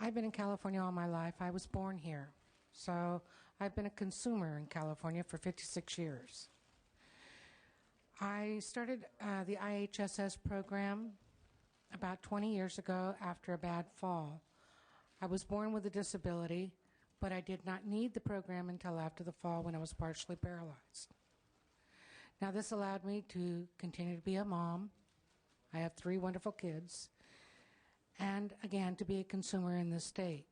I've been in California all my life. I was born here. So I've been a consumer in California for 56 years. I started the IHSS program about 20 years ago after a bad fall. I was born with a disability, but I did not need the program until after the fall when I was partially paralyzed. Now this allowed me to continue to be a mom. I have 3 wonderful kids. And again, to be a consumer in this state.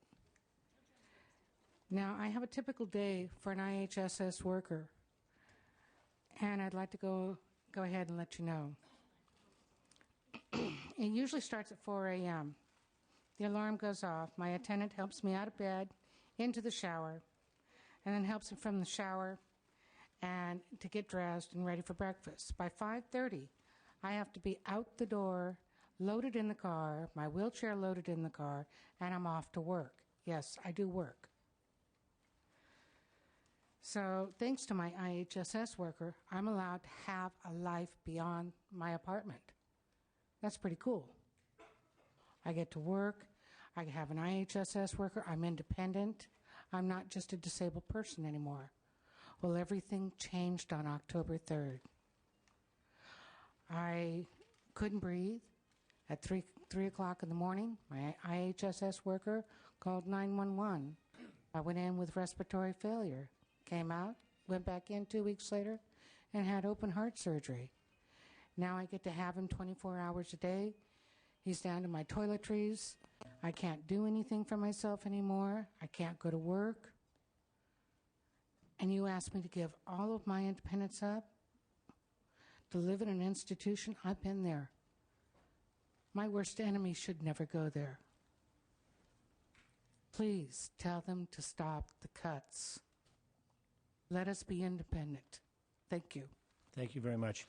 Now, I have a typical day for an IHSS worker, and I'd like to go ahead and let you know. It usually starts at 4 a.m. The alarm goes off. My attendant helps me out of bed, into the shower, and then helps me from the shower and to get dressed and ready for breakfast. By 5:30, I have to be out the door, loaded in the car, my wheelchair loaded in the car, and I'm off to work. Yes, I do work. So thanks to my IHSS worker, I'm allowed to have a life beyond my apartment. That's pretty cool. I get to work. I have an IHSS worker. I'm independent. I'm not just a disabled person anymore. Well, everything changed on October 3rd. I couldn't breathe. At 3 o'clock in the morning, my IHSS worker called 911. I went in with respiratory failure. Came out, went back in 2 weeks later, and had open heart surgery. Now I get to have him 24 hours a day. He's down to my toiletries. I can't do anything for myself anymore. I can't go to work. And you ask me to give all of my independence up? To live in an institution? I've been there. My worst enemy should never go there. Please tell them to stop the cuts. Let us be independent. Thank you. Thank you very much.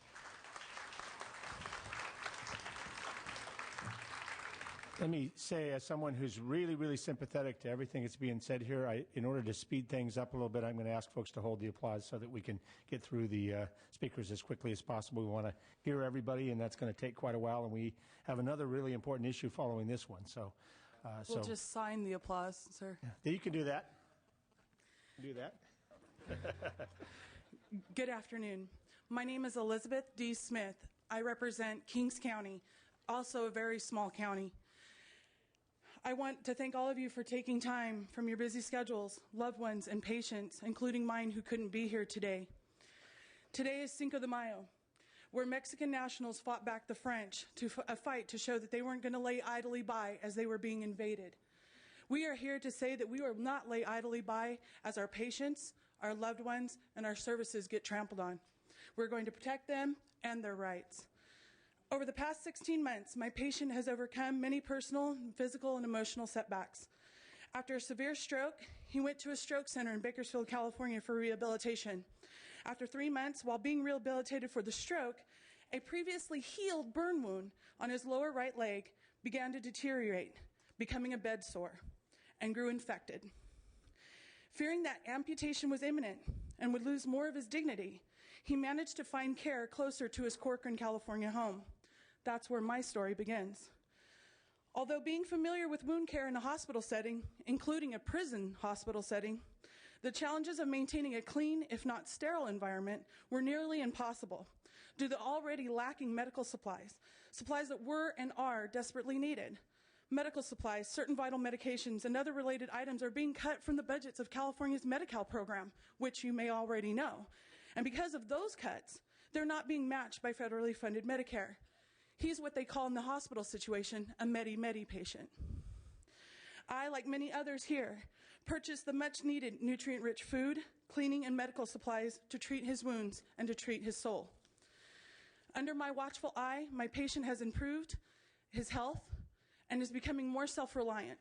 Let me say, as someone who's really, really sympathetic to everything that's being said here, in order to speed things up a little bit, I'm going to ask folks to hold the applause so that we can get through the speakers as quickly as possible. We want to hear everybody, and that's going to take quite a while, and we have another really important issue following this one. So, we'll just sign the applause, sir. Yeah, you can do that. Do that. Good afternoon. My name is Elizabeth D. Smith. I represent Kings County, also a very small county. I want to thank all of you for taking time from your busy schedules, loved ones, and patients, including mine who couldn't be here today. Today is Cinco de Mayo, where Mexican nationals fought back the French to a fight to show that they weren't going to lay idly by as they were being invaded. We are here to say that we will not lay idly by as our patients, our loved ones, and our services get trampled on. We're going to protect them and their rights. Over the past 16 months, my patient has overcome many personal, physical, and emotional setbacks. After a severe stroke, he went to a stroke center in Bakersfield, California for rehabilitation. After 3 months, while being rehabilitated for the stroke, a previously healed burn wound on his lower right leg began to deteriorate, becoming a bed sore, and grew infected. Fearing that amputation was imminent and would lose more of his dignity, he managed to find care closer to his Corcoran, California home. That's where my story begins. Although being familiar with wound care in a hospital setting, including a prison hospital setting, the challenges of maintaining a clean, if not sterile environment were nearly impossible due to the already lacking medical supplies, supplies that were and are desperately needed. Medical supplies, certain vital medications, and other related items are being cut from the budgets of California's Medi-Cal program, which you may already know. And because of those cuts, they're not being matched by federally funded Medicare. He's what they call in the hospital situation a Medi-Medi patient. I, like many others here, purchased the much-needed nutrient-rich food, cleaning, and medical supplies to treat his wounds and to treat his soul. Under my watchful eye, my patient has improved his health and is becoming more self-reliant.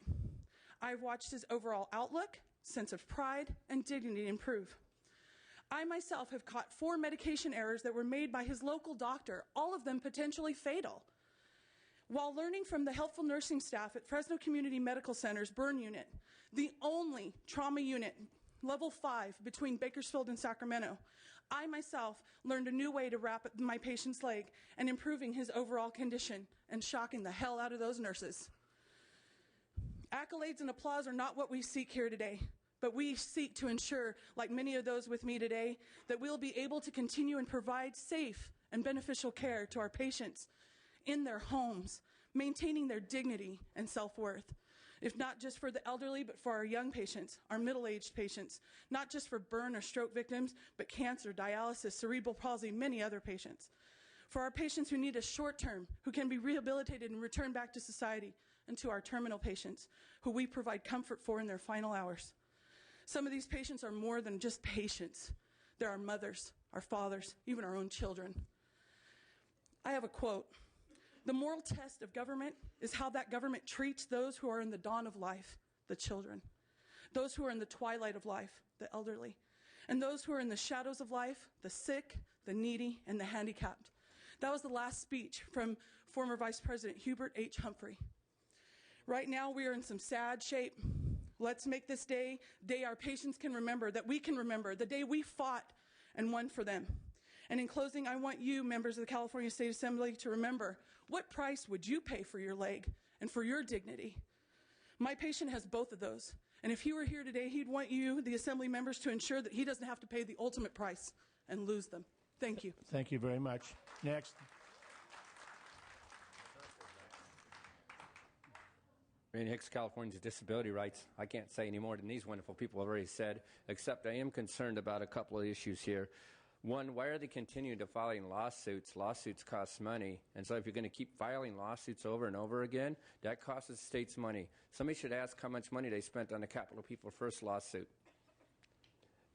I've watched his overall outlook, sense of pride, and dignity improve. I myself have caught 4 medication errors that were made by his local doctor, all of them potentially fatal. While learning from the helpful nursing staff at Fresno Community Medical Center's burn unit, the only trauma unit, level 5, between Bakersfield and Sacramento, I myself learned a new way to wrap my patient's leg and improving his overall condition and shocking the hell out of those nurses. Accolades and applause are not what we seek here today, but we seek to ensure, like many of those with me today, that we'll be able to continue and provide safe and beneficial care to our patients in their homes, maintaining their dignity and self-worth. If not just for the elderly, but for our young patients, our middle-aged patients, not just for burn or stroke victims, but cancer, dialysis, cerebral palsy, many other patients. For our patients who need a short-term, who can be rehabilitated and returned back to society, and to our terminal patients, who we provide comfort for in their final hours. Some of these patients are more than just patients. They're our mothers, our fathers, even our own children. I have a quote. The moral test of government is how that government treats those who are in the dawn of life, the children, those who are in the twilight of life, the elderly, and those who are in the shadows of life, the sick, the needy, and the handicapped. That was the last speech from former Vice President Hubert H. Humphrey. Right now, we are in some sad shape. Let's make this day our patients can remember, that we can remember, the day we fought and won for them. And in closing, I want you, members of the California State Assembly, to remember, what price would you pay for your leg and for your dignity? My patient has both of those. And if he were here today, he'd want you, the Assembly members, to ensure that he doesn't have to pay the ultimate price and lose them. Thank you. Thank you very much. Next. Randy Hicks, California's Disability Rights. I can't say any more than these wonderful people have already said, except I am concerned about a couple of issues here. One, why are they continuing to filing lawsuits? Lawsuits cost money. And so if you're going to keep filing lawsuits over and over again, that costs the states money. Somebody should ask how much money they spent on the Capitol People First lawsuit.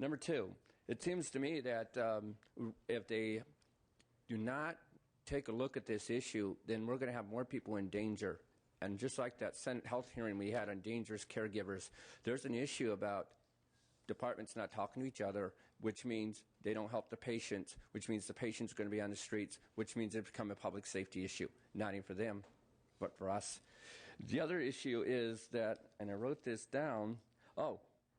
Number two, it seems to me that if they do not take a look at this issue, then we're going to have more people in danger. And just like that Senate health hearing we had on dangerous caregivers, there's an issue about departments not talking to each other, which means they don't help the patients, which means the patient's going to be on the streets, which means it become a public safety issue, not even for them, but for us. The other issue is that, and I wrote this down,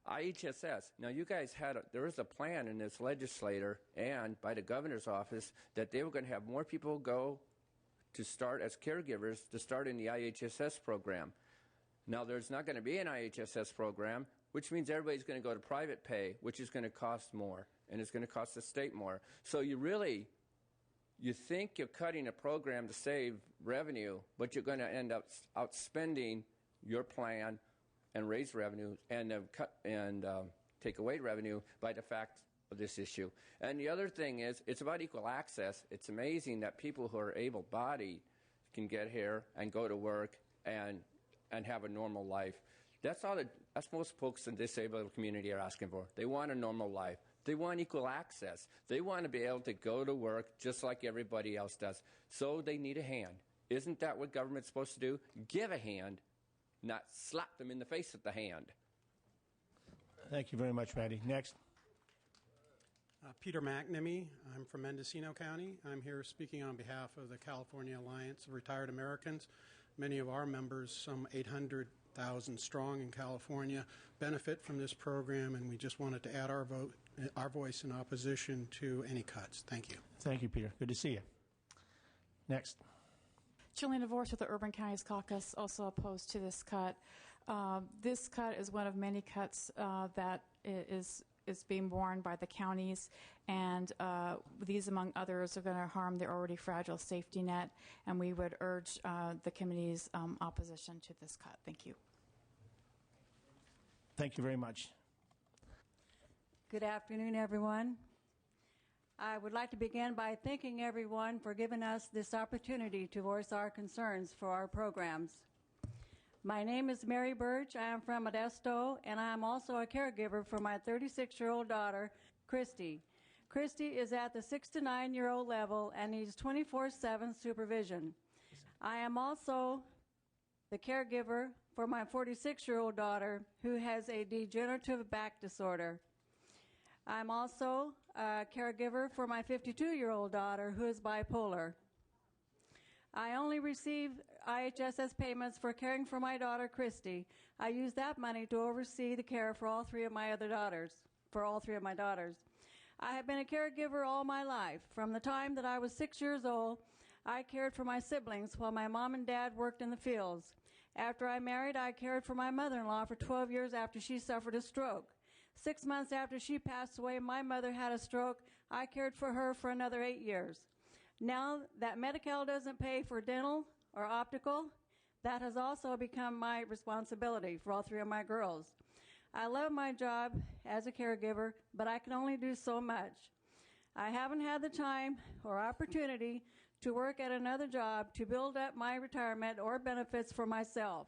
IHSS. Now, you guys there was a plan in this legislature and by the governor's office that they were going to have more people go to start as caregivers to start in the IHSS program. Now, there's not going to be an IHSS program, which means everybody's going to go to private pay, which is going to cost more, and it's going to cost the state more. So you think you're cutting a program to save revenue, but you're going to end up outspending your plan and raise revenue and take away revenue by the fact of this issue. And the other thing is, it's about equal access. It's amazing that people who are able-bodied can get here and go to work and have a normal life. That's most folks in the disabled community are asking for. They want a normal life. They want equal access. They want to be able to go to work just like everybody else does. So they need a hand. Isn't that what government's supposed to do? Give a hand, not slap them in the face with the hand. Thank you very much, Randy. Next. Peter McNamee. I'm from Mendocino County. I'm here speaking on behalf of the California Alliance of Retired Americans. Many of our members, some 800,000 strong in California, benefit from this program, and we just wanted to add our voice in opposition to any cuts. Thank you. Thank you, Peter. Good to see you. Next. Jillian DeVorce with the Urban Counties Caucus, also opposed to this cut. This cut is one of many cuts that is being borne by the counties, and these, among others, are going to harm the already fragile safety net, and we would urge the committee's opposition to this cut. Thank you. Thank you very much. Good afternoon, everyone. I would like to begin by thanking everyone for giving us this opportunity to voice our concerns for our programs. My name is Mary Birch. I am from Modesto, and I am also a caregiver for my 36-year-old daughter, Christy. Christy is at the 6 to 9-year-old level and needs 24/7 supervision. I am also the caregiver for my 46-year-old daughter who has a degenerative back disorder. I'm also a caregiver for my 52-year-old daughter who is bipolar. I only receive IHSS payments for caring for my daughter, Christy. I use that money to oversee the care for all three of my daughters. I have been a caregiver all my life. From the time that I was 6 years old, I cared for my siblings while my mom and dad worked in the fields. After I married, I cared for my mother-in-law for 12 years after she suffered a stroke. 6 months after she passed away, my mother had a stroke. I cared for her for another 8 years. Now that Medi-Cal doesn't pay for dental or optical, that has also become my responsibility for all 3 of my girls. I love my job as a caregiver, but I can only do so much. I haven't had the time or opportunity to work at another job to build up my retirement or benefits for myself.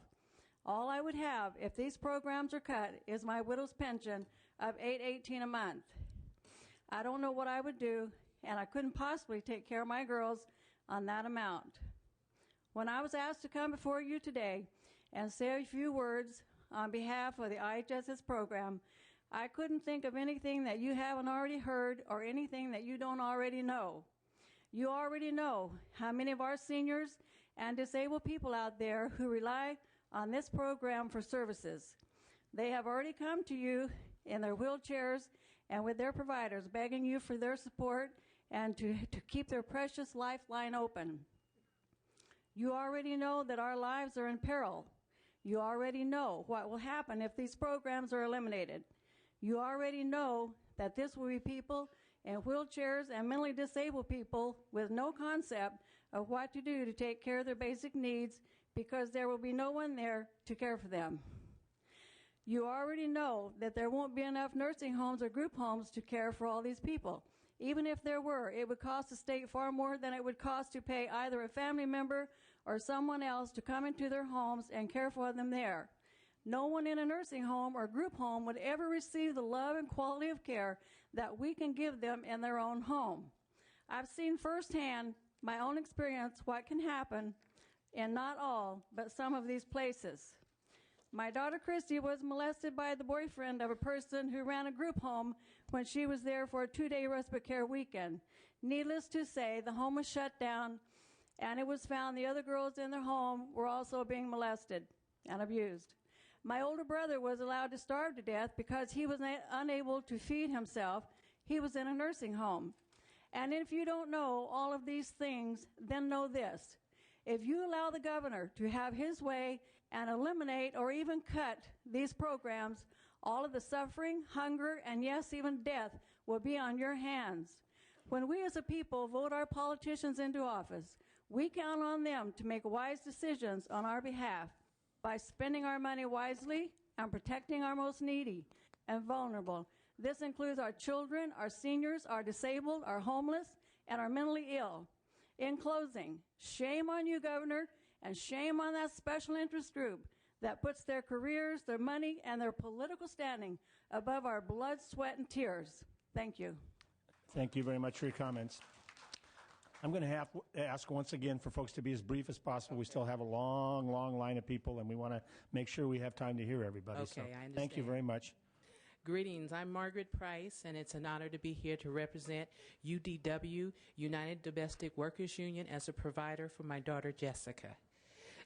All I would have if these programs are cut is my widow's pension of $8.18 a month. I don't know what I would do, and I couldn't possibly take care of my girls on that amount. When I was asked to come before you today and say a few words on behalf of the IHSS program, I couldn't think of anything that you haven't already heard or anything that you don't already know. You already know how many of our seniors and disabled people out there who rely on this program for services. They have already come to you in their wheelchairs and with their providers, begging you for their support and to keep their precious lifeline open. You already know that our lives are in peril. You already know what will happen if these programs are eliminated. You already know that this will be people in wheelchairs and mentally disabled people with no concept of what to do to take care of their basic needs because there will be no one there to care for them. You already know that there won't be enough nursing homes or group homes to care for all these people. Even if there were, it would cost the state far more than it would cost to pay either a family member or someone else to come into their homes and care for them there. No one in a nursing home or group home would ever receive the love and quality of care that we can give them in their own home. I've seen firsthand, my own experience, what can happen in not all, but some of these places. My daughter Christy was molested by the boyfriend of a person who ran a group home when she was there for a 2-day respite care weekend. Needless to say, the home was shut down, and it was found the other girls in their home were also being molested and abused. My older brother was allowed to starve to death because he was unable to feed himself. He was in a nursing home. And if you don't know all of these things, then know this. If you allow the governor to have his way and eliminate or even cut these programs, all of the suffering, hunger, and yes, even death will be on your hands. When we as a people vote our politicians into office, we count on them to make wise decisions on our behalf by spending our money wisely and protecting our most needy and vulnerable. This includes our children, our seniors, our disabled, our homeless, and our mentally ill. In closing, shame on you, Governor, and shame on that special interest group that puts their careers, their money, and their political standing above our blood, sweat, and tears. Thank you. Thank you very much for your comments. I'm going to have to ask once again for folks to be as brief as possible. We still have a long, long line of people, and we want to make sure we have time to hear everybody. Okay, so I understand. thank you very much. Greetings. I'm Margaret Price, and it's an honor to be here to represent UDW, United Domestic Workers Union, as a provider for my daughter, Jessica.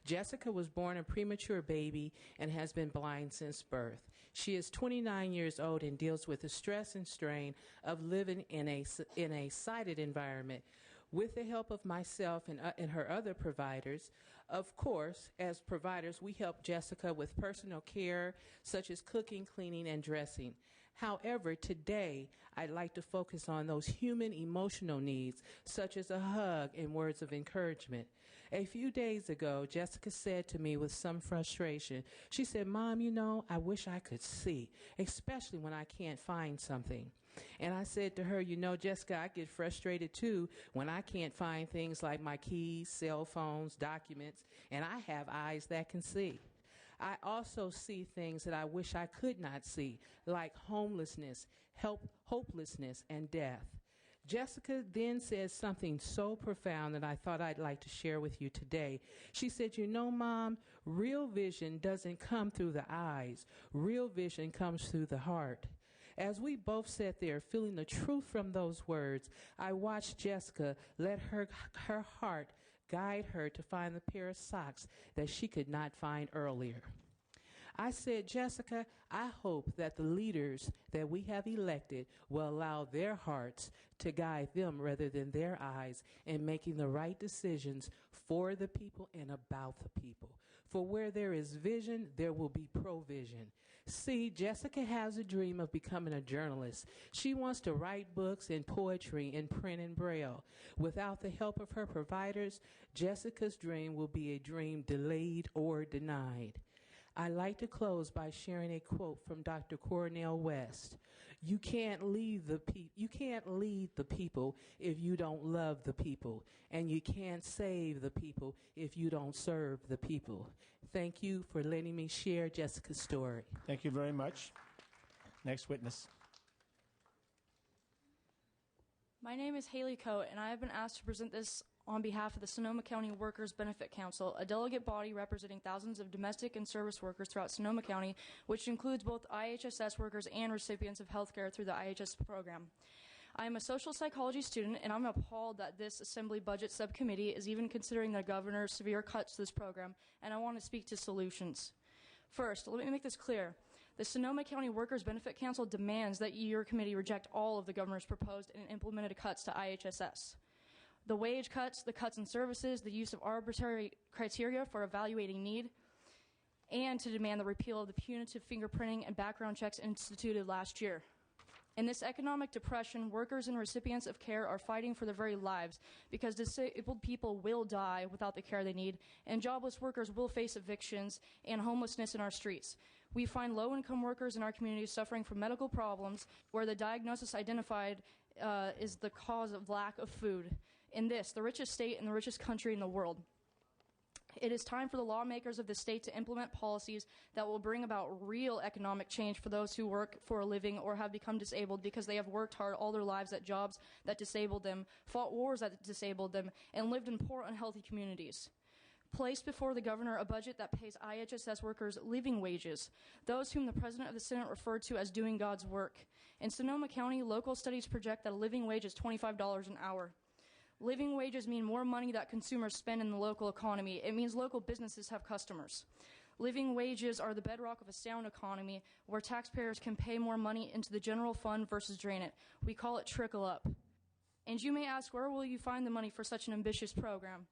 Jessica was born a premature baby and has been blind since birth. She is 29 years old and deals with the stress and strain of living in a sighted environment. With the help of myself and her other providers, of course, as providers, we help Jessica with personal care, such as cooking, cleaning, and dressing. However, today, I'd like to focus on those human emotional needs, such as a hug and words of encouragement. A few days ago, Jessica said to me with some frustration, she said, "Mom, you know, I wish I could see, especially when I can't find something." And I said to her, "You know, Jessica, I get frustrated too when I can't find things like my keys, cell phones, documents, and I have eyes that can see. I also see things that I wish I could not see, like homelessness, hopelessness, and death." Jessica then said something so profound that I thought I'd like to share with you today. She said, "You know, Mom, real vision doesn't come through the eyes. Real vision comes through the heart." As we both sat there feeling the truth from those words, I watched Jessica let her heart guide her to find the pair of socks that she could not find earlier. I said, Jessica, I hope that the leaders that we have elected will allow their hearts to guide them rather than their eyes in making the right decisions for the people and about the people. For where there is vision, there will be provision. See, Jessica has a dream of becoming a journalist. She wants to write books and poetry in print and braille. Without the help of her providers, Jessica's dream will be a dream delayed or denied. I'd like to close by sharing a quote from Dr. Cornel West. You can't lead the people if you don't love the people, and you can't save the people if you don't serve the people. Thank you for letting me share Jessica's story. Thank you very much. Next witness. My name is Haley Coate, and I have been asked to present this on behalf of the Sonoma County Workers Benefit Council, a delegate body representing thousands of domestic and service workers throughout Sonoma County, which includes both IHSS workers and recipients of health care through the IHS program. I am a social psychology student, and I'm appalled that this Assembly Budget Subcommittee is even considering the governor's severe cuts to this program, and I want to speak to solutions. First, let me make this clear. The Sonoma County Workers Benefit Council demands that your committee reject all of the governor's proposed and implemented cuts to IHSS. The wage cuts, the cuts in services, the use of arbitrary criteria for evaluating need, and to demand the repeal of the punitive fingerprinting and background checks instituted last year. In this economic depression, workers and recipients of care are fighting for their very lives because disabled people will die without the care they need, and jobless workers will face evictions and homelessness in our streets. We find low-income workers in our communities suffering from medical problems where the diagnosis identified is the cause of lack of food. In this, the richest state and the richest country in the world. It is time for the lawmakers of the state to implement policies that will bring about real economic change for those who work for a living or have become disabled because they have worked hard all their lives at jobs that disabled them, fought wars that disabled them, and lived in poor, unhealthy communities. Place before the governor a budget that pays IHSS workers living wages, those whom the President of the Senate referred to as doing God's work. In Sonoma County, local studies project that a living wage is $25 an hour. Living wages mean more money that consumers spend in the local economy. It means local businesses have customers. Living wages are the bedrock of a sound economy where taxpayers can pay more money into the general fund versus drain it. We call it trickle up. And you may ask, where will you find the money for such an ambitious program?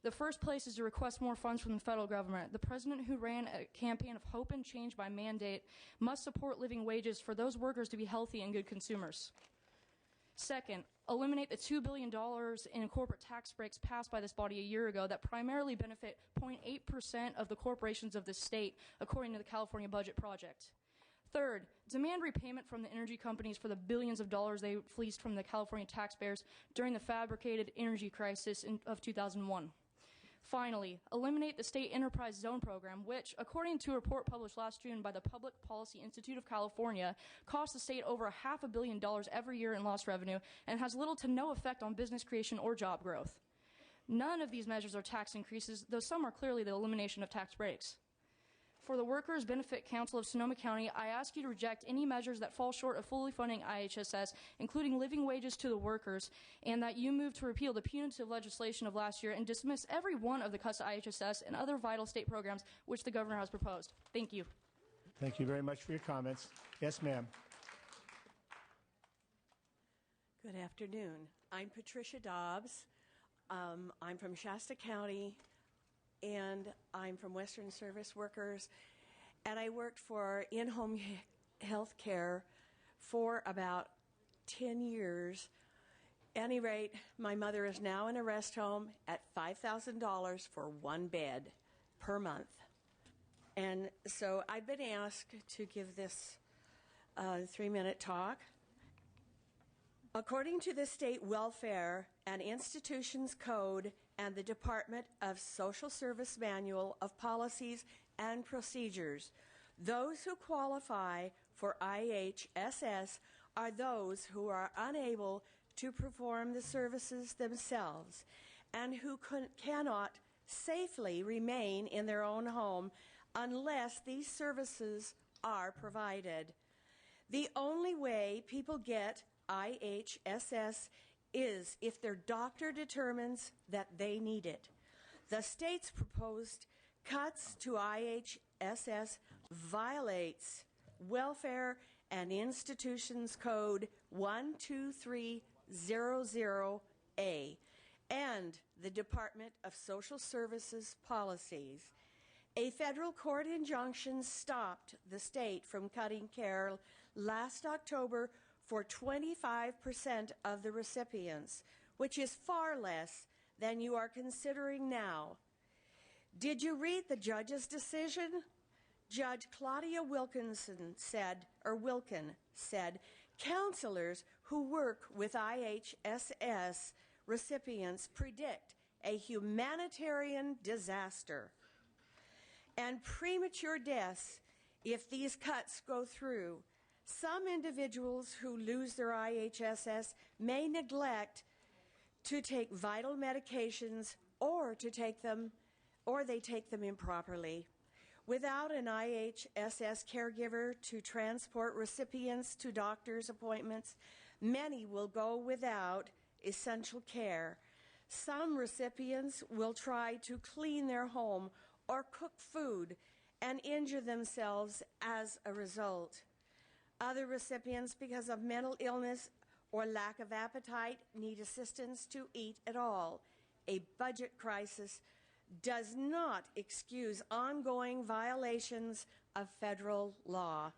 The first place is to request more funds from the federal government. The president who ran a campaign of hope and change by mandate must support living wages for those workers to be healthy and good consumers. Second, eliminate the $2 billion in corporate tax breaks passed by this body a year ago that primarily benefit 0.8% of the corporations of the state, according to the California Budget Project. Third, demand repayment from the energy companies for the billions of dollars they fleeced from the California taxpayers during the fabricated energy crisis of 2001. Finally, eliminate the State Enterprise Zone Program, which, according to a report published last June by the Public Policy Institute of California, costs the state over $500 million every year in lost revenue and has little to no effect on business creation or job growth. None of these measures are tax increases, though some are clearly the elimination of tax breaks. For the Workers Benefit Council of Sonoma County, I ask you to reject any measures that fall short of fully funding IHSS, including living wages to the workers, and that you move to repeal the punitive legislation of last year and dismiss every one of the cuts to IHSS and other vital state programs which the governor has proposed. Thank you. Thank you very much for your comments. Yes, ma'am. Good afternoon. I'm Patricia Dobbs. I'm from Shasta County, and I'm from Western Service Workers, and I worked for in-home health care for about 10 years. At any rate, my mother is now in a rest home at $5,000 for one bed per month. And so I've been asked to give this 3-minute talk. According to the State Welfare and Institutions Code and the Department of Social Service Manual of Policies and Procedures, those who qualify for IHSS are those who are unable to perform the services themselves and who cannot safely remain in their own home unless these services are provided. The only way people get IHSS is if their doctor determines that they need it. The state's proposed Cuts to IHSS violates Welfare and Institutions Code 12300A and the Department of Social Services policies. A federal court injunction stopped the state from cutting care last October for 25% of the recipients, which is far less than you are considering now. Did you read the judge's decision? Judge Claudia Wilkin said, counselors who work with IHSS recipients predict a humanitarian disaster and premature deaths if these cuts go through. Some individuals who lose their IHSS may neglect to take vital medications or they take them improperly. Without an IHSS caregiver to transport recipients to doctor's appointments, many will go without essential care. Some recipients will try to clean their home or cook food and injure themselves as a result. Other recipients, because of mental illness or lack of appetite, need assistance to eat at all. A budget crisis does not excuse ongoing violations of federal law.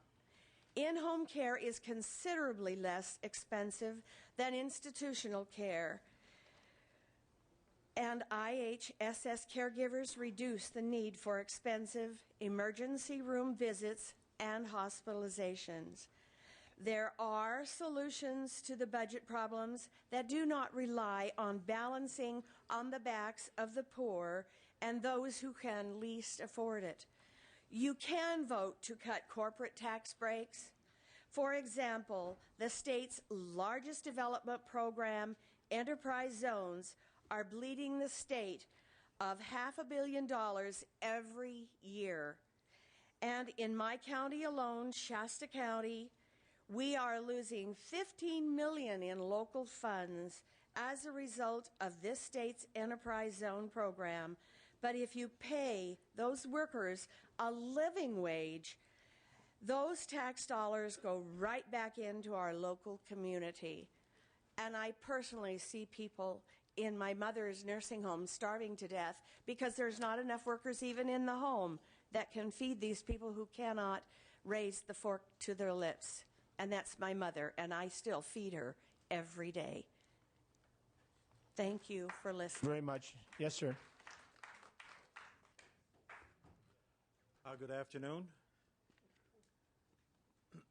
In-home care is considerably less expensive than institutional care, and IHSS caregivers reduce the need for expensive emergency room visits and hospitalizations. There are solutions to the budget problems that do not rely on balancing on the backs of the poor and those who can least afford it. You can vote to cut corporate tax breaks. For example, the state's largest development program, Enterprise Zones, are bleeding the state of $500 million every year. And in my county alone, Shasta County, we are losing $15 million in local funds as a result of this state's Enterprise Zone program. But if you pay those workers a living wage, those tax dollars go right back into our local community. And I personally see people in my mother's nursing home starving to death because there's not enough workers even in the home that can feed these people who cannot raise the fork to their lips. And that's my mother, and I still feed her every day. Thank you for listening. Very much. Yes, sir. Good afternoon.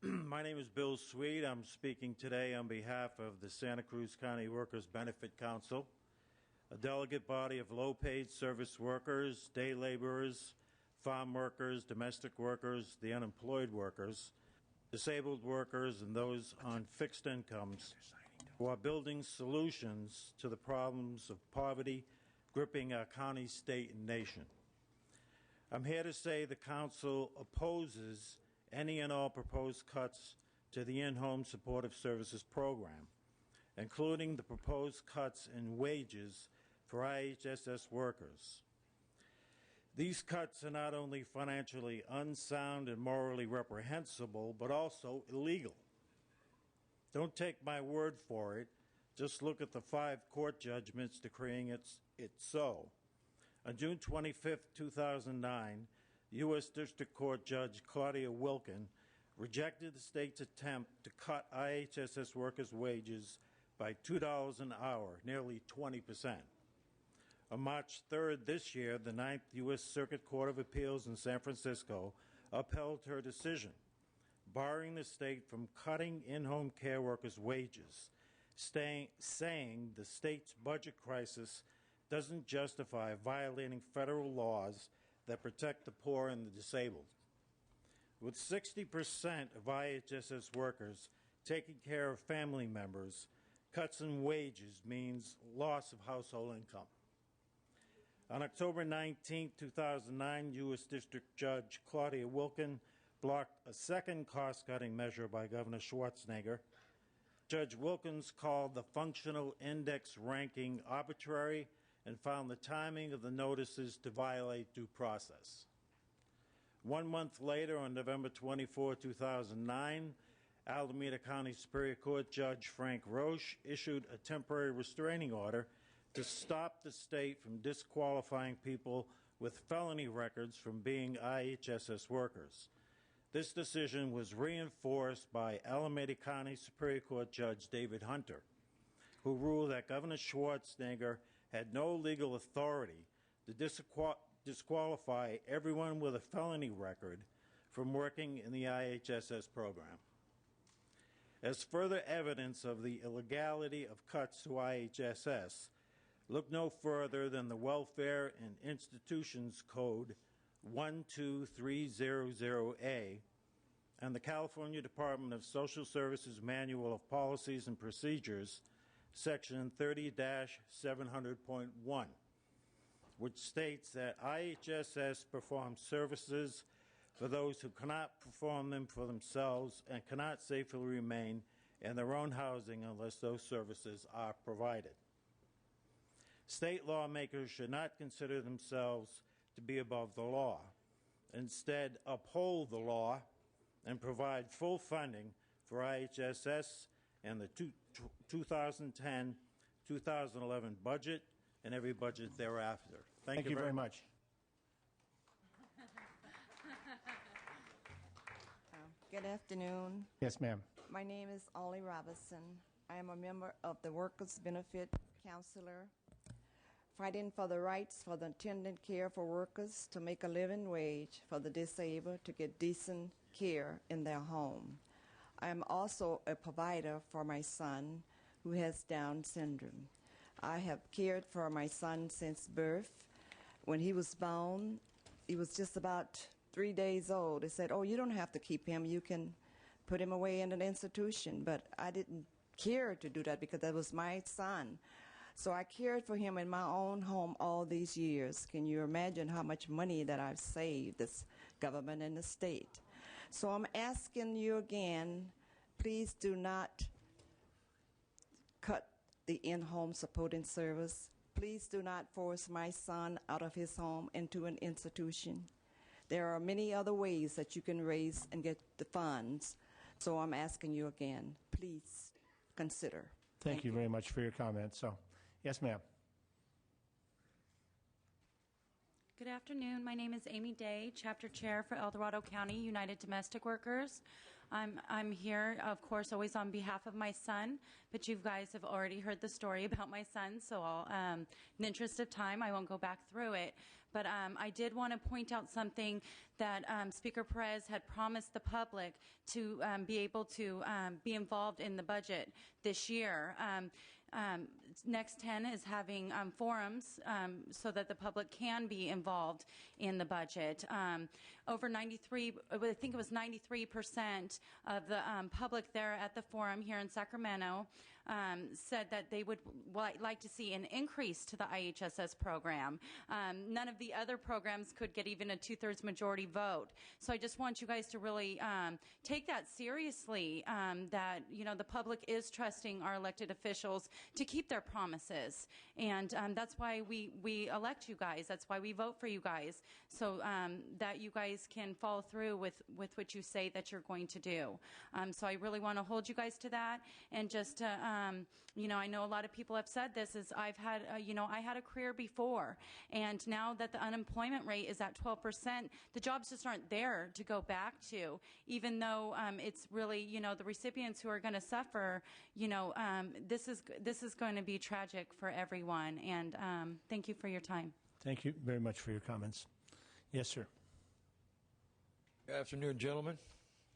My name is Bill Sweet. I'm speaking today on behalf of the Santa Cruz County Workers Benefit Council, a delegate body of low-paid service workers, day laborers, farm workers, domestic workers, the unemployed workers, disabled workers, and those on fixed incomes who are building solutions to the problems of poverty gripping our county, state, and nation. I'm here to say the Council opposes any and all proposed cuts to the in-home supportive services program, including the proposed cuts in wages for IHSS workers. These cuts are not only financially unsound and morally reprehensible, but also illegal. Don't take my word for it. Just look at the 5 court judgments decreeing it so. On June 25, 2009, U.S. District Court Judge Claudia Wilkin rejected the state's attempt to cut IHSS workers' wages by $2 an hour, nearly 20%. On March 3rd this year, the 9th U.S. Circuit Court of Appeals in San Francisco upheld her decision, barring the state from cutting in-home care workers' wages, saying the state's budget crisis doesn't justify violating federal laws that protect the poor and the disabled. With 60% of IHSS workers taking care of family members, cuts in wages means loss of household income. On October 19, 2009, U.S. District Judge Claudia Wilkin blocked a second cost-cutting measure by Governor Schwarzenegger. Judge Wilkins called the functional index ranking arbitrary and found the timing of the notices to violate due process. 1 month later, on November 24, 2009, Alameda County Superior Court Judge Frank Roche issued a temporary restraining order to stop the state from disqualifying people with felony records from being IHSS workers. This decision was reinforced by Alameda County Superior Court Judge David Hunter, who ruled that Governor Schwarzenegger had no legal authority to disqualify everyone with a felony record from working in the IHSS program. As further evidence of the illegality of cuts to IHSS, look no further than the Welfare and Institutions Code 12300A and the California Department of Social Services Manual of Policies and Procedures, Section 30-700.1, which states that IHSS performs services for those who cannot perform them for themselves and cannot safely remain in their own housing unless those services are provided. State lawmakers should not consider themselves to be above the law. Instead, uphold the law and provide full funding for IHSS and the 2010-2011 budget and every budget thereafter. Thank you very much. Good afternoon. Yes, ma'am. My name is Ollie Robinson. I am a member of the Workers' Benefit Counselor, fighting for the rights for the attendant care for workers to make a living wage for the disabled to get decent care in their home. I am also a provider for my son who has Down syndrome. I have cared for my son since birth. When he was born, he was just about 3 days old. They said, "Oh, you don't have to keep him. You can put him away in an institution." But I didn't care to do that because that was my son. So I cared for him in my own home all these years. Can you imagine how much money that I've saved this government and the state? So I'm asking you again, please do not cut the in-home supporting service. Please do not force my son out of his home into an institution. There are many other ways that you can raise and get the funds. So I'm asking you again, please consider. Thank you very much for your comments. So, yes, ma'am. Good afternoon. My name is Amy Day, Chapter Chair for El Dorado County United Domestic Workers. I'm here, of course, always on behalf of my son, but you guys have already heard the story about my son, so I'll, in the interest of time, I won't go back through it. But I did want to point out something that Speaker Perez had promised the public to be able to be involved in the budget this year. Next 10 is having forums so that the public can be involved in the budget. Over 93, I think it was 93% of the public there at the forum here in Sacramento said that they would like to see an increase to the IHSS program. None of the other programs could get even a 2/3 majority vote. So I just want you guys to really take that seriously, that, you know, the public is trusting our elected officials to keep their promises. And that's why we elect you guys. That's why we vote for you guys, so that you guys can follow through with what you say that you're going to do. So I really want to hold you guys to that. And just you know, I know a lot of people have said this, is I've had, you know, I had a career before, and now that the unemployment rate is at 12%, the jobs just aren't there to go back to, even though it's really, you know, the recipients who are going to suffer. You know, this is going to be tragic for everyone. And thank you for your time. Thank you very much for your comments. Yes, sir. Good afternoon, gentlemen.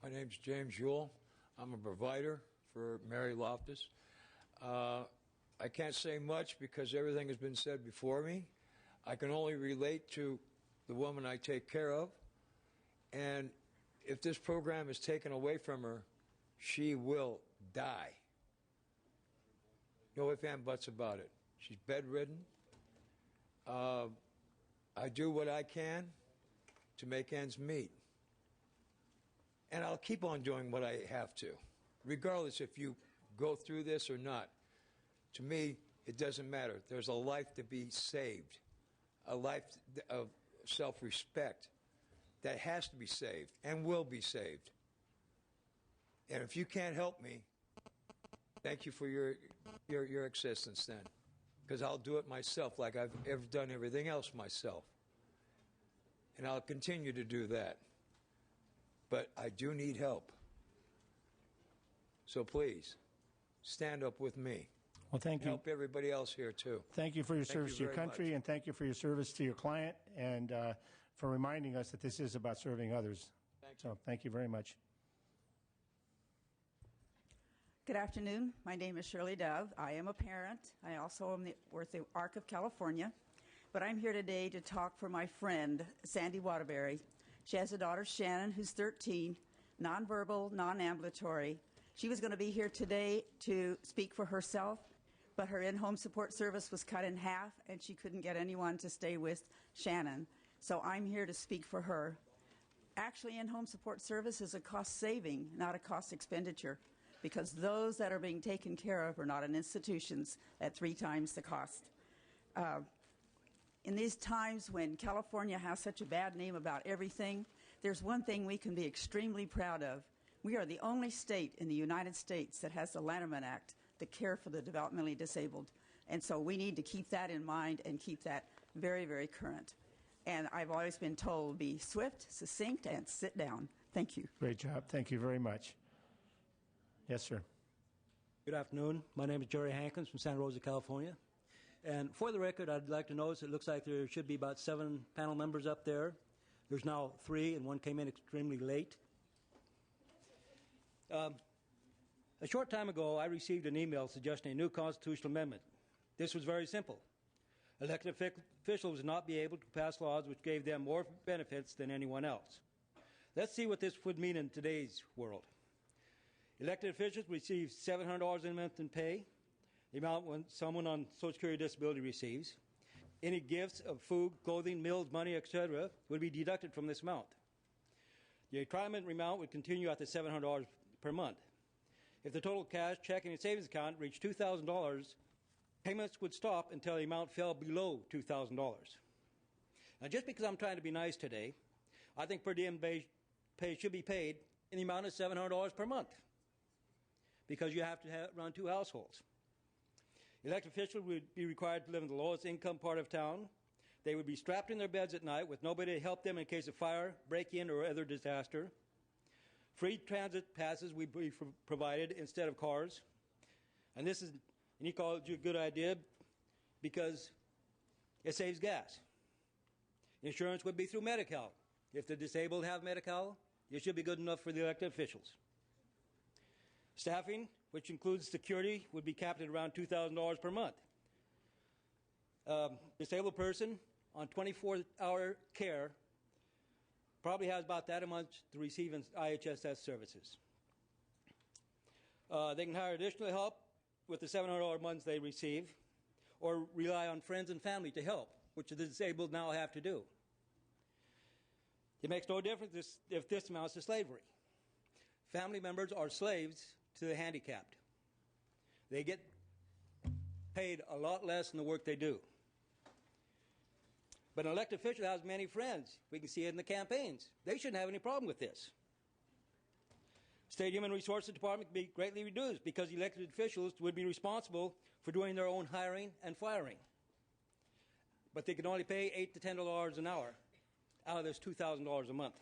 My name's James Ewell. I'm a provider for Mary Loftus. I can't say much because everything has been said before me. I can only relate to the woman I take care of. And if this program is taken away from her, she will die. No ifs, ands, buts about it. She's bedridden. I do what I can to make ends meet. And I'll keep on doing what I have to, regardless if you go through this or not. To me, It doesn't matter. There's a life to be saved, a life of self-respect that has to be saved and will be saved. And if you can't help me, thank you for your existence then, because I'll do it myself like I've ever done everything else myself. And I'll continue to do that. But I do need help. So please, stand up with me. Well, thank you. Help everybody else here, too. Thank you for your Thank service you to your very country, much. and thank you for your service to your client, and for reminding us that this is about serving others. So thank you very much. Good afternoon. My name is Shirley Dove. I am a parent. I also am with the ARC of California. But I'm here today to talk for my friend, Sandy Waterbury. She has a daughter, Shannon, who's 13, nonverbal, non-ambulatory. She was going to be here today to speak for herself, but her in-home support service was cut in half, and she couldn't get anyone to stay with Shannon. So I'm here to speak for her. Actually, in-home support service is a cost saving, not a cost expenditure, because those that are being taken care of are not in institutions at 3 times the cost. In these times when California has such a bad name about everything, there's one thing we can be extremely proud of. We are the only state in the United States that has the Lanterman Act to care for the developmentally disabled. And so we need to keep that in mind and keep that very, very current. And I've always been told, be swift, succinct, and sit down. Thank you. Great job. Thank you very much. Yes, sir. Good afternoon. My name is Jerry Hankins from Santa Rosa, California. And for the record, I'd like to notice it looks like there should be about 7 panel members up there. There's now 3, and one came in extremely late. A short time ago, I received an email suggesting a new constitutional amendment. This was very simple. Elected officials would not be able to pass laws which gave them more benefits than anyone else. Let's see what this would mean in today's world. Elected officials receive $700 a month in pay, the amount when someone on Social Security disability receives. Any gifts of food, clothing, meals, money, etc. would be deducted from this amount. The retirement amount would continue at the $700 per month. If the total cash, checking, and savings account reached $2,000, payments would stop until the amount fell below $2,000. Now, just because I'm trying to be nice today, I think per diem pay should be paid in the amount of $700 per month, because you have to run 2 households. Elected officials would be required to live in the lowest income part of town. They would be strapped in their beds at night with nobody to help them in case of fire, break-in, or other disaster. Free transit passes would be provided instead of cars. And this is an ecology good idea because it saves gas. Insurance would be through Medi-Cal. If the disabled have Medi-Cal, it should be good enough for the elected officials. Staffing, which includes security, would be capped at around $2,000 per month. Disabled person on 24-hour care probably has about that amount to receive in IHSS services. They can hire additional help with the $700 months they receive, or rely on friends and family to help, which the disabled now have to do. It makes no difference if this amounts to slavery. Family members are slaves to the handicapped. They get paid a lot less than the work they do. But an elected official has many friends. We can see it in the campaigns. They shouldn't have any problem with this. State Human Resources Department could be greatly reduced because elected officials would be responsible for doing their own hiring and firing. But they could only pay $8 to $10 an hour out of this $2,000 a month.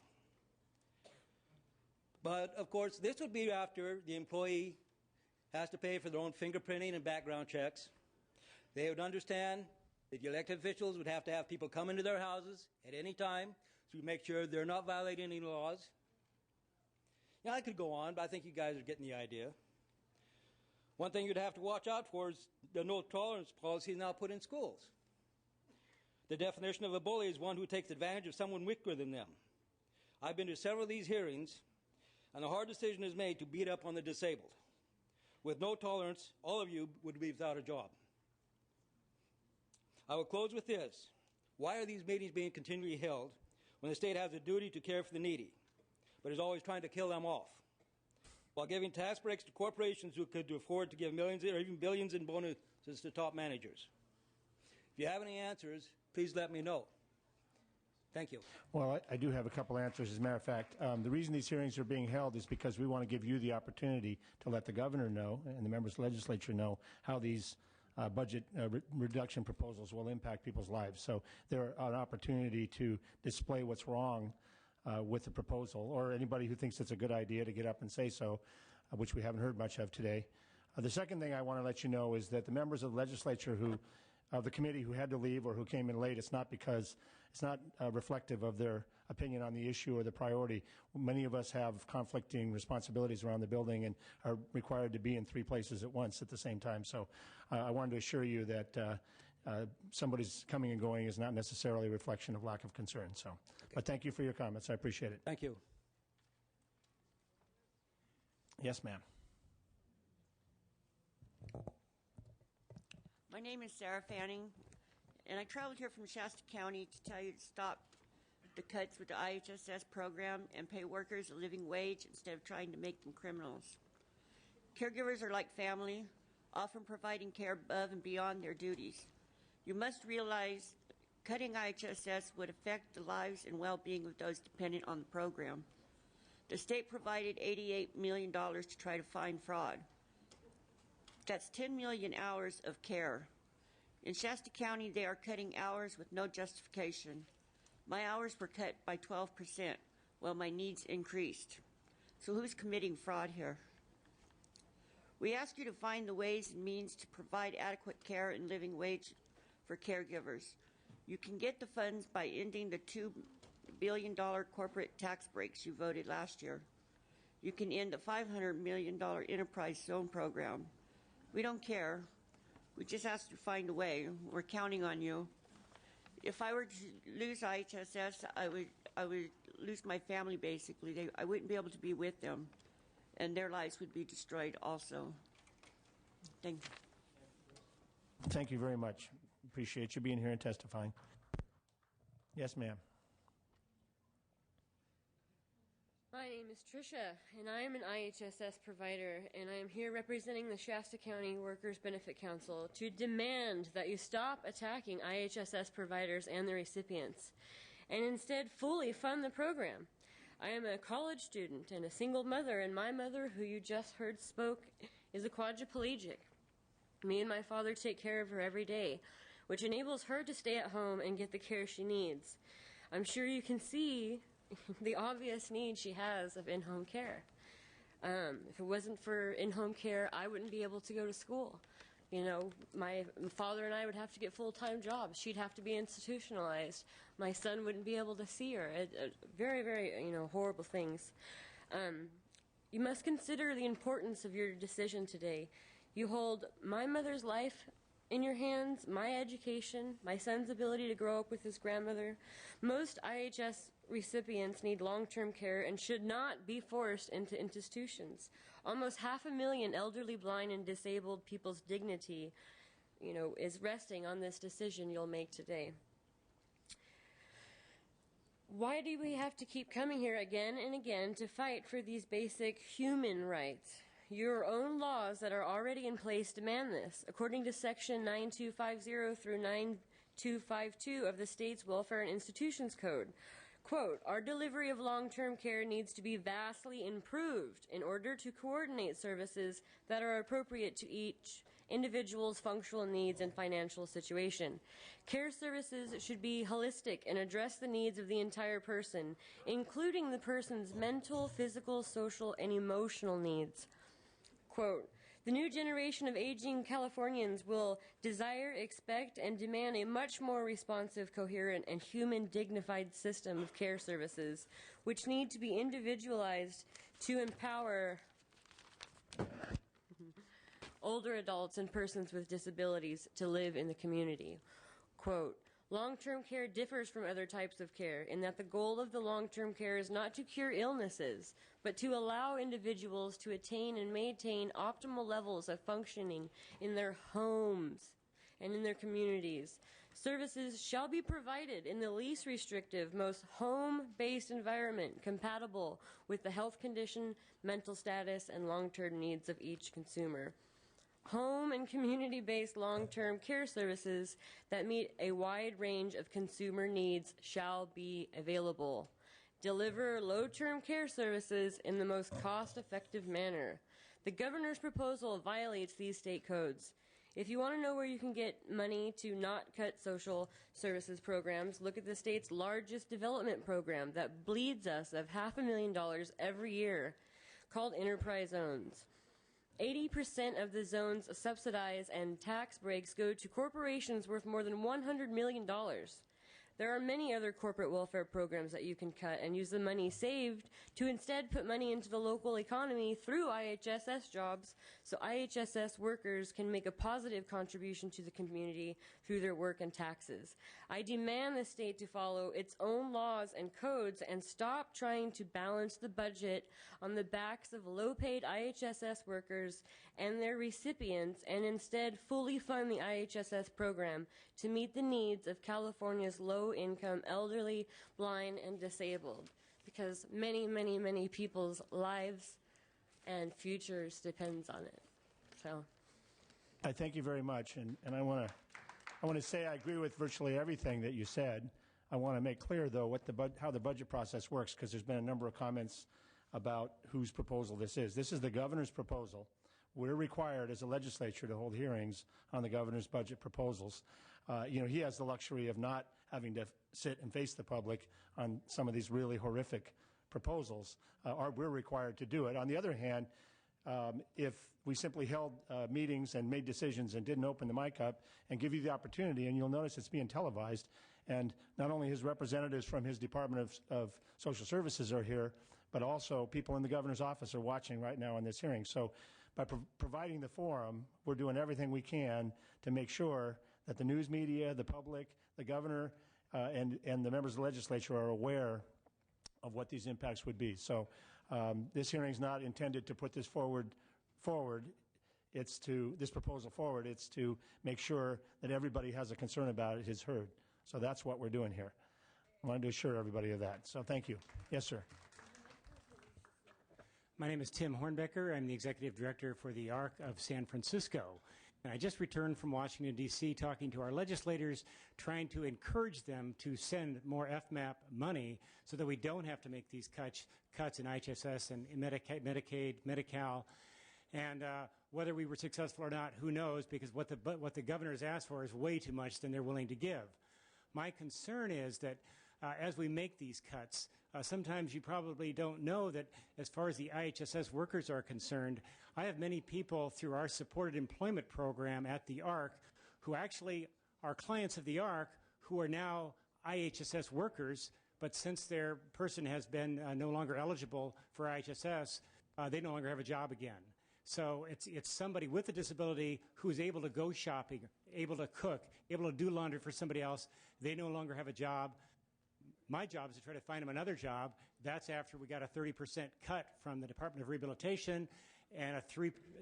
But, of course, this would be after the employee has to pay for their own fingerprinting and background checks. They would understand that the elected officials would have to have people come into their houses at any time to make sure they're not violating any laws. Yeah, I could go on, but I think you guys are getting the idea. One thing you'd have to watch out for is the no-tolerance policy now put in schools. The definition of a bully is one who takes advantage of someone weaker than them. I've been to several of these hearings, and a hard decision is made to beat up on the disabled. With no tolerance, all of you would be without a job. I will close with this. Why are these meetings being continually held when the state has a duty to care for the needy, but is always trying to kill them off? While giving tax breaks to corporations who could afford to give millions or even billions in since the top managers? If you have any answers, please let me know. Thank you. Well, I do have a couple answers. As a matter of fact, the reason these hearings are being held is because we want to give you the opportunity to let the governor know and the members of the legislature know how these budget reduction proposals will impact people's lives. So they're an opportunity to display what's wrong with the proposal, or anybody who thinks it's a good idea to get up and say so, which we haven't heard much of today. The second thing I want to let you know is that the members of the legislature of the committee who had to leave or who came in late, it's not reflective of their opinion on the issue or the priority. Many of us have conflicting responsibilities around the building and are required to be in 3 places at once at the same time. So I wanted to assure you that somebody's coming and going is not necessarily a reflection of lack of concern. So, but thank you for your comments. I appreciate it. Thank you. Yes, ma'am. My name is Sarah Fanning, and I traveled here from Shasta County to tell you to stop the cuts with the IHSS program and pay workers a living wage instead of trying to make them criminals. Caregivers are like family, often providing care above and beyond their duties. You must realize cutting IHSS would affect the lives and well-being of those dependent on the program. The state provided $88 million to try to find fraud. That's 10 million hours of care. In Shasta County, they are cutting hours with no justification. My hours were cut by 12%, while my needs increased. So who's committing fraud here? We ask you to find the ways and means to provide adequate care and living wage for caregivers. You can get the funds by ending the $2 billion corporate tax breaks you voted last year. You can end the $500 million enterprise zone program. We don't care. We just ask you to find a way. We're counting on you. If I were to lose IHSS, I would lose my family, basically. I wouldn't be able to be with them, and their lives would be destroyed also. Thank you. Thank you very much. Appreciate you being here and testifying. Yes, ma'am. My name is Tricia, and I am an IHSS provider, and I am here representing the Shasta County Workers Benefit Council to demand that you stop attacking IHSS providers and the recipients, and instead fully fund the program. I am a college student and a single mother, and my mother, who you just heard spoke, is a quadriplegic. Me and my father take care of her every day, which enables her to stay at home and get the care she needs. I'm sure you can see the obvious need she has of in-home care. If it wasn't for in-home care, I wouldn't be able to go to school. You know, my father and I would have to get full-time jobs. She'd have to be institutionalized. My son wouldn't be able to see her. Very, very, horrible things. You must consider the importance of your decision today. You hold my mother's life in your hands, my education, my son's ability to grow up with his grandmother. Most IHS recipients need long-term care and should not be forced into institutions. Almost 500,000 elderly, blind, and disabled people's dignity, is resting on this decision you'll make today. Why do we have to keep coming here again and again to fight for these basic human rights? Your own laws that are already in place demand this. According to Section 9250 through 9252 of the state's Welfare and Institutions Code, quote, our delivery of long-term care needs to be vastly improved in order to coordinate services that are appropriate to each individual's functional needs and financial situation. Care services should be holistic and address the needs of the entire person, including the person's mental, physical, social, and emotional needs. Quote, the new generation of aging Californians will desire, expect, and demand a much more responsive, coherent, and human dignified system of care services, which need to be individualized to empower older adults and persons with disabilities to live in the community. Quote, long-term care differs from other types of care in that the goal of the long-term care is not to cure illnesses, but to allow individuals to attain and maintain optimal levels of functioning in their homes and in their communities. Services shall be provided in the least restrictive, most home-based environment compatible with the health condition, mental status, and long-term needs of each consumer. home and community-based long-term care services that meet a wide range of consumer needs shall be available. Deliver low-term care services in the most cost-effective manner. The governor's proposal violates these state codes. If you want to know where you can get money to not cut social services programs, look at the state's largest development program that bleeds us of $500,000 every year, called Enterprise Zones. 80% of the zones subsidize and tax breaks go to corporations worth more than $100 million. There are many other corporate welfare programs that you can cut and use the money saved to instead put money into the local economy through IHSS jobs so IHSS workers can make a positive contribution to the community through their work and taxes. I demand the state to follow its own laws and codes and stop trying to balance the budget on the backs of low-paid IHSS workers and their recipients and instead fully fund the IHSS program to meet the needs of California's low-income, elderly, blind, and disabled, because many, many, many people's lives and futures depends on it. So, I thank you very much, and I want to say I agree with virtually everything that you said. I want to make clear, though, how the budget process works, because there's been a number of comments about whose proposal this is. This is the governor's proposal. We're required as a legislature to hold hearings on the governor's budget proposals. He has the luxury of not having to sit and face the public on some of these really horrific proposals. We're required to do it. On the other hand, if we simply held meetings and made decisions and didn't open the mic up and give you the opportunity, and you'll notice it's being televised, and not only his representatives from his Department of Social Services are here, but also people in the governor's office are watching right now in this hearing. So by providing the forum, we're doing everything we can to make sure that the news media, the public, the governor, and the members of the legislature are aware of what these impacts would be. So this hearing is not intended to put this forward. This proposal forward. It's to make sure that everybody has a concern about it is heard. So that's what we're doing here. I wanted to assure everybody of that. So thank you. Yes, sir. My name is Tim Hornbecker. I'm the Executive Director for the ARC of San Francisco. And I just returned from Washington, D.C., talking to our legislators, trying to encourage them to send more FMAP money so that we don't have to make these cuts in IHSS and Medicaid, Medi-Cal. And whether we were successful or not, who knows, because what the governor has asked for is way too much than they're willing to give. My concern is that as we make these cuts, sometimes you probably don't know that as far as the IHSS workers are concerned, I have many people through our supported employment program at the ARC who actually are clients of the ARC who are now IHSS workers, but since their person has been no longer eligible for IHSS, they no longer have a job again. So it's somebody with a disability who's able to go shopping, able to cook, able to do laundry for somebody else. They no longer have a job. My job is to try to find them another job. That's after we got a 30% cut from the Department of Rehabilitation and a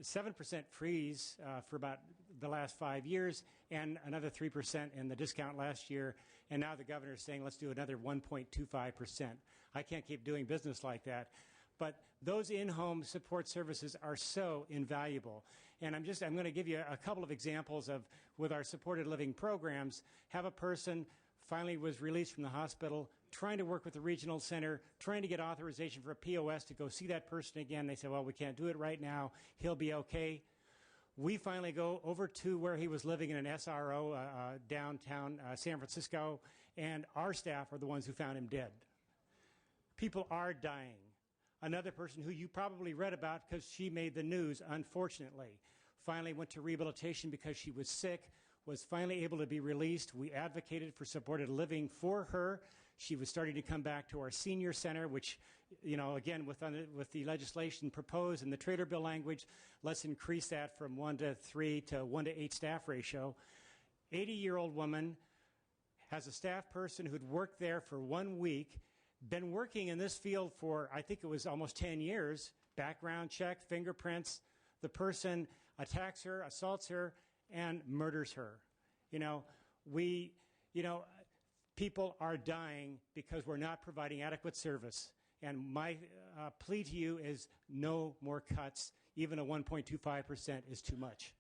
7% freeze for about the last 5 years and another 3% in the discount last year. And now the governor is saying, let's do another 1.25%. I can't keep doing business like that. But those in-home support services are so invaluable. And I'm going to give you a couple of examples of, with our supported living programs, have a person finally was released from the hospital, trying to work with the regional center, trying to get authorization for a POS to go see that person again. They said, well, we can't do it right now. He'll be okay. We finally go over to where he was living in an SRO downtown San Francisco, and our staff are the ones who found him dead. People are dying. Another person who you probably read about because she made the news, unfortunately, finally went to rehabilitation because she was sick, was finally able to be released. We advocated for supported living for her. She was starting to come back to our senior center, which, again, with the legislation proposed in the Trader Bill language, let's increase that from 1 to 3 to 1 to 8 staff ratio. 80-year-old woman has a staff person who'd worked there for 1 week, been working in this field for, I think it was almost 10 years, background check, fingerprints. The person attacks her, assaults her, and murders her. People are dying because we're not providing adequate service. And my plea to you is no more cuts. Even a 1.25% is too much.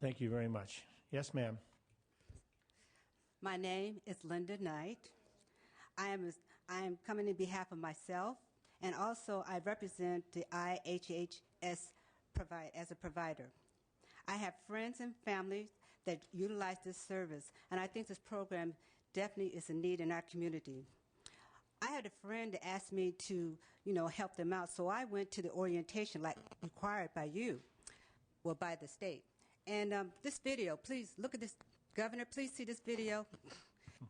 Thank you very much. Yes, ma'am. My name is Linda Knight. I am coming in behalf of myself, and also I represent the IHHS as a provider. I have friends and families that utilize this service, and I think this program definitely is a need in our community. I had a friend that asked me to, help them out, so I went to the orientation like required by you, well, by the state. And this video, please look at this. Governor, please see this video.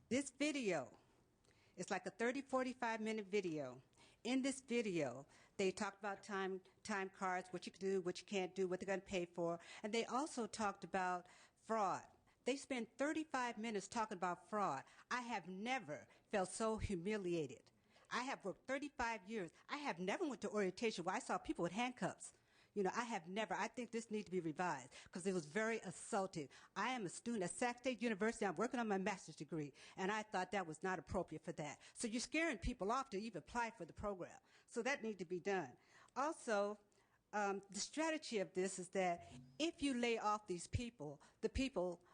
This video is like a 30, 45-minute video. In this video, they talked about time cards, what you can do, what you can't do, what they're going to pay for. And they also talked about fraud. They spent 35 minutes talking about fraud. I have never felt so humiliated. I have worked 35 years. I have never went to orientation where I saw people with handcuffs. I have never. I think this needs to be revised because it was very assaulting. I am a student at Sac State University. I'm working on my master's degree, and I thought that was not appropriate for that. So you're scaring people off to even apply for the program. So that needs to be done. Also, the strategy of this is that if you lay off these people,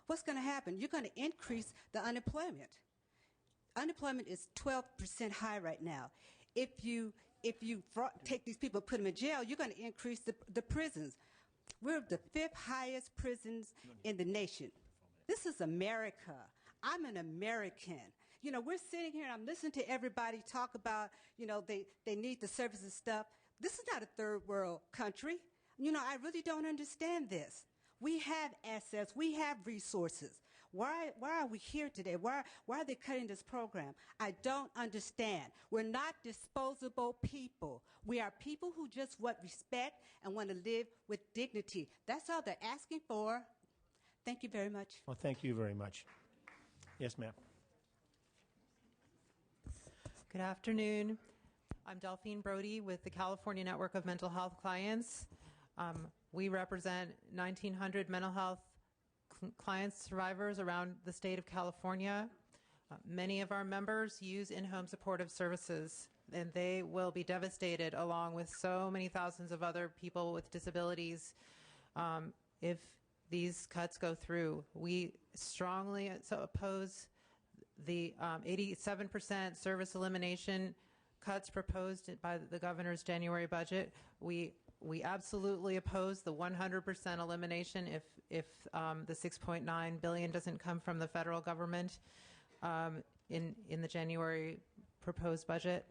what's going to happen? You're going to increase the unemployment. Unemployment is 12% high right now. If you take these people and put them in jail, you're going to increase the prisons. We're the 5th highest prisons in the nation. This is America. I'm an American. We're sitting here and I'm listening to everybody talk about, they need the services and stuff. This is not a third world country. I really don't understand this. We have assets. We have resources. Why are we here today? Why are they cutting this program? I don't understand. We're not disposable people. We are people who just want respect and want to live with dignity. That's all they're asking for. Thank you very much. Well, thank you very much. Yes, ma'am. Good afternoon. I'm Delphine Brody with the California Network of Mental Health Clients. We represent 1,900 mental health clients, survivors around the state of California. Many of our members use in-home supportive services, and they will be devastated along with so many thousands of other people with disabilities if these cuts go through. We strongly oppose the 87% service elimination cuts proposed by the governor's January budget. We absolutely oppose the 100% elimination if the $6.9 billion doesn't come from the federal government in the January proposed budget.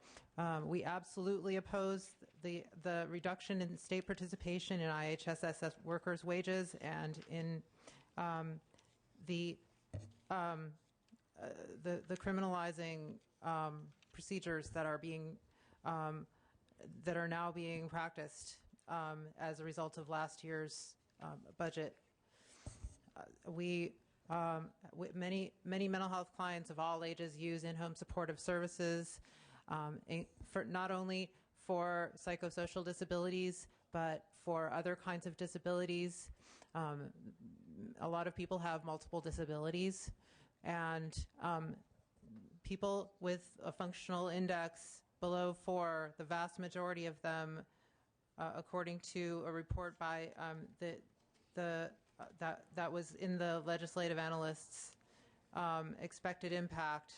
We absolutely oppose the reduction in state participation in IHSS workers' wages and in the criminalizing procedures that are now being practiced as a result of last year's budget. Many mental health clients of all ages use in-home supportive services, for not only for psychosocial disabilities, but for other kinds of disabilities. A lot of people have multiple disabilities, and people with a functional index below 4, the vast majority of them, according to a report by that was in the legislative analyst's expected impact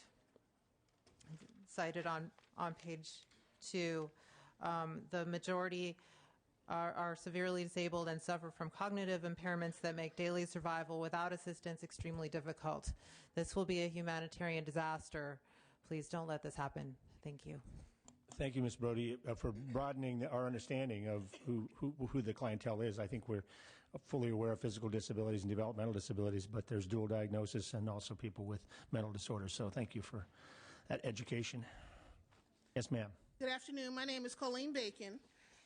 cited on page 2, the majority are severely disabled and suffer from cognitive impairments that make daily survival without assistance extremely difficult. This will be a humanitarian disaster. Please don't let this happen. Thank you. Thank you, Ms. Brody, for broadening our understanding of who the clientele is. I think we're fully aware of physical disabilities and developmental disabilities, but there's dual diagnosis and also people with mental disorders. So thank you for that education. Yes, ma'am. Good afternoon. My name is Colleen Bacon,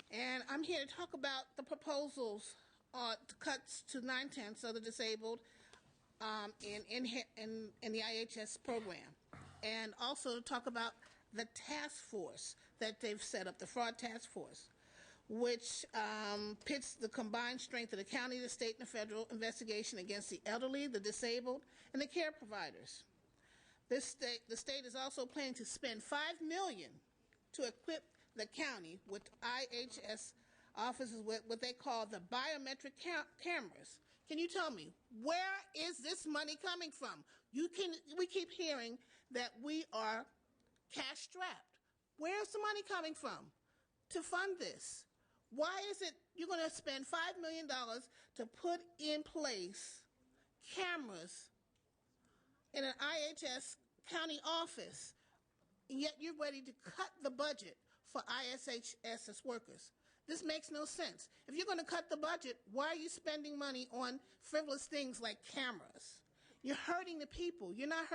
and I'm here to talk about the proposals to cuts to 9/10 of the disabled in the IHS program, and also to talk about the task force that they've set up, the fraud task force, which pits the combined strength of the county, the state, and the federal investigation against the elderly, the disabled, and the care providers. The state is also planning to spend $5 million to equip the county with IHS officers with what they call the biometric cameras, Can you tell me, where is this money coming from? We keep hearing that we are cash strapped. Where's the money coming from to fund this? Why is it you're going to spend $5 million to put in place cameras in an IHS county office, and yet you're ready to cut the budget for ISHS workers? This makes no sense. If you're going to cut the budget, why are you spending money on frivolous things like cameras? You're hurting the people. You're not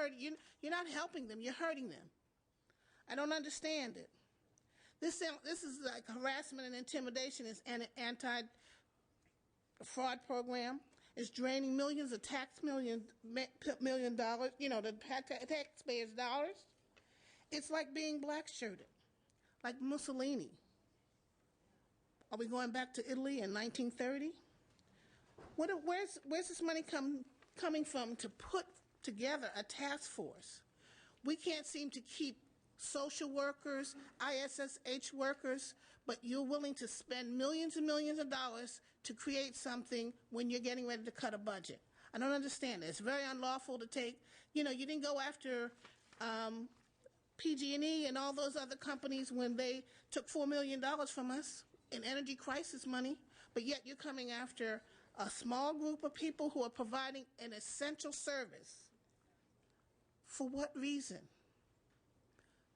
helping them. You're hurting them. I don't understand it. This is like harassment and intimidation. It's an anti-fraud program. It's draining millions of $million, the taxpayers' dollars. It's like being black-shirted, like Mussolini. Are we going back to Italy in 1930? Where's this money coming from to put together a task force? We can't seem to keep social workers, ISSH workers, but you're willing to spend millions and millions of dollars to create something when you're getting ready to cut a budget. I don't understand it. It's very unlawful to take, you didn't go after PG&E and all those other companies when they took $4 million from us in energy crisis money, but yet you're coming after a small group of people who are providing an essential service. For what reason?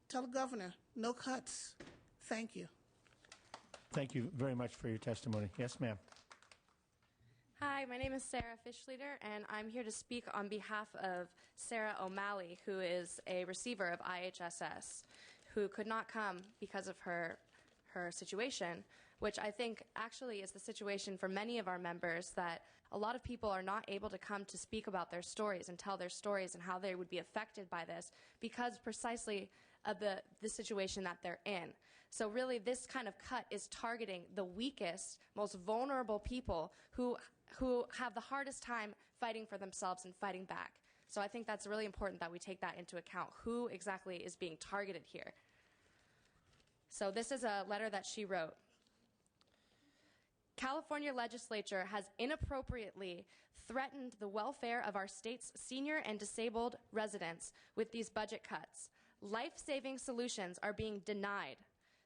Tell the governor, no cuts. Thank you. Thank you very much for your testimony. Yes, ma'am. Hi, my name is Sarah Fischleiter, and I'm here to speak on behalf of Sarah O'Malley, who is a receiver of IHSS, who could not come because of her situation, which I think actually is the situation for many of our members, that a lot of people are not able to come to speak about their stories and tell their stories and how they would be affected by this because precisely of the situation that they're in. So really this kind of cut is targeting the weakest, most vulnerable people who have the hardest time fighting for themselves and fighting back. So I think that's really important that we take that into account, who exactly is being targeted here. So this is a letter that she wrote. California legislature has inappropriately threatened the welfare of our state's senior and disabled residents with these budget cuts. Life-saving solutions are being denied.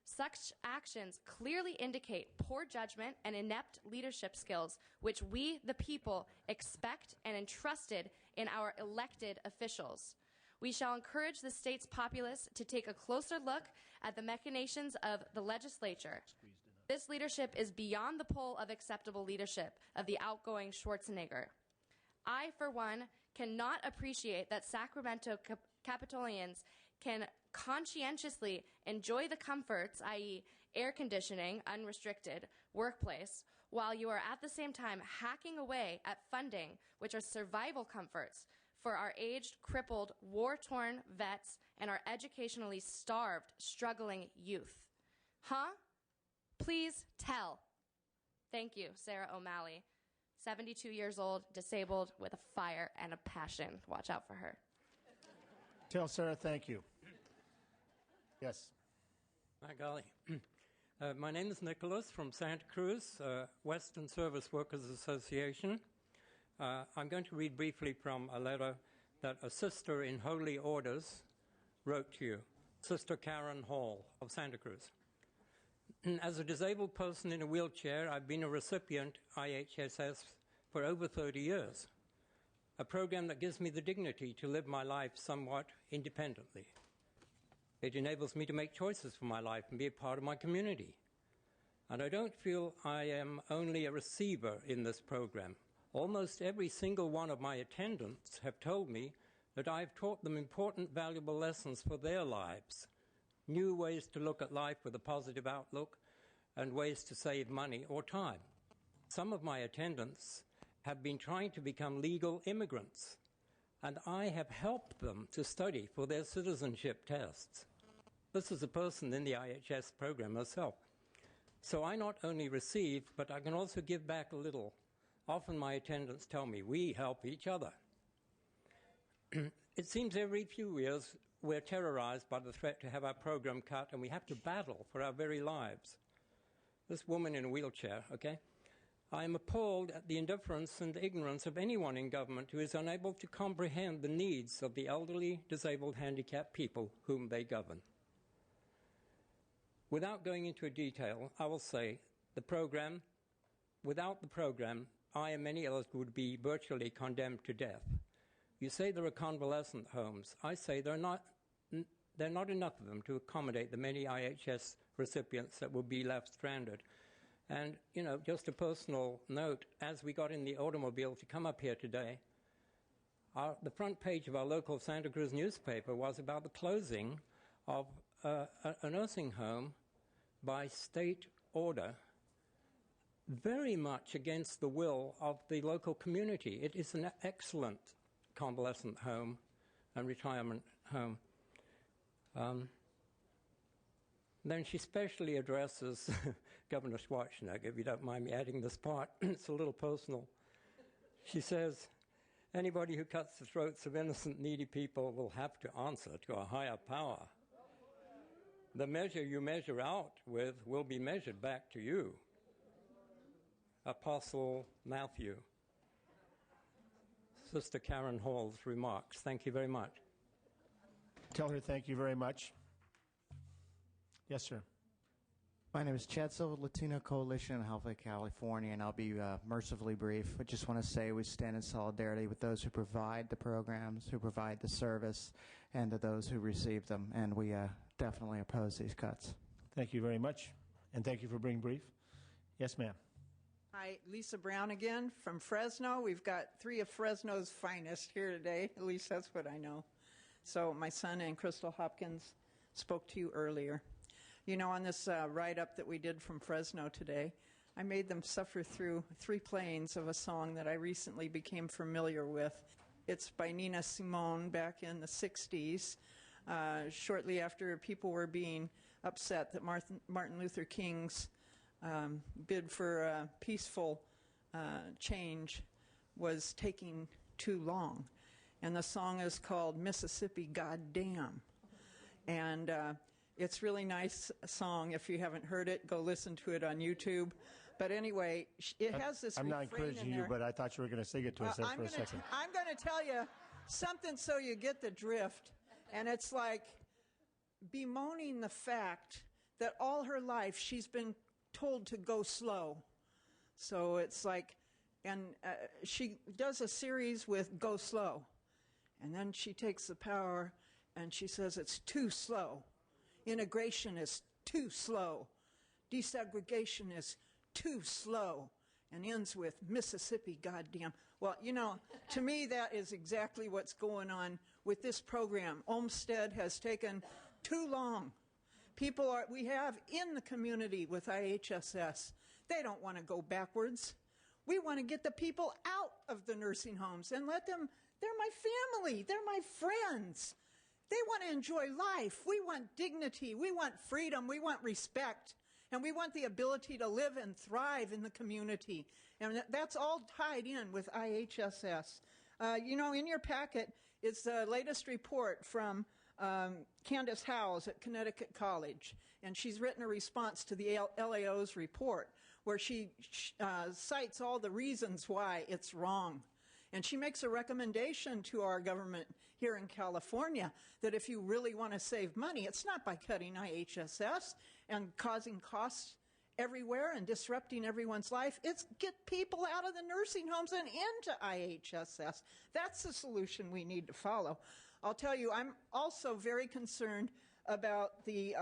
Such actions clearly indicate poor judgment and inept leadership skills, which we, the people, expect and entrusted in our elected officials. We shall encourage the state's populace to take a closer look at the machinations of the legislature. This leadership is beyond the pole of acceptable leadership of the outgoing Schwarzenegger. I, for one, cannot appreciate that Sacramento Capitolians can conscientiously enjoy the comforts, i.e. air conditioning, unrestricted, workplace, while you are at the same time hacking away at funding, which are survival comforts, for our aged, crippled, war-torn vets and our educationally starved, struggling youth. Huh? Please tell. Thank you, Sarah O'Malley, 72 years old, disabled, with a fire and a passion. Watch out for her. Tell Sarah thank you. Yes. Hi, golly. My name is Nicholas from Santa Cruz, Western Service Workers Association. I'm going to read briefly from a letter that a sister in Holy Orders wrote to you, Sister Karen Hall of Santa Cruz. As a disabled person in a wheelchair, I've been a recipient IHSS for over 30 years, a program that gives me the dignity to live my life somewhat independently. It enables me to make choices for my life and be a part of my community. And I don't feel I am only a receiver in this program. Almost every single one of my attendants have told me that I've taught them important, valuable lessons for their lives, new ways to look at life with a positive outlook, and ways to save money or time. Some of my attendants have been trying to become legal immigrants, and I have helped them to study for their citizenship tests. This is a person in the IHS program herself. So I not only receive, but I can also give back a little. Often my attendants tell me, we help each other. It seems every few years we're terrorized by the threat to have our program cut, and we have to battle for our very lives. This woman in a wheelchair, okay? I am appalled at the indifference and ignorance of anyone in government who is unable to comprehend the needs of the elderly, disabled, handicapped people whom they govern. Without going into detail, I will say without the program, I and many others would be virtually condemned to death. You say there are convalescent homes. I say there are not enough of them to accommodate the many IHS recipients that will be left stranded. And, you know, just a personal note, as we got in the automobile to come up here today, the front page of our local Santa Cruz newspaper was about the closing of a nursing home by state order, very much against the will of the local community. It is an excellent convalescent home and retirement home. Then she specially addresses Governor Schwarzenegger, if you don't mind me adding this part. It's a little personal. She says, anybody who cuts the throats of innocent, needy people will have to answer to a higher power. The measure you measure out with will be measured back to you. Apostle Matthew. Sister Karen Hall's remarks. Thank you very much. Tell her thank you very much. Yes, sir. My name is Chad Silva, Latino Coalition in Alpha, California, and I'll be mercifully brief. I just want to say we stand in solidarity with those who provide the programs, who provide the service, and to those who receive them, and we definitely oppose these cuts. Thank you very much, and thank you for being brief. Yes, ma'am. Hi, Lisa Brown again from Fresno. We've got 3 of Fresno's finest here today. At least that's what I know. So my son and Crystal Hopkins spoke to you earlier. You know, on this write-up that we did from Fresno today, I made them suffer through 3 planes of a song that I recently became familiar with. It's by Nina Simone back in the 60s, shortly after people were being upset that Martin Luther King's bid for peaceful change was taking too long. And the song is called Mississippi Goddamn. And it's really nice song. If you haven't heard it, go listen to it on YouTube. But anyway, it has this I'm not refrain encouraging in you, there. but I thought you were going to sing it to us there for a second. I'm going to tell you something so you get the drift. And it's like bemoaning the fact that all her life she's been told to go slow. So it's like, and she does a series with Go Slow. And then she takes the power and she says it's too slow. Integration is too slow. Desegregation is too slow. And ends with Mississippi goddamn. Well, you know, to me that is exactly what's going on with this program. Olmsted has taken too long. We have in the community with IHSS, they don't want to go backwards. We want to get the people out of the nursing homes and let them, they're my family, they're my friends. They want to enjoy life. We want dignity, we want freedom, we want respect, and we want the ability to live and thrive in the community. And that's all tied in with IHSS. You know, in your packet is the latest report from Candace Howes at Connecticut College, and she's written a response to the LAO's report where she cites all the reasons why it's wrong. And she makes a recommendation to our government here in California that if you really want to save money, it's not by cutting IHSS and causing costs everywhere and disrupting everyone's life. It's get people out of the nursing homes and into IHSS. That's the solution we need to follow. I'll tell you, I'm also very concerned about the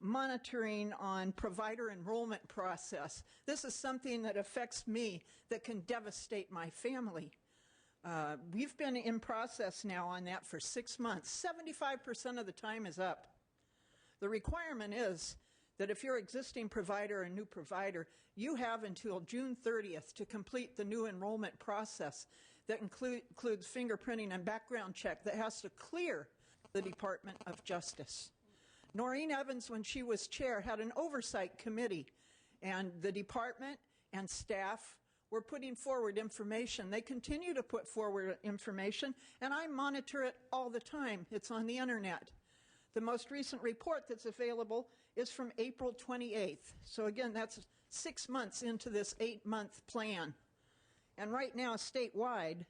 monitoring on provider enrollment process. This is something that affects me that can devastate my family. We've been in process now on that for 6 months. 75% of the time is up. The requirement is that if you're an existing provider or a new provider, you have until June 30th to complete the new enrollment process that includes fingerprinting and background check that has to clear the Department of Justice. Noreen Evans, when she was chair, had an oversight committee, and the department and staff were putting forward information. They continue to put forward information, and I monitor it all the time. It's on the internet. The most recent report that's available is from April 28th. So again, that's 6 months into this 8-month plan. And right now, statewide,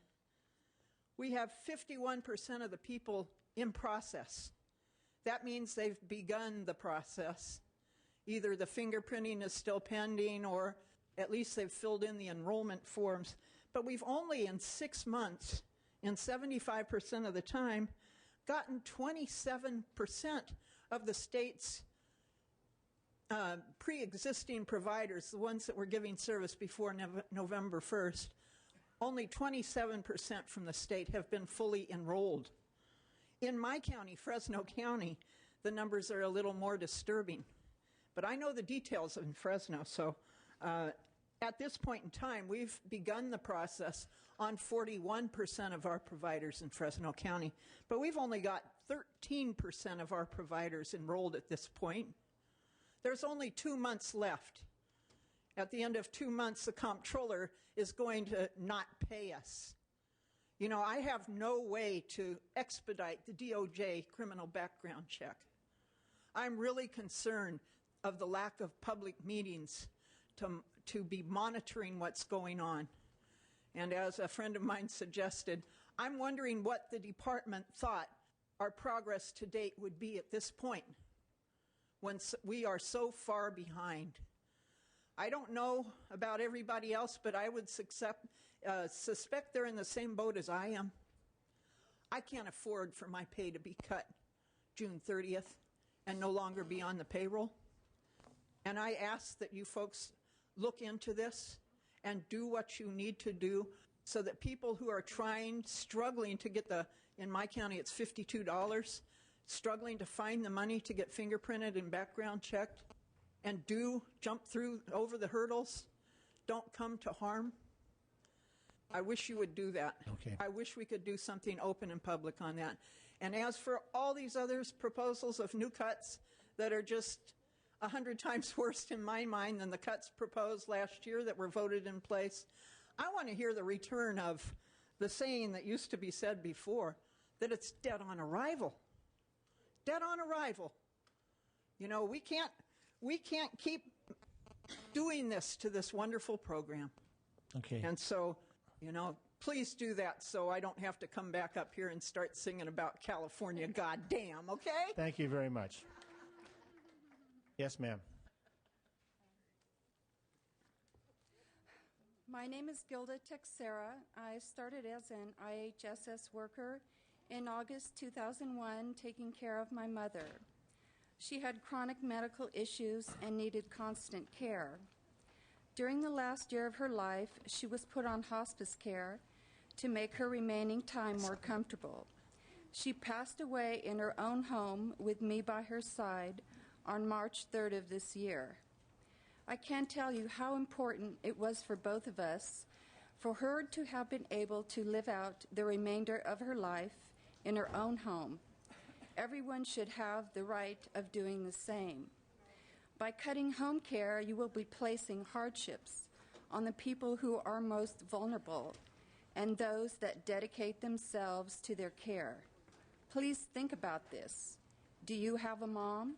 we have 51% of the people in process. That means they've begun the process. Either the fingerprinting is still pending, or at least they've filled in the enrollment forms. But we've only, in 6 months, in 75% of the time, gotten 27% of the state's pre-existing providers, the ones that were giving service before November 1st, only 27% from the state have been fully enrolled. In my county, Fresno County, the numbers are a little more disturbing. But I know the details in Fresno, so at this point in time, we've begun the process on 41% of our providers in Fresno County, but we've only got 13% of our providers enrolled at this point. There's only 2 months left. At the end of 2 months, the comptroller is going to not pay us. You know, I have no way to expedite the DOJ criminal background check. I'm really concerned of the lack of public meetings to be monitoring what's going on. And as a friend of mine suggested, I'm wondering what the department thought our progress to date would be at this point, when we are so far behind. I don't know about everybody else, but I would suspect they're in the same boat as I am. I can't afford for my pay to be cut June 30th and no longer be on the payroll. And I ask that you folks look into this and do what you need to do so that people who are struggling to get in my county it's $52, struggling to find the money to get fingerprinted and background checked and do jump over the hurdles, don't come to harm. I wish you would do that. Okay. I wish we could do something open and public on that. And as for all these other proposals of new cuts that are just 100 times worse in my mind than the cuts proposed last year that were voted in place, I want to hear the return of the saying that used to be said before, that it's dead on arrival. Dead on arrival. You know, we can't keep doing this to this wonderful program. Okay. And so, you know, please do that so I don't have to come back up here and start singing about California, goddamn, okay? Thank you very much. Yes, ma'am. My name is Gilda Texera. I started as an IHSS worker in August 2001, taking care of my mother. She had chronic medical issues and needed constant care. During the last year of her life, she was put on hospice care to make her remaining time more comfortable. She passed away in her own home with me by her side on March 3rd of this year. I can't tell you how important it was for both of us for her to have been able to live out the remainder of her life in her own home. Everyone should have the right of doing the same. By cutting home care, you will be placing hardships on the people who are most vulnerable and those that dedicate themselves to their care. Please think about this. Do you have a mom?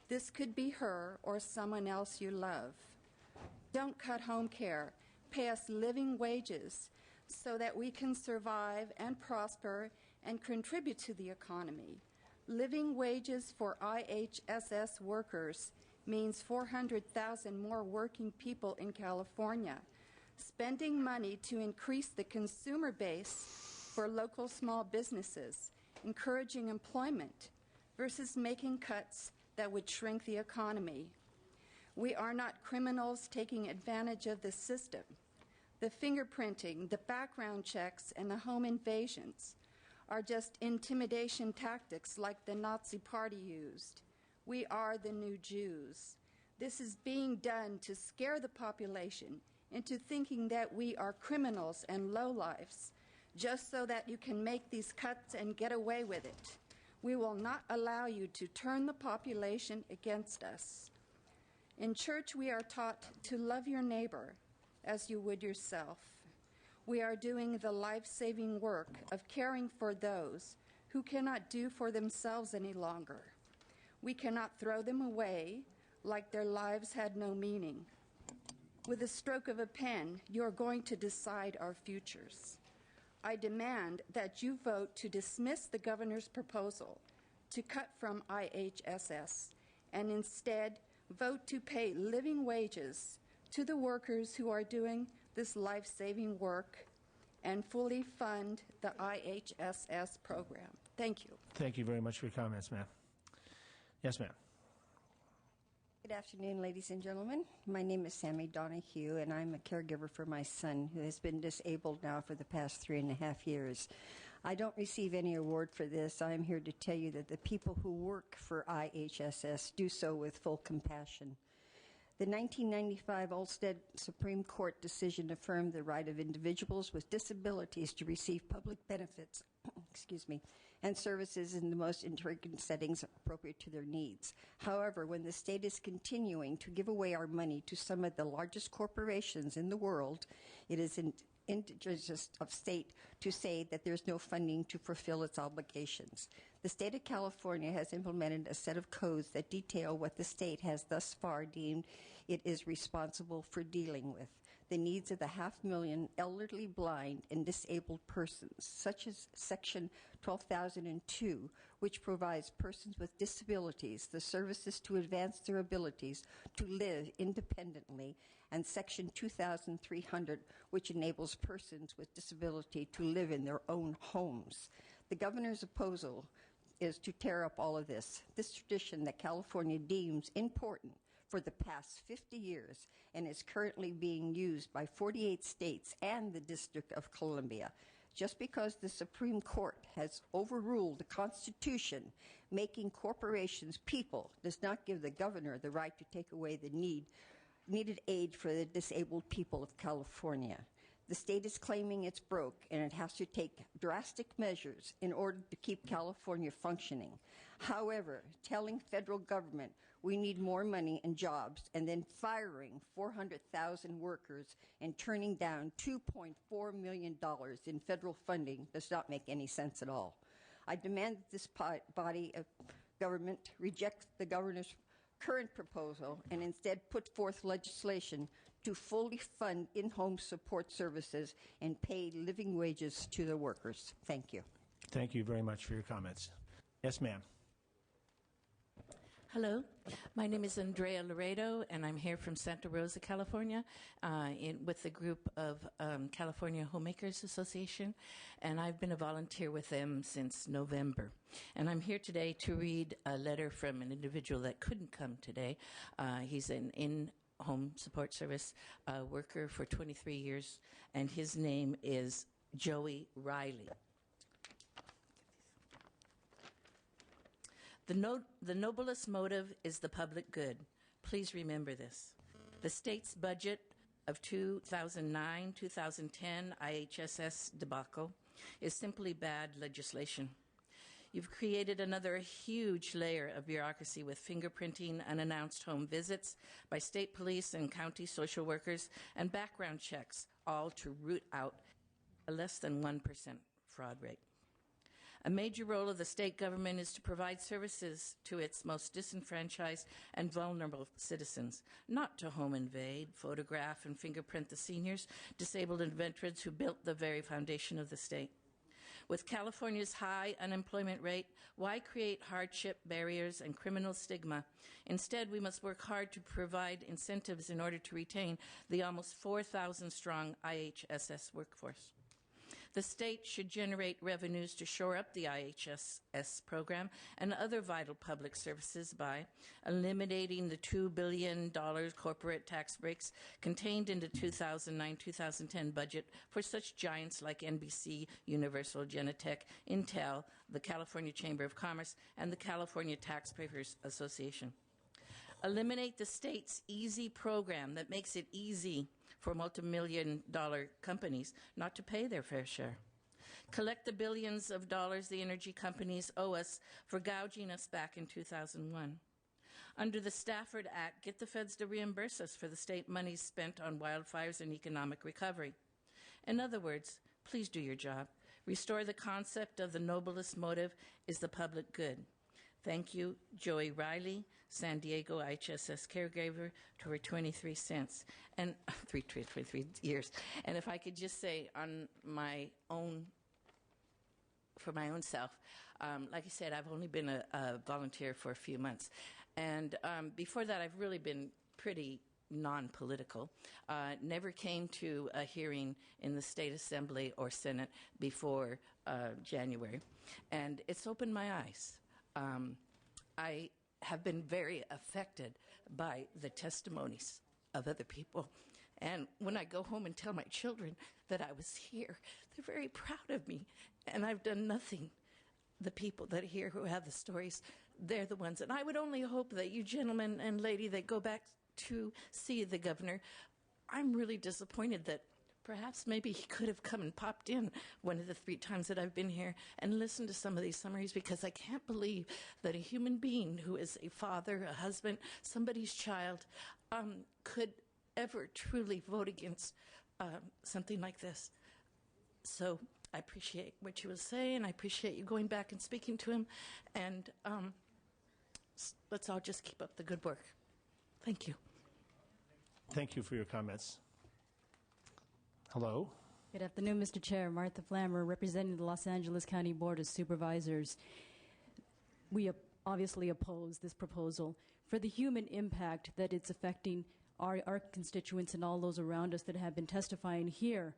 This could be her or someone else you love. Don't cut home care. Pay us living wages so that we can survive and prosper and contribute to the economy. Living wages for IHSS workers means 400,000 more working people in California. Spending money to increase the consumer base for local small businesses, encouraging employment, versus making cuts that would shrink the economy. We are not criminals taking advantage of the system. The fingerprinting, the background checks, and the home invasions are just intimidation tactics like the Nazi Party used. We are the new Jews. This is being done to scare the population into thinking that we are criminals and lowlifes, just so that you can make these cuts and get away with it. We will not allow you to turn the population against us. In church, we are taught to love your neighbor as you would yourself. We are doing the life-saving work of caring for those who cannot do for themselves any longer. We cannot throw them away like their lives had no meaning. With the stroke of a pen, you are going to decide our futures. I demand that you vote to dismiss the governor's proposal to cut from IHSS and instead vote to pay living wages to the workers who are doing this life-saving work and fully fund the IHSS program. Thank you. Thank you very much for your comments, ma'am. Yes, ma'am. Good afternoon, ladies and gentlemen. My name is Sammy Donahue, and I'm a caregiver for my son, who has been disabled now for the past 3.5 years. I don't receive any award for this. I am here to tell you that the people who work for IHSS do so with full compassion. The 1995 Olmsted Supreme Court decision affirmed the right of individuals with disabilities to receive public benefits and services in the most intricate settings appropriate to their needs. However, when the state is continuing to give away our money to some of the largest corporations in the world, it is indigenous of state to say that there's no funding to fulfill its obligations. The state of California has implemented a set of codes that detail what the state has thus far deemed it is responsible for dealing with. The needs of the 500,000 elderly, blind, and disabled persons, such as Section 12,002, which provides persons with disabilities the services to advance their abilities to live independently, and Section 2,300, which enables persons with disability to live in their own homes. The governor's proposal is to tear up all of this. This tradition that California deems important for the past 50 years and is currently being used by 48 states and the District of Columbia. Just because the Supreme Court has overruled the Constitution, making corporations people does not give the governor the right to take away the needed aid for the disabled people of California. The state is claiming it's broke, and it has to take drastic measures in order to keep California functioning. However, telling federal government we need more money and jobs, and then firing 400,000 workers and turning down $2.4 million in federal funding does not make any sense at all. I demand that this body of government reject the governor's current proposal and instead put forth legislation to fully fund in-home support services and pay living wages to the workers. Thank you. Thank you very much for your comments. Yes, ma'am. Hello, my name is Andrea Laredo, and I'm here from Santa Rosa, California, with the group of California Homemakers Association, and I've been a volunteer with them since November. And I'm here today to read a letter from an individual that couldn't come today. He's an in-home support service worker for 23 years, and his name is Joey Riley. The noblest motive is the public good. Please remember this. The state's budget of 2009-2010 IHSS debacle is simply bad legislation. You've created another huge layer of bureaucracy with fingerprinting, unannounced home visits by state police and county social workers, and background checks, all to root out a less than 1% fraud rate. A major role of the state government is to provide services to its most disenfranchised and vulnerable citizens, not to home invade, photograph, and fingerprint the seniors, disabled, and veterans who built the very foundation of the state. With California's high unemployment rate, why create hardship barriers and criminal stigma? Instead, we must work hard to provide incentives in order to retain the almost 4,000 strong IHSS workforce. The state should generate revenues to shore up the IHSS program and other vital public services by eliminating the $2 billion corporate tax breaks contained in the 2009-2010 budget for such giants like NBC, Universal, Genentech, Intel, the California Chamber of Commerce, and the California Taxpayers Association. Eliminate the state's EASY program that makes it easy for multi-million-dollar companies not to pay their fair share. Collect the billions of dollars the energy companies owe us for gouging us back in 2001. Under the Stafford Act, get the feds to reimburse us for the state monies spent on wildfires and economic recovery. In other words, please do your job. Restore the concept of the noblest motive is the public good. Thank you, Joey Riley, San Diego IHSS caregiver, to her 23 cents and 23 years. And if I could just say on my own, for my own self, like I said, I've only been a volunteer for a few months. And before that, I've really been pretty non-political. Never came to a hearing in the State Assembly or Senate before January. And it's opened my eyes. I have been very affected by the testimonies of other people. And when I go home and tell my children that I was here, they're very proud of me. And I've done nothing. The people that are here who have the stories, they're the ones. And I would only hope that you gentlemen and lady that go back to see the governor, I'm really disappointed that perhaps maybe he could have come and popped in one of the 3 times that I've been here and listened to some of these summaries, because I can't believe that a human being who is a father, a husband, somebody's child, could ever truly vote against something like this. So I appreciate what you were saying. I appreciate you going back and speaking to him. And let's all just keep up the good work. Thank you. Thank you for your comments. Hello. Good afternoon, Mr. Chair. Martha Flammer, representing the Los Angeles County Board of Supervisors. We obviously oppose this proposal for the human impact that it's affecting our constituents and all those around us that have been testifying here,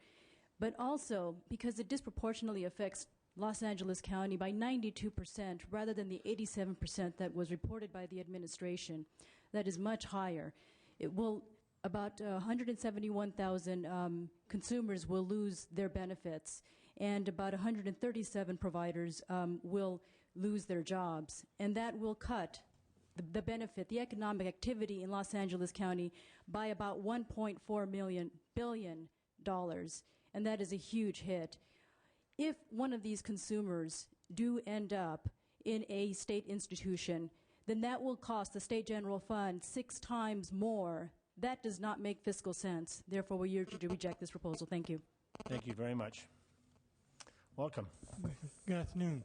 but also because it disproportionately affects Los Angeles County by 92% rather than the 87% that was reported by the administration. That is much higher. It will, about 171,000 consumers will lose their benefits, and about 137 providers will lose their jobs, and that will cut the benefit, the economic activity in Los Angeles County by about $1.4 billion, and that is a huge hit. If one of these consumers do end up in a state institution, then that will cost the state general fund 6 times more. That does not make fiscal sense. Therefore, we urge you to reject this proposal. Thank you. Thank you very much. Welcome. Good afternoon.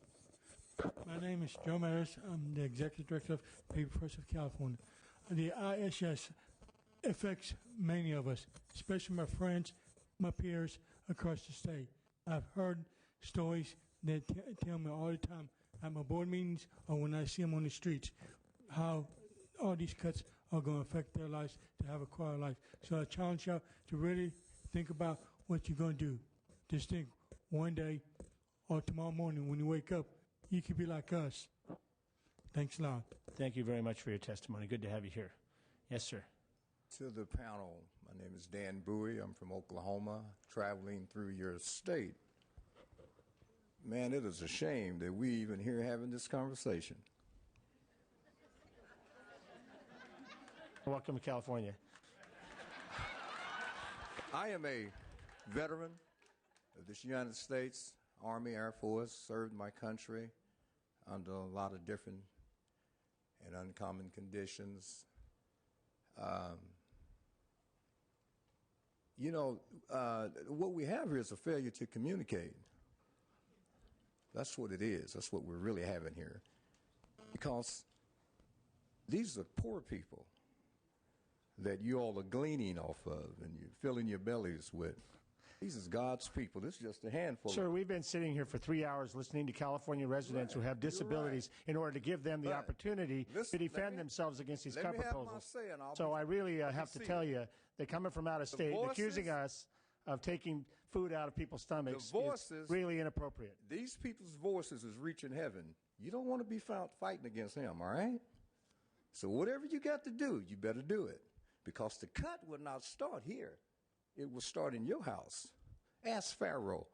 My name is Joe Maris. I'm the Executive Director of Paper Press of California. The IHS affects many of us, especially my friends, my peers across the state. I've heard stories that tell me all the time at my board meetings or when I see them on the streets how all these cuts are going to affect their lives to have a quality life. So I challenge you to really think about what you're going to do. Just think one day or tomorrow morning when you wake up, you could be like us. Thanks a lot. Thank you very much for your testimony. Good to have you here. Yes, sir. To the panel, my name is Dan Bowie. I'm from Oklahoma, traveling through your state. Man, it is a shame that we even here having this conversation. Welcome to California. I am a veteran of this United States Army, Air Force, served my country under a lot of different and uncommon conditions. What we have here is a failure to communicate. That's what it is. That's what we're really having here. Because these are poor people that you all are gleaning off of and you're filling your bellies with. These is God's people. This is just a handful. Sir, we've been sitting here for 3 hours listening to California residents who have disabilities in order to give them the opportunity to defend themselves against these cut proposals. So I really have to tell you that coming from out of state, accusing us of taking food out of people's stomachs is really inappropriate. These people's voices is reaching heaven. You don't want to be found fighting against him, all right? So whatever you got to do, you better do it. Because the cut will not start here. It will start in your house. Ask Pharaoh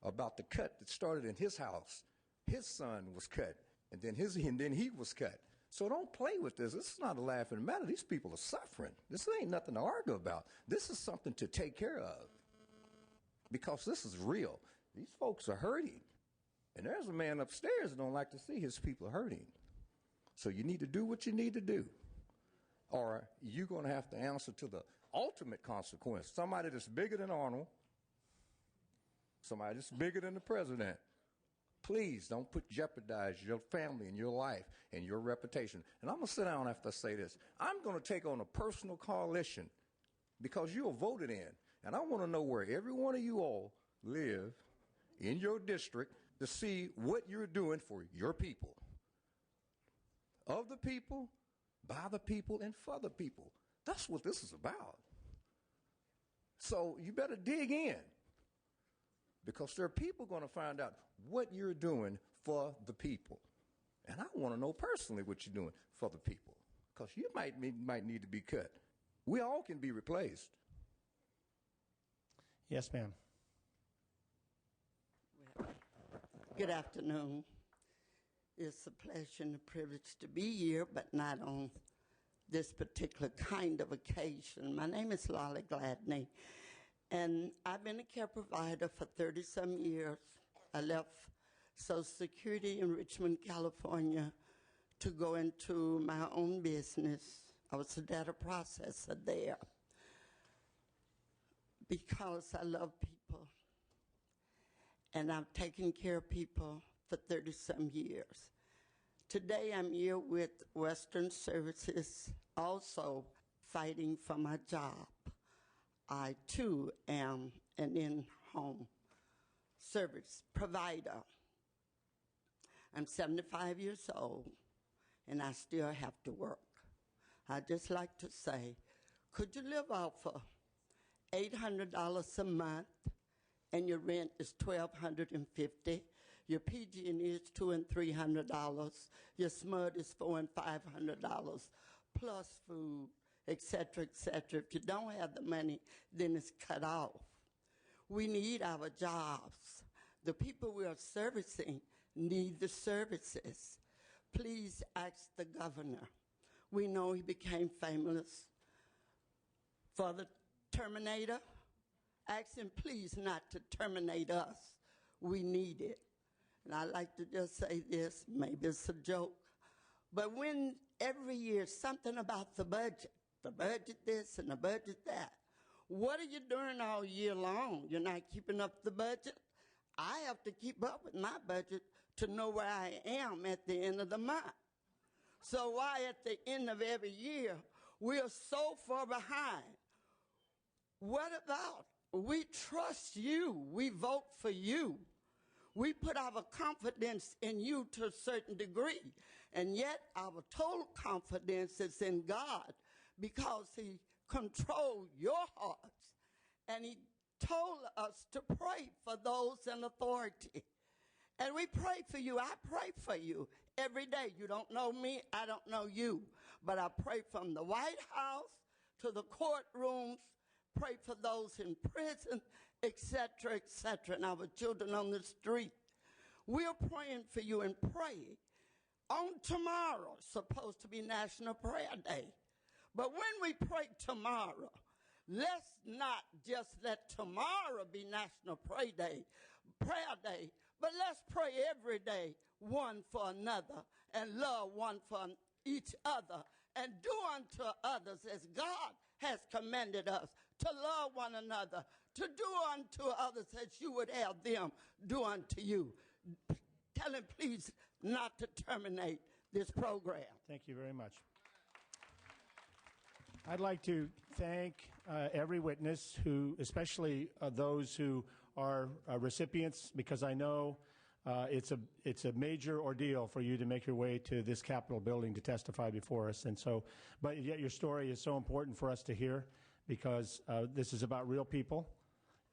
about the cut that started in his house. His son was cut, and then he was cut. So don't play with this. This is not a laughing matter. These people are suffering. This ain't nothing to argue about. This is something to take care of. Because this is real. These folks are hurting. And there's a man upstairs that don't like to see his people hurting. So you need to do what you need to do. Or you're going to have to answer to the ultimate consequence. Somebody that's bigger than Arnold, somebody that's bigger than the president, Please don't jeopardize your family and your life and your reputation. And I'm going to sit down after I say this. I'm going to take on a personal coalition because you're voted in. And I want to know where every one of you all live in your district to see what you're doing for your people. Of the people, by the people, and for the people. That's what this is about. So you better dig in, because there are people going to find out what you're doing for the people. And I want to know personally what you're doing for the people, because you might need to be cut. We all can be replaced. Yes, ma'am. Good afternoon. It's a pleasure and a privilege to be here, but not on this particular kind of occasion. My name is Lolly Gladney, and I've been a care provider for 30-some years. I left Social Security in Richmond, California, to go into my own business. I was a data processor there because I love people, and I've taken care of people for 30-some years. Today I'm here with Western Services, also fighting for my job. I, too, am an in-home service provider. I'm 75 years old, and I still have to work. I'd just like to say, could you live off of $800 a month, and your rent is $1,250? Your PG&E is $200 and $300. Your SMUD is $400 and $500, plus food, et cetera, et cetera. If you don't have the money, then it's cut off. We need our jobs. The people we are servicing need the services. Please ask the governor. We know he became famous for the Terminator. Ask him, please, not to terminate us. We need it. And I like to just say this, maybe it's a joke, but when every year something about the budget this and the budget that, what are you doing all year long? You're not keeping up the budget? I have to keep up with my budget to know where I am at the end of the month. So why at the end of every year we are so far behind? What about, we trust you, we vote for you. We put our confidence in you to a certain degree, and yet our total confidence is in God, because he controlled your hearts, and he told us to pray for those in authority. And we pray for you. I pray for you every day. You don't know me, I don't know you, but I pray from the White House to the courtrooms, pray for those in prison, etc., and our children on the street. We're praying for you, and pray. On tomorrow, supposed to be National Prayer Day. But when we pray tomorrow, let's not just let tomorrow be National Prayer Day, but let's pray every day one for another, and love one for each other, and do unto others as God has commanded us to love one another, to do unto others as you would have them do unto you. Tell him, please, not to terminate this program. Thank you very much. I'd like to thank every witness who, especially those who are recipients, because I know it's a major ordeal for you to make your way to this Capitol building to testify before us. And so, but yet your story is so important for us to hear, because this is about real people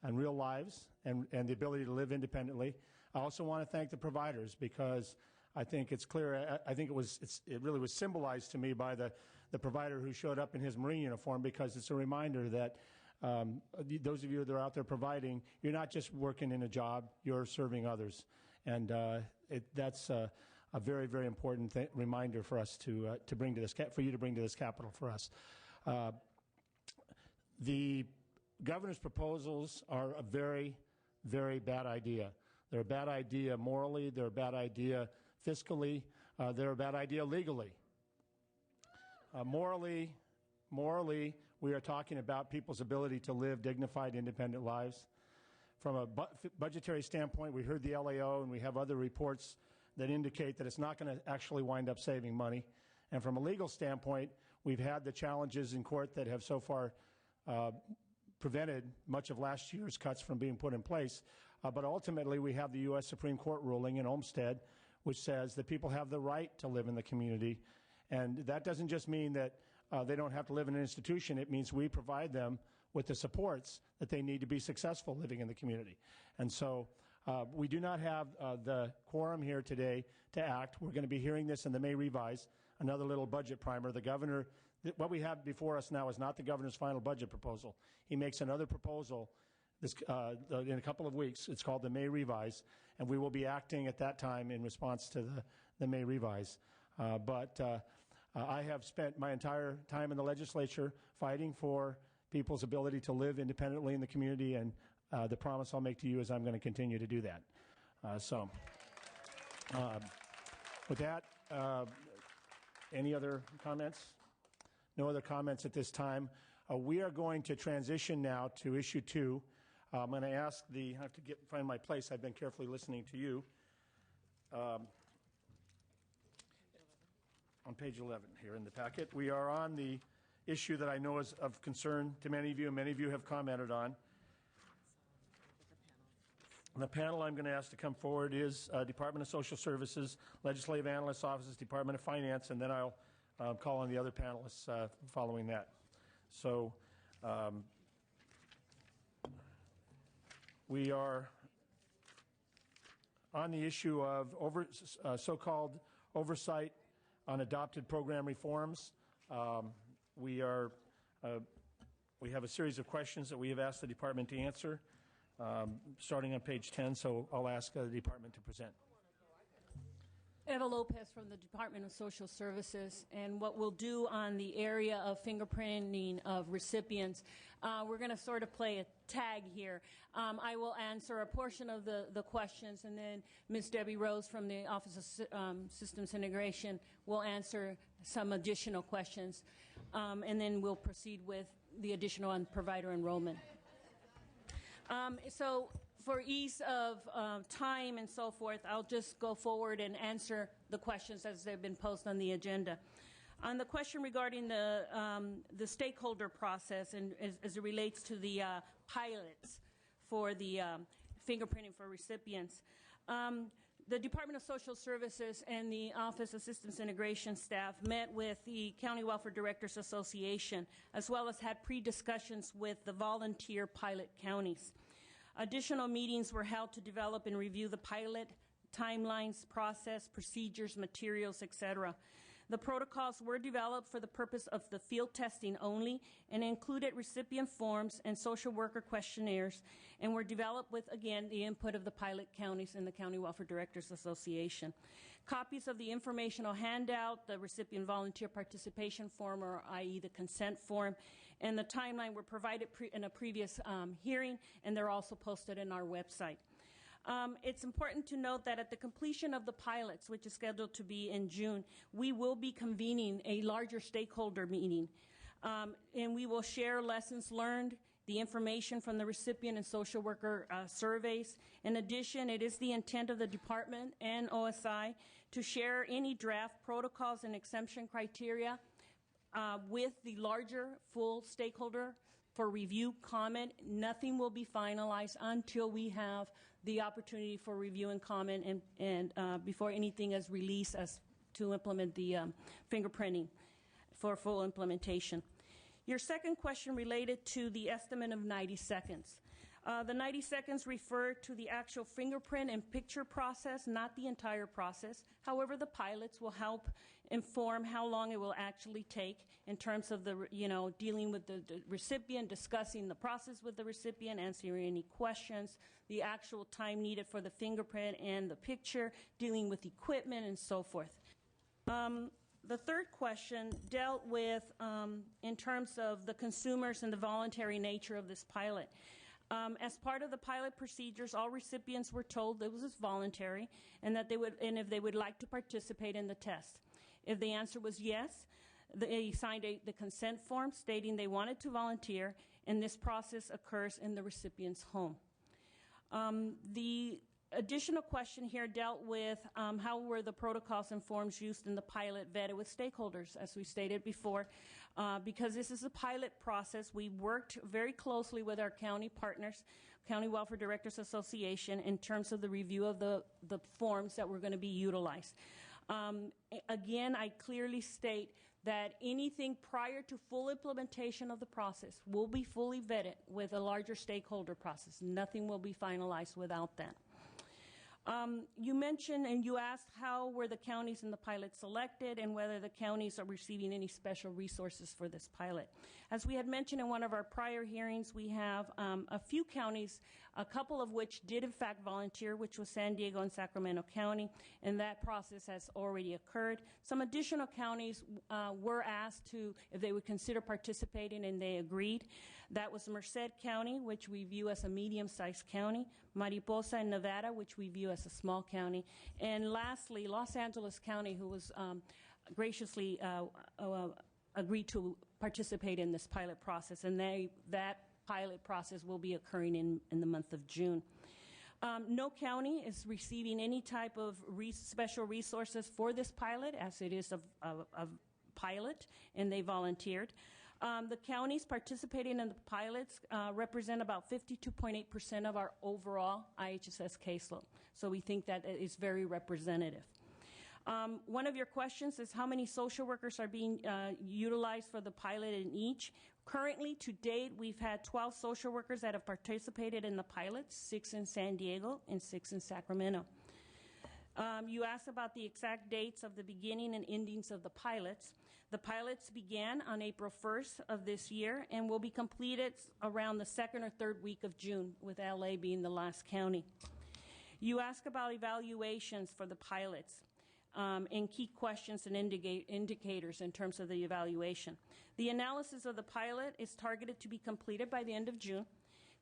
and real lives and the ability to live independently. I also want to thank the providers, because I think it's clear. I think it really was symbolized to me by the provider who showed up in his Marine uniform, because it's a reminder that those of you that are out there providing, you're not just working in a job, you're serving others. And that's a very, very important reminder for us to bring to this, for you to bring to this Capitol for us. The governor's proposals are a very, very bad idea. They're a bad idea morally. They're a bad idea fiscally. They're a bad idea legally. Morally, we are talking about people's ability to live dignified, independent lives. from a budgetary standpoint, we heard the LAO and we have other reports that indicate that it's not going to actually wind up saving money. And from a legal standpoint, we've had the challenges in court that have so far prevented much of last year's cuts from being put in place. But ultimately, we have the U.S. Supreme Court ruling in Olmstead, which says that people have the right to live in the community. And that doesn't just mean that they don't have to live in an institution. It means we provide them with the supports that they need to be successful living in the community. And so we do not have the quorum here today to act. We're going to be hearing this in the May revise, another little budget primer. The governor, what we have before us now is not the governor's final budget proposal. He makes another proposal this, in a couple of weeks. It's called the May revise, and we will be acting at that time in response to the May revise. I have spent my entire time in the legislature fighting for people's ability to live independently in the community, and the promise I'll make to you is I'm going to continue to do that. With that, any other comments? No other comments at this time. We are going to transition now to issue 2. I'm going to ask I have to find my place. I've been carefully listening to you. On page 11 here in the packet, we are on the issue that I know is of concern to many of you, and many of you have commented on. The panel I'm going to ask to come forward is Department of Social Services, Legislative Analyst's Offices, Department of Finance, and then I'll call on the other panelists following that. So we are on the issue of so-called oversight on adopted program reforms. We have a series of questions that we have asked the department to answer, starting on page 10, so I'll ask the department to present. Eva Lopez from the Department of Social Services, and what we'll do on the area of fingerprinting of recipients, we're going to sort of play a tag here. I will answer a portion of the questions, and then Ms. Debbie Rose from the Office of Systems Integration will answer some additional questions, and then we'll proceed with the additional on provider enrollment. So for ease of time and so forth, I'll just go forward and answer the questions as they've been posted on the agenda. On the question regarding the stakeholder process and as it relates to the pilots for the fingerprinting for recipients, the Department of Social Services and the Office of Systems Integration staff met with the County Welfare Directors Association, as well as had pre-discussions with the volunteer pilot counties. Additional meetings were held to develop and review the pilot timelines, process, procedures, materials, etc. The protocols were developed for the purpose of the field testing only and included recipient forms and social worker questionnaires, and were developed with, again, the input of the pilot counties and the County Welfare Directors Association. Copies of the informational handout, the recipient volunteer participation form, or i.e. the consent form, and the timeline were provided in a previous hearing, and they're also posted on our website. It's important to note that at the completion of the pilots, which is scheduled to be in June, we will be convening a larger stakeholder meeting, and we will share lessons learned, the information from the recipient and social worker surveys. In addition, it is the intent of the department and OSI to share any draft protocols and exemption criteria with the larger full stakeholder for review, comment. Nothing will be finalized until we have the opportunity for review and comment and before anything is released as to implement the fingerprinting for full implementation. Your second question related to the estimate of 90 seconds. The 90 seconds refer to the actual fingerprint and picture process, not the entire process. However, the pilots will help inform how long it will actually take in terms of the, dealing with the recipient, discussing the process with the recipient, answering any questions, the actual time needed for the fingerprint and the picture, dealing with equipment and so forth. The third question dealt with, in terms of the consumers and the voluntary nature of this pilot. As part of the pilot procedures, all recipients were told it was voluntary and that if they would like to participate in the test. If the answer was yes, they signed the consent form stating they wanted to volunteer, and this process occurs in the recipient's home. The additional question here dealt with how were the protocols and forms used in the pilot vetted with stakeholders, as we stated before. Because this is a pilot process, we worked very closely with our county partners, County Welfare Directors Association, in terms of the review of the forms that were going to be utilized. Again, I clearly state that anything prior to full implementation of the process will be fully vetted with a larger stakeholder process. Nothing will be finalized without that. You mentioned and you asked how were the counties in the pilot selected and whether the counties are receiving any special resources for this pilot. As we had mentioned in one of our prior hearings, we have a few counties, a couple of which did in fact volunteer, which was San Diego and Sacramento County, and that process has already occurred. Some additional counties were asked to, if they would consider participating, and they agreed. That was Merced County, which we view as a medium-sized county, Mariposa in Nevada, which we view as a small county, and lastly, Los Angeles County, who was graciously agreed to participate in this pilot process, and that pilot process will be occurring in the month of June. No county is receiving any type of special resources for this pilot, as it is a pilot, and they volunteered. The counties participating in the pilots represent about 52.8% of our overall IHSS caseload. So we think that is very representative. One of your questions is how many social workers are being utilized for the pilot in each. Currently, to date, we've had 12 social workers that have participated in the pilots, 6 in San Diego and 6 in Sacramento. You asked about the exact dates of the beginning and endings of the pilots. The pilots began on April 1st of this year and will be completed around the 2nd or 3rd week of June, with LA being the last county. You asked about evaluations for the pilots and key questions and indicators in terms of the evaluation. The analysis of the pilot is targeted to be completed by the end of June.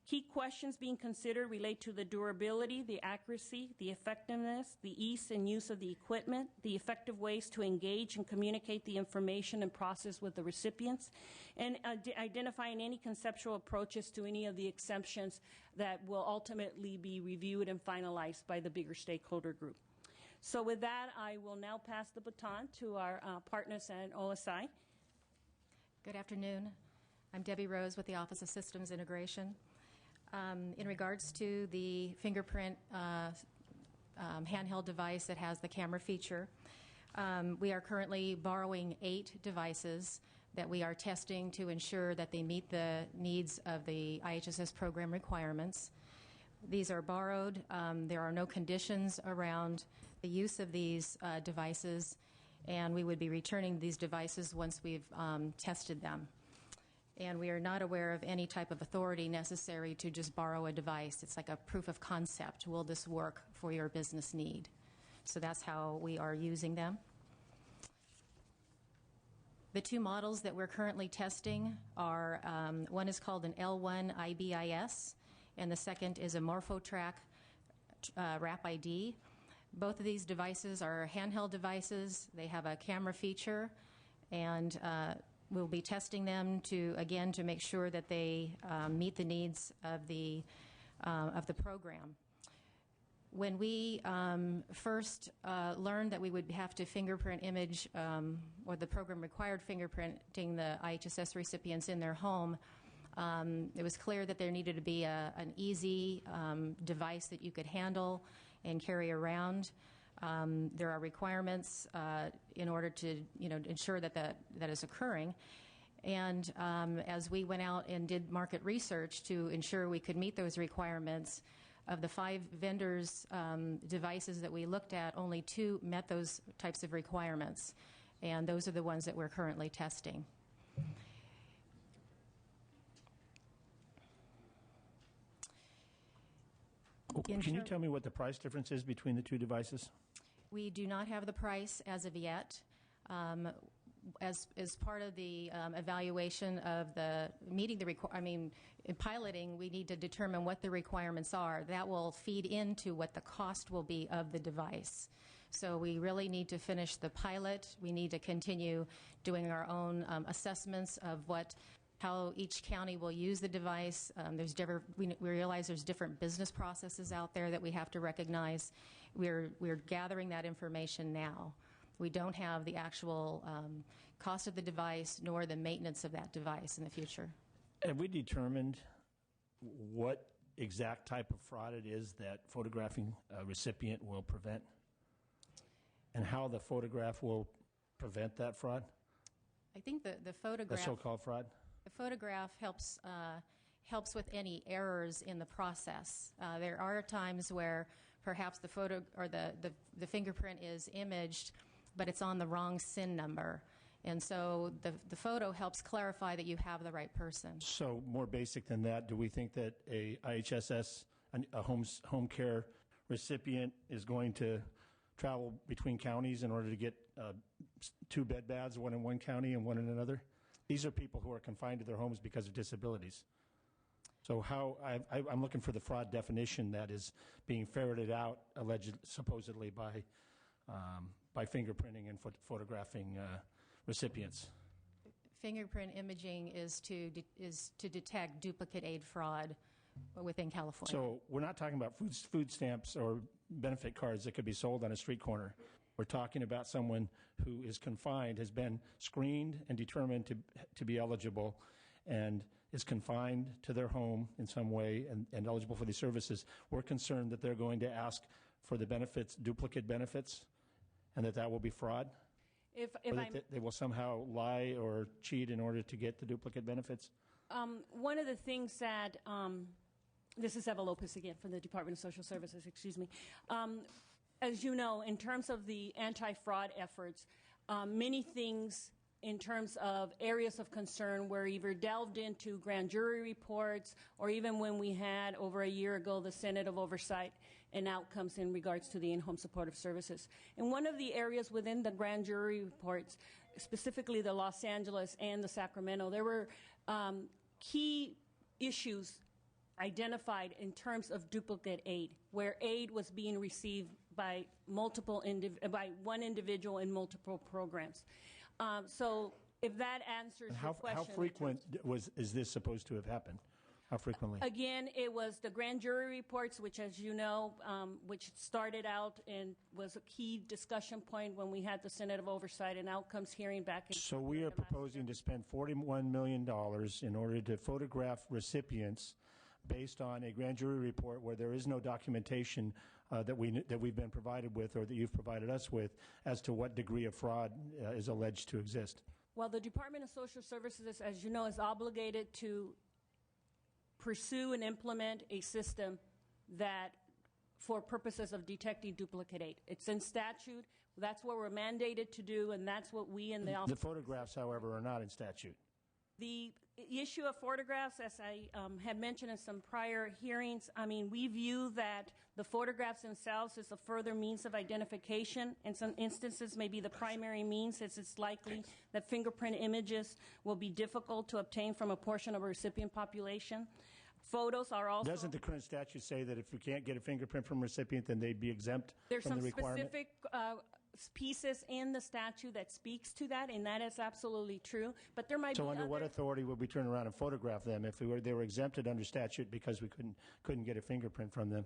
Key questions being considered relate to the durability, the accuracy, the effectiveness, the ease and use of the equipment, the effective ways to engage and communicate the information and process with the recipients, and identifying any conceptual approaches to any of the exemptions that will ultimately be reviewed and finalized by the bigger stakeholder group. So with that, I will now pass the baton to our partners at OSI. Good afternoon. I'm Debbie Rose with the Office of Systems Integration. In regards to the fingerprint handheld device that has the camera feature, we are currently borrowing 8 devices that we are testing to ensure that they meet the needs of the IHSS program requirements. These are borrowed. There are no conditions around the use of these devices, and we would be returning these devices once we've tested them. And we are not aware of any type of authority necessary to just borrow a device. It's like a proof of concept. Will this work for your business need? So that's how we are using them. The 2 models that we're currently testing are, one is called an L1 IBIS, and the second is a MorphoTrack RapID. Both of these devices are handheld devices. They have a camera feature, and we'll be testing them to make sure that they meet the needs of the program. When we first learned that we would have to fingerprint image, or the program required fingerprinting the IHSS recipients in their home, it was clear that there needed to be an easy device that you could handle and carry around. There are requirements in order to ensure that is occurring. And as we went out and did market research to ensure we could meet those requirements, of the 5 vendors' devices that we looked at, only 2 met those types of requirements. And those are the ones that we're currently testing. Can you tell me what the price difference is between the 2 devices? We do not have the price as of yet. As part of the evaluation of the meeting in piloting, we need to determine what the requirements are. That will feed into what the cost will be of the device. So we really need to finish the pilot. We need to continue doing our own assessments of what how each county will use the device. We realize there's different business processes out there that we have to recognize. We're gathering that information now. We don't have the actual cost of the device nor the maintenance of that device in the future. Have we determined what exact type of fraud it is that photographing a recipient will prevent, and how the photograph will prevent that fraud? I think the photograph, the so-called fraud? The photograph helps with any errors in the process. There are times where perhaps the photo or the fingerprint is imaged, but it's on the wrong SIN number. And so the photo helps clarify that you have the right person. So more basic than that, do we think that a IHSS, a home care recipient is going to travel between counties in order to get 2 bed baths, one in one county and one in another? These are people who are confined to their homes because of disabilities. So I'm looking for the fraud definition that is being ferreted out, supposedly by fingerprinting and photographing recipients. Fingerprint imaging is to detect duplicate aid fraud within California. So we're not talking about food stamps or benefit cards that could be sold on a street corner. We're talking about someone who is confined, has been screened and determined to be eligible, and is confined to their home in some way and eligible for these services. We're concerned that they're going to ask for the benefits, duplicate benefits, and that will be fraud? Or that they will somehow lie or cheat in order to get the duplicate benefits? One of the things that, this is Eva Lopez again from the Department of Social Services, excuse me. As you know, in terms of the anti-fraud efforts, many things in terms of areas of concern were either delved into grand jury reports, or even when we had over a year ago the Senate of Oversight and Outcomes in regards to the in-home supportive services. And one of the areas within the grand jury reports, specifically the Los Angeles and the Sacramento, there were key issues identified in terms of duplicate aid, where aid was being received by by one individual in multiple programs. So if that answers your question. How frequent is this supposed to have happened? How frequently? Again, it was the grand jury reports, which, as you know, which started out and was a key discussion point when we had the Senate of Oversight and Outcomes hearing back in. So we are proposing to spend $41 million in order to photograph recipients based on a grand jury report where there is no documentation that we've been provided with, or that you've provided us with, as to what degree of fraud is alleged to exist. Well, the Department of Social Services, as you know, is obligated to pursue and implement a system that, for purposes of detecting duplicate aid. It's in statute. That's what we're mandated to do, and that's what we in the office. The photographs, however, are not in statute. The issue of photographs, as I had mentioned in some prior hearings, I mean, we view that the photographs themselves is a further means of identification. In some instances, maybe the primary means, as it's likely that fingerprint images will be difficult to obtain from a portion of a recipient population. Photos are also... Doesn't the current statute say that if we can't get a fingerprint from a recipient, then they'd be exempt from the requirement? There's some specific pieces in the statute that speaks to that, and that is absolutely true. But there might be So under what authority would we turn around and photograph them if they were exempted under statute because we couldn't get a fingerprint from them?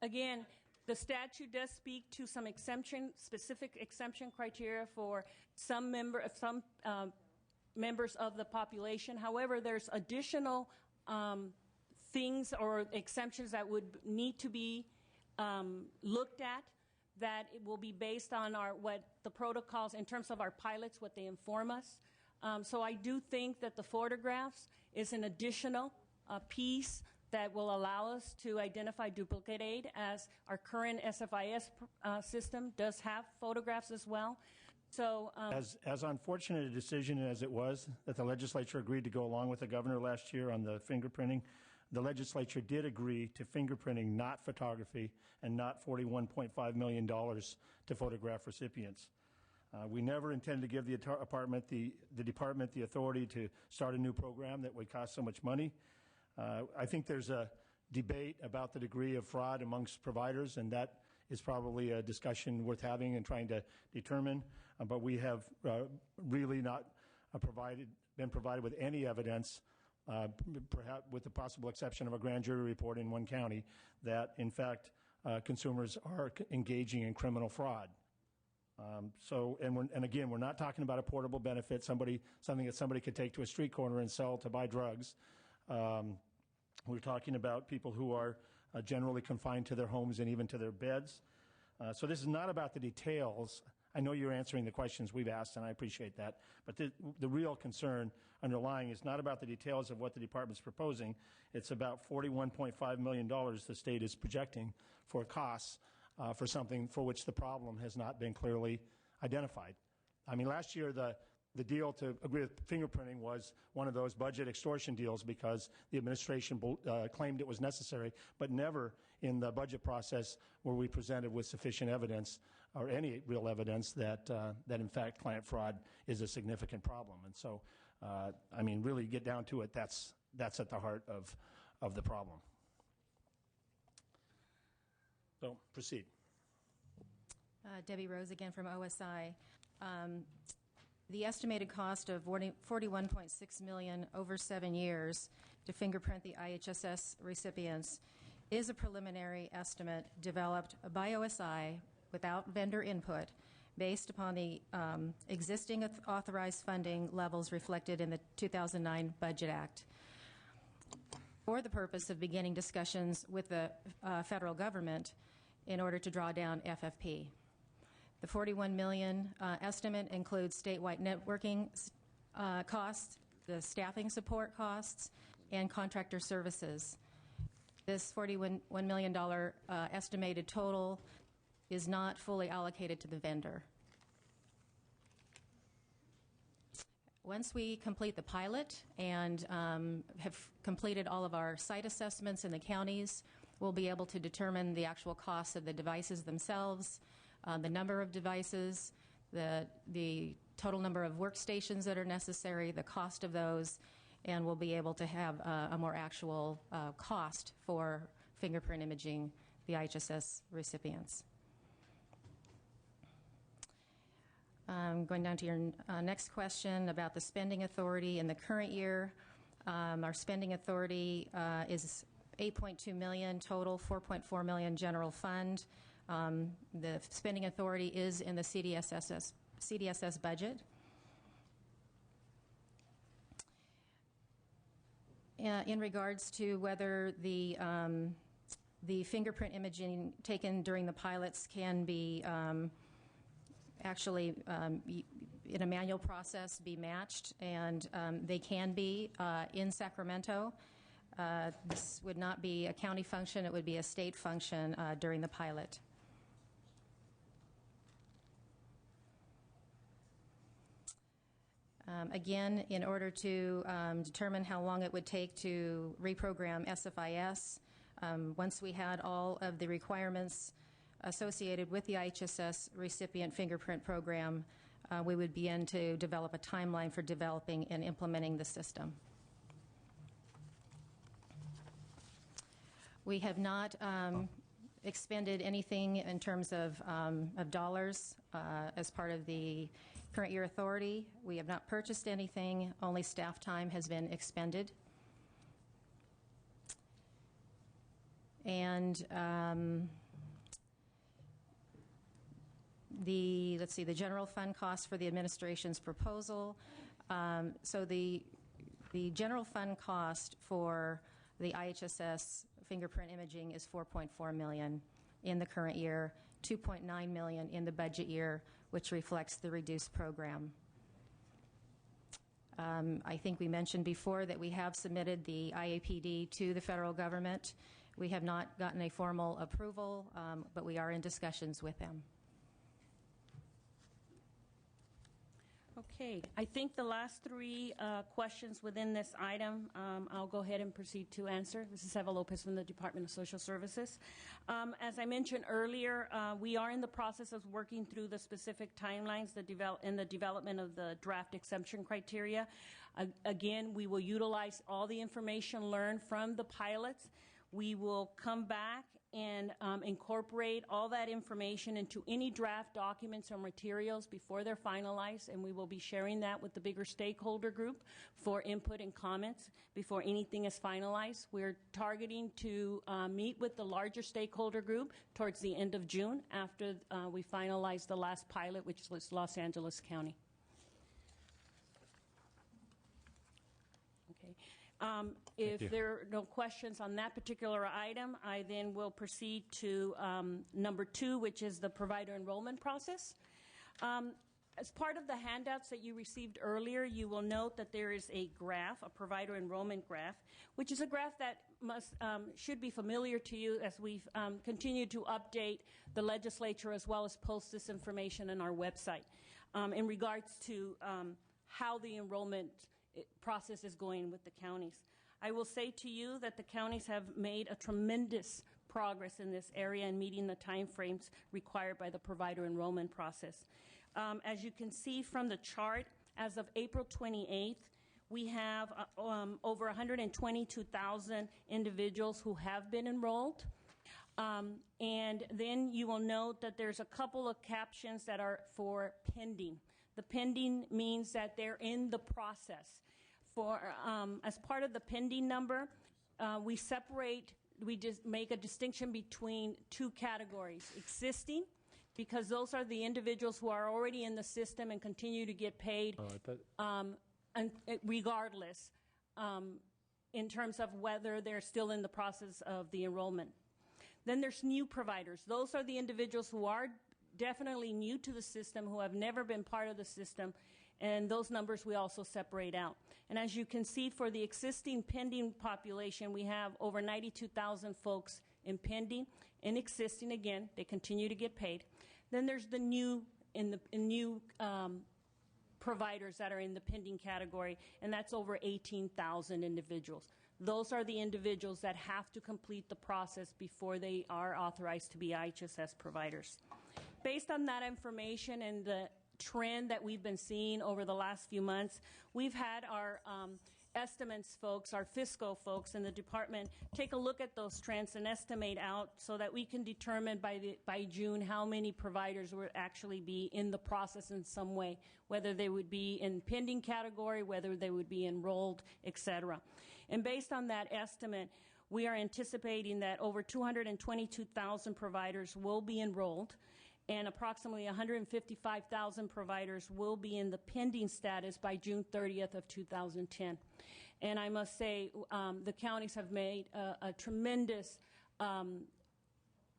Again, the statute does speak to some specific exemption criteria for some members of the population. However, there's additional things or exemptions that would need to be looked at, that it will be based on what the protocols in terms of our pilots, what they inform us. So I do think that the photographs is an additional piece that will allow us to identify duplicate aid, as our current SFIS system does have photographs as well. So, as unfortunate a decision as it was that the legislature agreed to go along with the governor last year on the fingerprinting, the legislature did agree to fingerprinting, not photography, and not $41.5 million to photograph recipients. We never intended to give the department the authority to start a new program that would cost so much money. I think there's a debate about the degree of fraud amongst providers, and that is probably a discussion worth having and trying to determine. But we have really not been provided with any evidence, perhaps with the possible exception of a grand jury report in one county, that in fact consumers are engaging in criminal fraud. And again, we're not talking about a portable benefit, something that somebody could take to a street corner and sell to buy drugs. We're talking about people who are generally confined to their homes and even to their beds. So this is not about the details. I know you're answering the questions we've asked, and I appreciate that. But the real concern underlying is not about the details of what the department's proposing. It's about $41.5 million the state is projecting for costs for something for which the problem has not been clearly identified. I mean, last year the deal to agree with fingerprinting was one of those budget extortion deals because the administration claimed it was necessary, but never in the budget process were we presented with sufficient evidence or any real evidence that in fact client fraud is a significant problem. And so, I mean, really get down to it, that's at the heart of the problem. So proceed. Debbie Rose again from OSI. The estimated cost of $41.6 million over 7 years to fingerprint the IHSS recipients is a preliminary estimate developed by OSI without vendor input based upon the existing authorized funding levels reflected in the 2009 Budget Act for the purpose of beginning discussions with the federal government in order to draw down FFP. The $41 million estimate includes statewide networking costs, the staffing support costs, and contractor services. This $41 million estimated total is not fully allocated to the vendor. Once we complete the pilot and have completed all of our site assessments in the counties, we'll be able to determine the actual costs of the devices themselves, the number of devices, the total number of workstations that are necessary, the cost of those, and we'll be able to have a more actual cost for fingerprint imaging the IHSS recipients. Going down to your next question about the spending authority in the current year. Our spending authority is $8.2 million total, $4.4 million general fund. The spending authority is in the CDSS budget. In regards to whether the fingerprint imaging taken during the pilots can be actually in a manual process be matched, and they can be in Sacramento. This would not be a county function, it would be a state function during the pilot. Again, in order to determine how long it would take to reprogram SFIS, once we had all of the requirements associated with the IHSS recipient fingerprint program, we would begin to develop a timeline for developing and implementing the system. We have not expended anything in terms of dollars as part of the current year authority. We have not purchased anything, only staff time has been expended. And the general fund costs for the administration's proposal. So the general fund cost for the IHSS fingerprint imaging is $4.4 million in the current year, $2.9 million in the budget year, which reflects the reduced program. I think we mentioned before that we have submitted the IAPD to the federal government. We have not gotten a formal approval, but we are in discussions with them. Okay, I think the last three questions within this item, I'll go ahead and proceed to answer. This is Eva Lopez from the Department of Social Services. As I mentioned earlier, we are in the process of working through the specific timelines in the development of the draft exemption criteria. Again, we will utilize all the information learned from the pilots. We will come back and incorporate all that information into any draft documents or materials before they're finalized, and we will be sharing that with the bigger stakeholder group for input and comments before anything is finalized. We're targeting to meet with the larger stakeholder group towards the end of June after we finalize the last pilot, which was Los Angeles County. If there are no questions on that particular item, I then will proceed to number 2, which is the provider enrollment process. As part of the handouts that you received earlier, you will note that there is a graph, a provider enrollment graph, which is a graph that should be familiar to you as we've continued to update the legislature as well as post this information on our website in regards to how the enrollment process is going with the counties. I will say to you that the counties have made a tremendous progress in this area in meeting the timeframes required by the provider enrollment process. As you can see from the chart, as of April 28th, we have over 122,000 individuals who have been enrolled. And then you will note that there's a couple of captions that are for pending. The pending means that they're in the process. As part of the pending number, we just make a distinction between 2 categories. Existing, because those are the individuals who are already in the system and continue to get paid regardless in terms of whether they're still in the process of the enrollment. Then there's new providers. Those are the individuals who are definitely new to the system, who have never been part of the system, and those numbers we also separate out. And as you can see, for the existing pending population, we have over 92,000 folks in pending and existing. Again, they continue to get paid. Then there's the new providers that are in the pending category, and that's over 18,000 individuals. Those are the individuals that have to complete the process before they are authorized to be IHSS providers. Based on that information and the trend that we've been seeing over the last few months, we've had our estimates folks, our fiscal folks in the department, take a look at those trends and estimate out so that we can determine by June how many providers would actually be in the process in some way, whether they would be in pending category, whether they would be enrolled, etc. And based on that estimate, we are anticipating that over 222,000 providers will be enrolled, and approximately 155,000 providers will be in the pending status by June 30th of 2010. And I must say, the counties have made a tremendous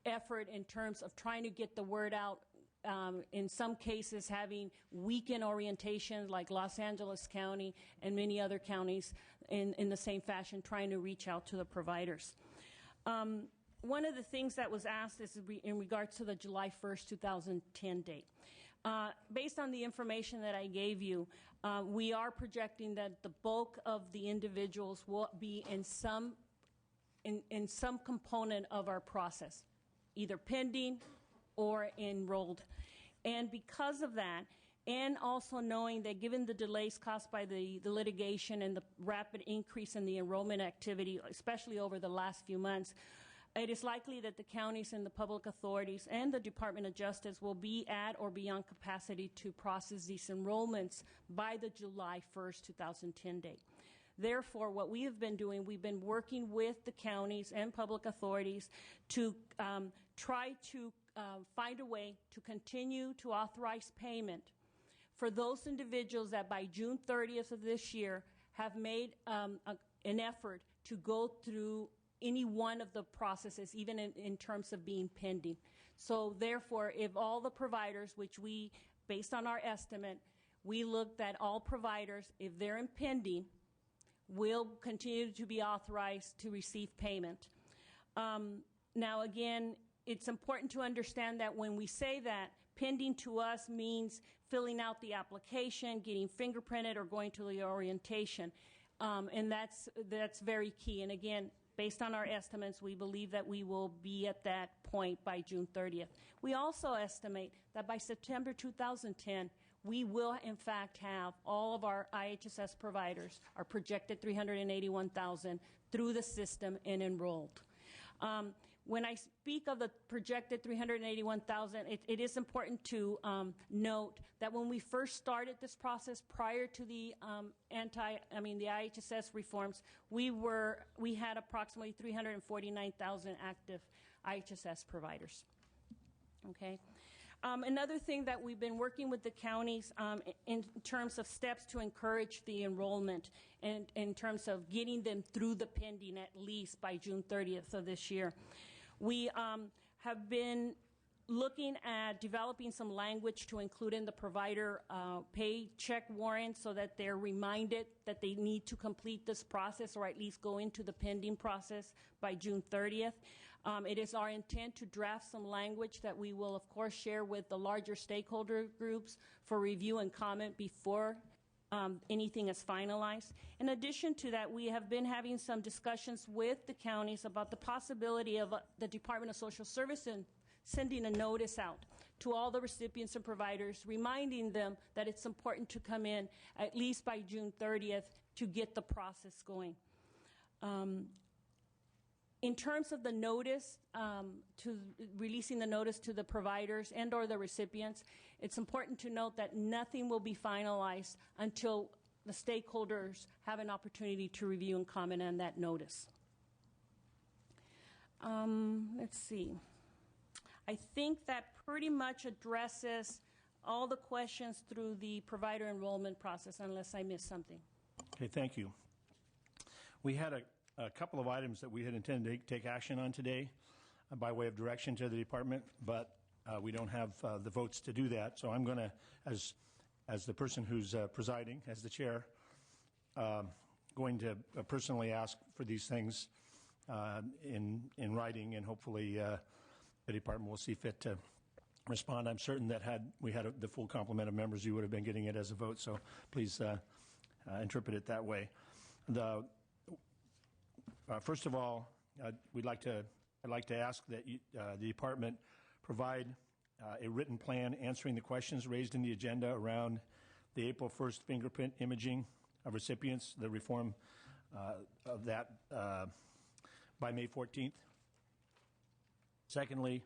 effort in terms of trying to get the word out. In some cases, having weekend orientations like Los Angeles County and many other counties in the same fashion, trying to reach out to the providers. One of the things that was asked is in regards to the July 1st, 2010 date. Based on the information that I gave you, we are projecting that the bulk of the individuals will be in some component of our process, either pending or enrolled. And because of that, and also knowing that given the delays caused by the litigation and the rapid increase in the enrollment activity, especially over the last few months, it is likely that the counties and the public authorities and the Department of Justice will be at or beyond capacity to process these enrollments by the July 1st, 2010 date. Therefore, what we have been doing, we've been working with the counties and public authorities to try to find a way to continue to authorize payment for those individuals that by June 30th of this year have made an effort to go through any one of the processes, even in terms of being pending. So therefore, if all the providers, which we, based on our estimate, we looked at all providers, if they're in pending, will continue to be authorized to receive payment. Now again, it's important to understand that when we say that, pending to us means filling out the application, getting fingerprinted, or going to the orientation. And that's very key. And again, based on our estimates, we believe that we will be at that point by June 30th. We also estimate that by September 2010, we will in fact have all of our IHSS providers, our projected 381,000, through the system and enrolled. When I speak of the projected 381,000, it is important to note that when we first started this process prior to the the IHSS reforms, we had approximately 349,000 active IHSS providers. Okay. Another thing that we've been working with the counties in terms of steps to encourage the enrollment and in terms of getting them through the pending at least by June 30th of this year. We have been looking at developing some language to include in the provider paycheck warrant so that they're reminded that they need to complete this process or at least go into the pending process by June 30th. It is our intent to draft some language that we will, of course, share with the larger stakeholder groups for review and comment before anything is finalized. In addition to that, we have been having some discussions with the counties about the possibility of the Department of Social Services sending a notice out to all the recipients and providers, reminding them that it's important to come in at least by June 30th to get the process going. In terms of the notice, releasing the notice to the providers and or the recipients, it's important to note that nothing will be finalized until the stakeholders have an opportunity to review and comment on that notice. Let's see. I think that pretty much addresses all the questions through the provider enrollment process, unless I missed something. Okay, thank you. We had a couple of items that we had intended to take action on today by way of direction to the department, but we don't have the votes to do that. So I'm going to, as the person who's presiding, as the chair, going to personally ask for these things in writing, and hopefully the department will see fit to respond. I'm certain that had we had the full complement of members, you would have been getting it as a vote. So please interpret it that way. First of all, I'd like to ask that the department provide a written plan answering the questions raised in the agenda around the April 1st fingerprint imaging of recipients, the reform of that by May 14th. Secondly,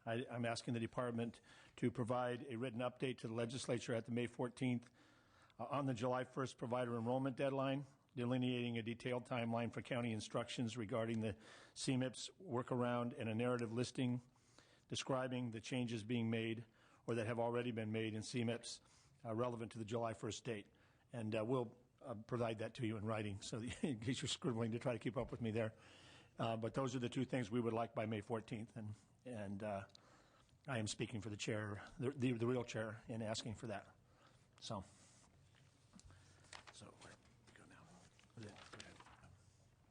I'm asking the department to provide a written update to the legislature at the May 14th on the July 1st provider enrollment deadline, delineating a detailed timeline for county instructions regarding the CMIPS workaround and a narrative listing describing the changes being made or that have already been made in CMIPS relevant to the July 1st date. And we'll provide that to you in writing, so in case you're scribbling to try to keep up with me there. But those are the two things we would like by May 14th, and I am speaking for the chair, the real chair, in asking for that. So where do we go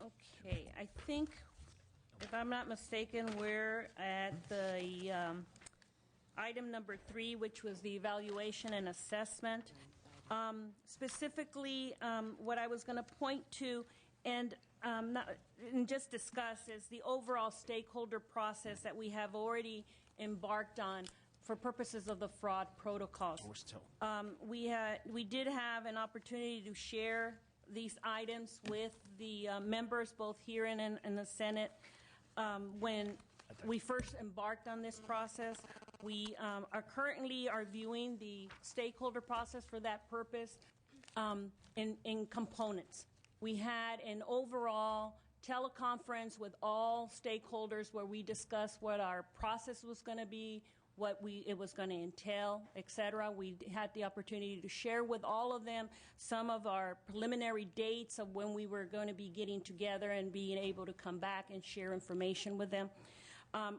now? Okay, I think, if I'm not mistaken, we're at the item number 3, which was the evaluation and assessment. Specifically, what I was going to point to and just discuss is the overall stakeholder process that we have already embarked on for purposes of the fraud protocols. We did have an opportunity to share these items with the members, both here and in the Senate, when we first embarked on this process. We are currently viewing the stakeholder process for that purpose in components. We had an overall teleconference with all stakeholders where we discussed what our process was going to be, what it was going to entail, et cetera. We had the opportunity to share with all of them some of our preliminary dates of when we were going to be getting together and being able to come back and share information with them.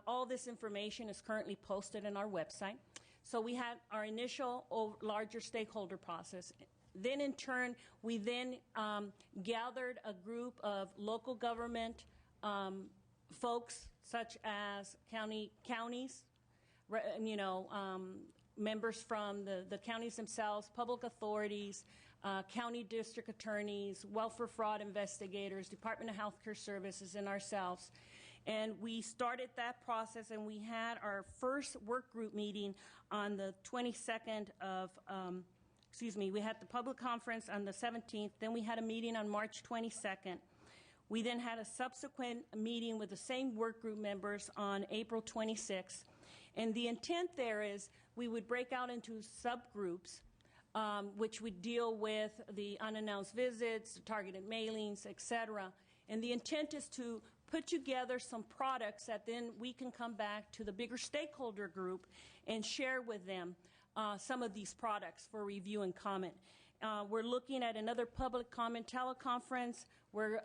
All this information is currently posted on our website. So we had our initial larger stakeholder process. Then in turn, we then gathered a group of local government folks, such as counties, members from the counties themselves, public authorities, county district attorneys, welfare fraud investigators, Department of Healthcare Services, and ourselves. And we started that process, and we had our first work group meeting on the 22nd of, we had the public conference on the 17th, then we had a meeting on March 22nd. We then had a subsequent meeting with the same work group members on April 26th. And the intent there is we would break out into subgroups, which would deal with the unannounced visits, targeted mailings, et cetera. And the intent is to put together some products that then we can come back to the bigger stakeholder group and share with them some of these products for review and comment. We're looking at another public comment teleconference. We're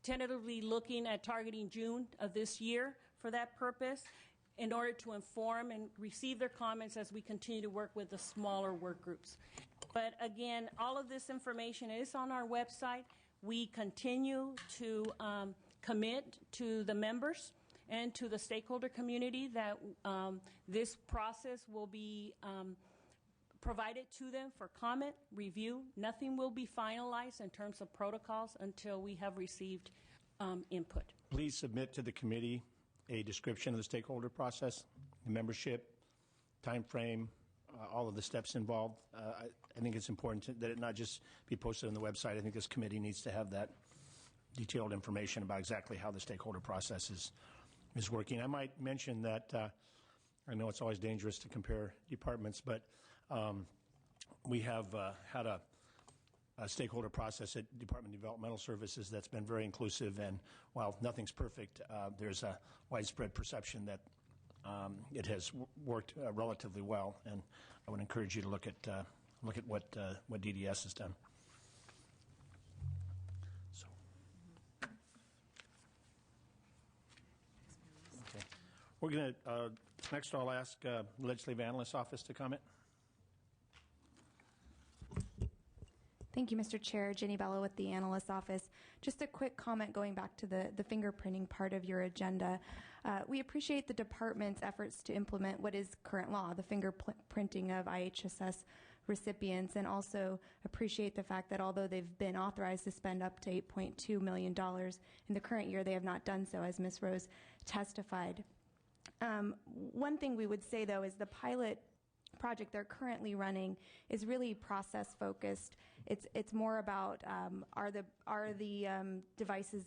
tentatively looking at targeting June of this year for that purpose in order to inform and receive their comments as we continue to work with the smaller work groups. But again, all of this information is on our website. We continue to commit to the members and to the stakeholder community that this process will be provided to them for comment, review. Nothing will be finalized in terms of protocols until we have received input. Please submit to the committee a description of the stakeholder process, the membership, time frame, all of the steps involved. I think it's important that it not just be posted on the website. I think this committee needs to have that detailed information about exactly how the stakeholder process is working. I might mention that I know it's always dangerous to compare departments, but we have had a stakeholder process at Department of Developmental Services that's been very inclusive, and while nothing's perfect, there's a widespread perception that it has worked relatively well, and I would encourage you to look at what DDS has done. So, okay, we're going to next. I'll ask Legislative Analyst's Office to comment. Thank you, Mr. Chair. Jenny Bello with the Analyst's Office. Just a quick comment going back to the fingerprinting part of your agenda. We appreciate the department's efforts to implement what is current law, the fingerprinting of IHSS recipients, and also appreciate the fact that although they've been authorized to spend up to $8.2 million in the current year, they have not done so, as Ms. Rose testified. One thing we would say, though, is the pilot project they're currently running is really process focused. It's more about are the devices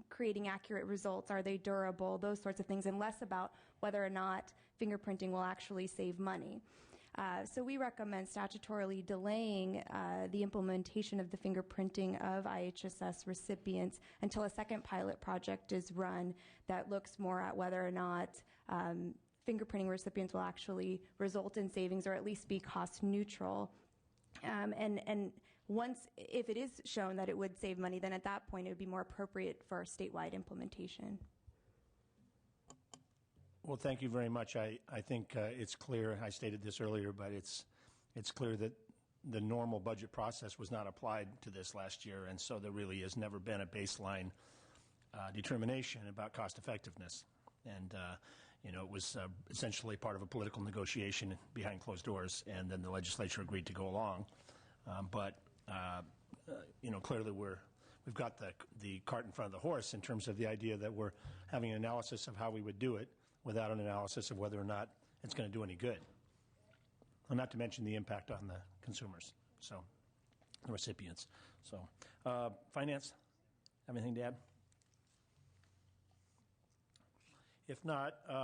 creating accurate results? Are they durable? Those sorts of things, and less about whether or not fingerprinting will actually save money. So we recommend statutorily delaying the implementation of the fingerprinting of IHSS recipients until a second pilot project is run that looks more at whether or not fingerprinting recipients will actually result in savings or at least be cost neutral. And once, if it is shown that it would save money, then at that point it would be more appropriate for statewide implementation. Well, thank you very much. I think it's clear, I stated this earlier, but it's clear that the normal budget process was not applied to this last year, and so there really has never been a baseline determination about cost effectiveness. And you know, it was essentially part of a political negotiation behind closed doors, and then the legislature agreed to go along. You know, clearly we've got the cart in front of the horse in terms of the idea that we're having an analysis of how we would do it without an analysis of whether or not it's going to do any good. Well, not to mention the impact on the consumers, so the recipients. So, Finance, have anything to add? If not, do we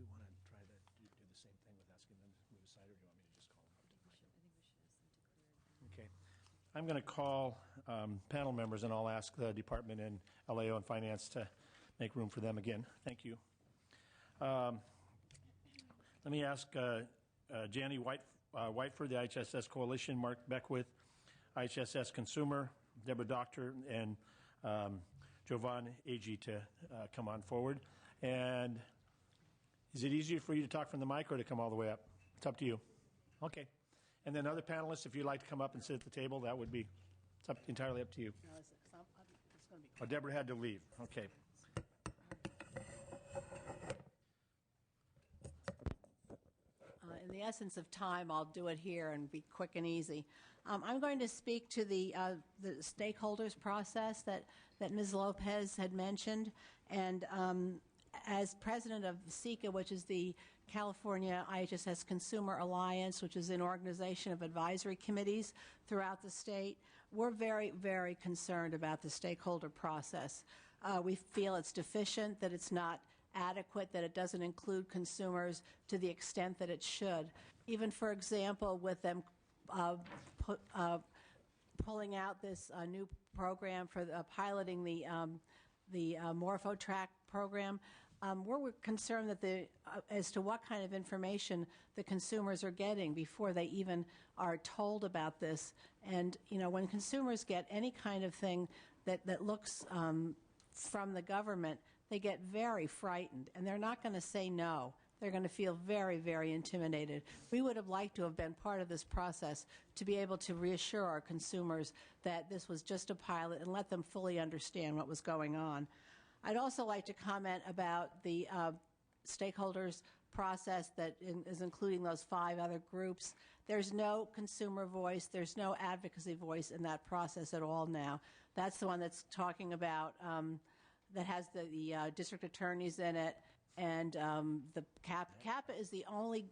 want to try to do the same thing with asking them to move aside, or do you want me to just call them up? Okay. I'm going to call panel members, and I'll ask the department and LAO and Finance to make room for them again. Thank you. Let me ask Janie Whiteford, the IHSS Coalition, Mark Beckwith, IHSS Consumer, Deborah Doctor, and Jovan Agee to come on forward. And is it easier for you to talk from the mic or to come all the way up? It's up to you. Okay. And then other panelists, if you'd like to come up and sit at the table, that would be entirely up to you. Oh, Deborah had to leave. Okay. In the essence of time, I'll do it here and be quick and easy. I'm going to speak to the stakeholders process that Ms. Lopez had mentioned. And as president of CICA, which is the California IHSS Consumer Alliance, which is an organization of advisory committees throughout the state, we're very, very concerned about the stakeholder process. We feel it's deficient, that it's not adequate, that it doesn't include consumers to the extent that it should. Even, for example, with them pulling out this new program for piloting the MorphoTrack program, we're concerned that as to what kind of information the consumers are getting before they even are told about this. And, you know, when consumers get any kind of thing that looks from the government, they get very frightened, and they're not going to say no. They're going to feel very, very intimidated. We would have liked to have been part of this process to be able to reassure our consumers that this was just a pilot and let them fully understand what was going on. I'd also like to comment about the stakeholders process that is including those 5 other groups. There's no consumer voice, there's no advocacy voice in that process at all now. That's the one that's talking about, that has the district attorneys in it, and the CAPA is the only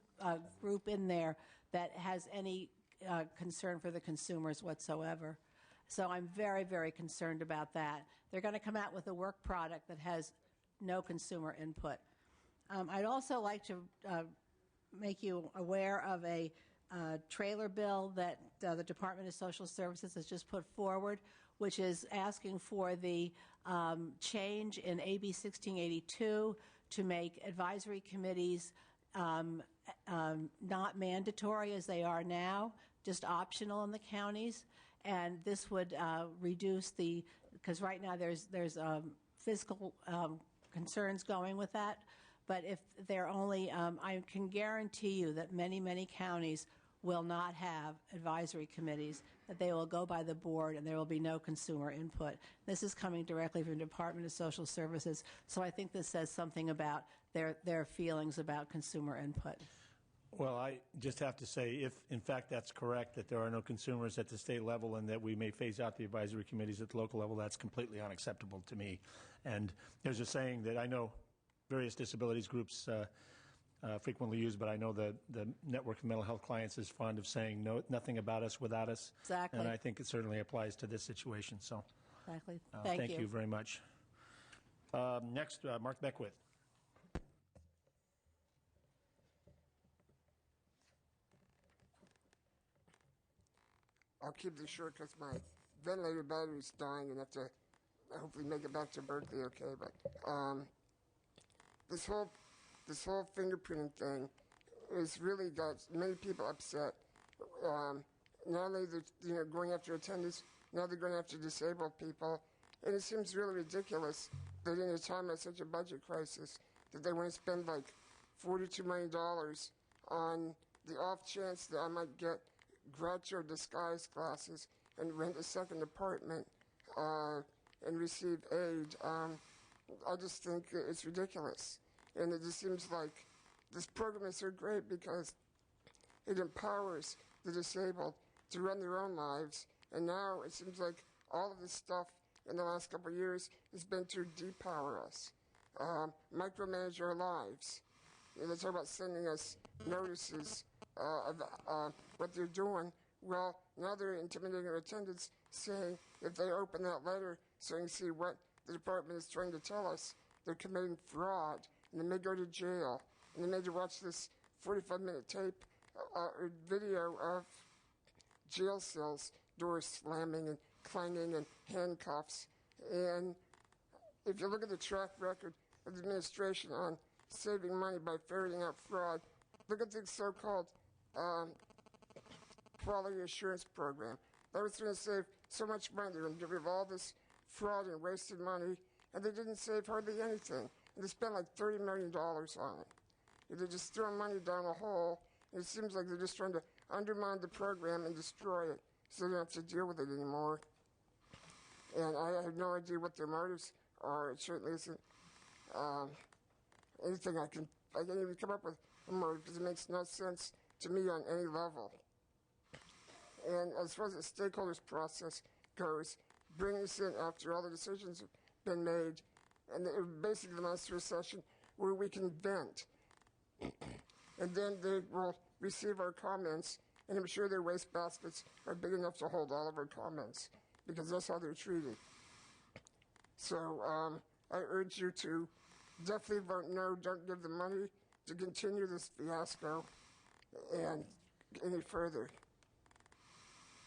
group in there that has any concern for the consumers whatsoever. So I'm very, very concerned about that. They're going to come out with a work product that has no consumer input. I'd also like to make you aware of a trailer bill that the Department of Social Services has just put forward, which is asking for the change in AB 1682 to make advisory committees not mandatory as they are now, just optional in the counties. And this would reduce because right now there's fiscal concerns going with that. But if they're only, I can guarantee you that many, many counties will not have advisory committees, that they will go by the board and there will be no consumer input. This is coming directly from the Department of Social Services, so I think this says something about their feelings about consumer input. Well, I just have to say, if in fact that's correct, that there are no consumers at the state level and that we may phase out the advisory committees at the local level, that's completely unacceptable to me. And there's a saying that I know various disabilities groups frequently use, but I know the Network of Mental Health Clients is fond of saying nothing about us without us. Exactly. And I think it certainly applies to this situation. So, exactly. Thank you very much. Next, Mark Beckwith. I'll keep this short because my ventilator battery is dying and I have to hopefully make it back to Berkeley okay. But this whole fingerprinting thing has really got many people upset. Not only they're going after attendants, now they're going after disabled people. And it seems really ridiculous that in a time of such a budget crisis that they want to spend like $42 million on the off chance that I might get Groucho disguise glasses and rent a second apartment and receive aid. I just think it's ridiculous. And it just seems like this program is so great because it empowers the disabled to run their own lives. And now it seems like all of this stuff in the last couple of years has been to depower us, micromanage our lives. You know, they talk about sending us notices of what they're doing. Well, now they're intimidating our attendants, saying if they open that letter so you can see what the department is trying to tell us, they're committing fraud, and they may go to jail. And they made you watch this 45-minute tape or video of jail cells, doors slamming and clanging and handcuffs. And if you look at the track record of the administration on saving money by ferreting out fraud, look at the so-called quality assurance program. That was going to save so much money. They were going to get rid of all this fraud and wasted money, and they didn't save hardly anything. And they spent like $30 million on it. They're just throwing money down a hole, and it seems like they're just trying to undermine the program and destroy it so they don't have to deal with it anymore. And I have no idea what their motives are. It certainly isn't anything I can't even come up with a motive because it makes no sense to me on any level. And as far as the stakeholders process goes, bring this in after all the decisions have been made, and basically the monster session where we can vent. And then they will receive our comments And I'm sure their waste baskets are big enough to hold all of our comments, because that's how they're treated. So I urge you to definitely vote no, don't give the money to continue this fiasco and any further.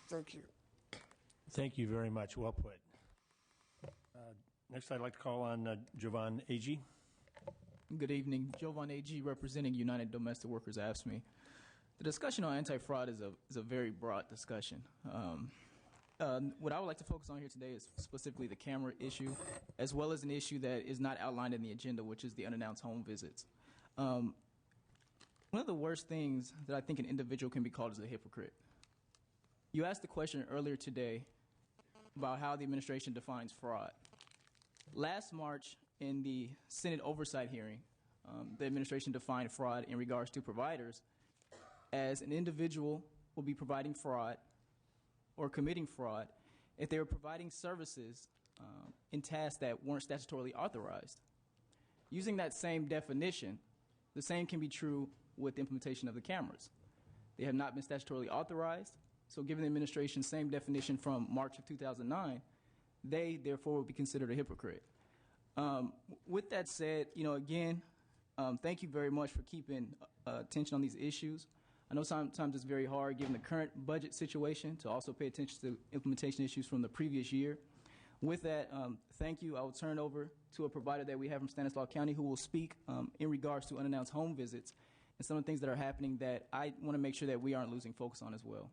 Thank you. Thank you very much. Well put. Next, I'd like to call on Jovan Agee. Good evening. Jovan Agee, representing United Domestic Workers AFSCME. The discussion on anti-fraud is a very broad discussion. What I would like to focus on here today is specifically the camera issue, as well as an issue that is not outlined in the agenda, which is the unannounced home visits. One of the worst things that I think an individual can be called is a hypocrite. You asked the question earlier today about how the administration defines fraud. Last March, in the Senate oversight hearing, the administration defined fraud in regards to providers as an individual will be providing fraud or committing fraud if they were providing services in tasks that weren't statutorily authorized. Using that same definition, the same can be true with the implementation of the cameras. They have not been statutorily authorized, so given the administration's same definition from March of 2009, they therefore would be considered a hypocrite. With that said, again, thank you very much for keeping attention on these issues. I know sometimes it's very hard, given the current budget situation, to also pay attention to implementation issues from the previous year. With that, thank you. I will turn over to a provider that we have from Stanislaus County who will speak in regards to unannounced home visits and some of the things that are happening that I want to make sure that we aren't losing focus on as well.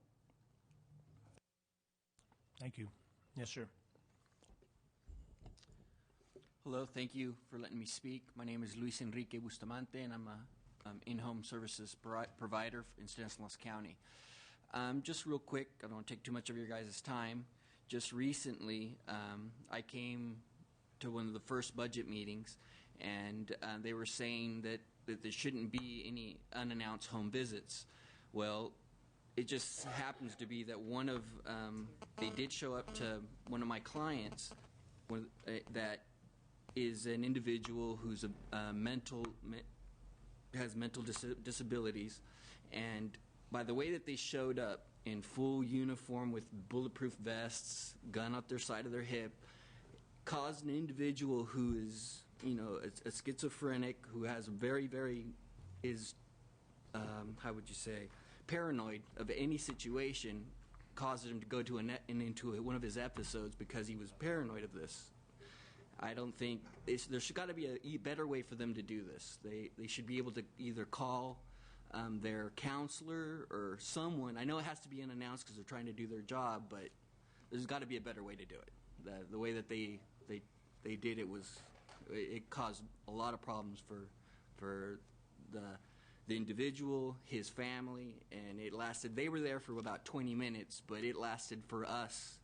Thank you. Yes, sir. Hello, thank you for letting me speak. My name is Luis Enrique Bustamante, and I'm an in-home services provider in Stanislaus County. Just real quick, I don't want to take too much of your guys' time. Just recently, I came to one of the first budget meetings, and they were saying that there shouldn't be any unannounced home visits. Well, it just happens to be that they did show up to one of my clients that is an individual who's has mental disabilities, and by the way that they showed up in full uniform with bulletproof vests, gun up their side of their hip, caused an individual who is, a schizophrenic, who has how would you say, paranoid of any situation, causes him to go to into one of his episodes because he was paranoid of this. I don't think there's got to be a better way for them to do this. They should be able to either call their counselor or someone. I know it has to be unannounced because they're trying to do their job, but there's got to be a better way to do it. The way that they did it caused a lot of problems for the individual, his family, and it lasted. They were there for about 20 minutes, but it lasted for us,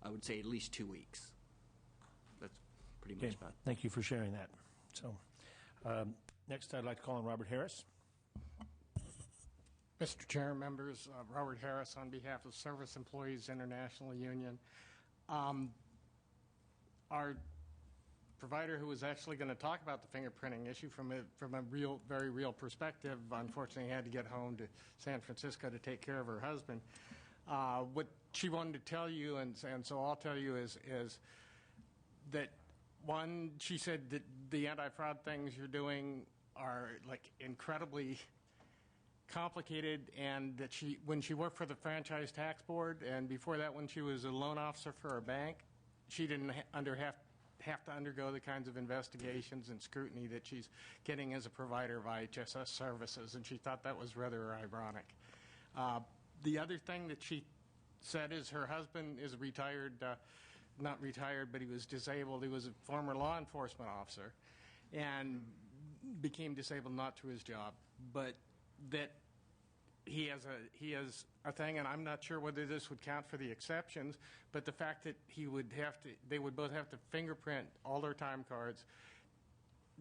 I would say, at least 2 weeks. That's pretty much about it. Thank you for sharing that. So, next, I'd like to call on Robert Harris. Mr. Chair, members, Robert Harris on behalf of Service Employees International Union. Our provider who was actually going to talk about the fingerprinting issue from a very real perspective, unfortunately had to get home to San Francisco to take care of her husband. What she wanted to tell you, and so I'll tell you, is that, one, she said that the anti-fraud things you're doing are like incredibly complicated, and that when she worked for the Franchise Tax Board, and before that when she was a loan officer for a bank, she didn't have to undergo the kinds of investigations and scrutiny that she's getting as a provider of IHSS services, and she thought that was rather ironic. The other thing that she said is her husband is retired, not retired, but he was disabled. He was a former law enforcement officer and became disabled not through his job, but that he has a thing, and I'm not sure whether this would count for the exceptions, but the fact that they would both have to fingerprint all their time cards,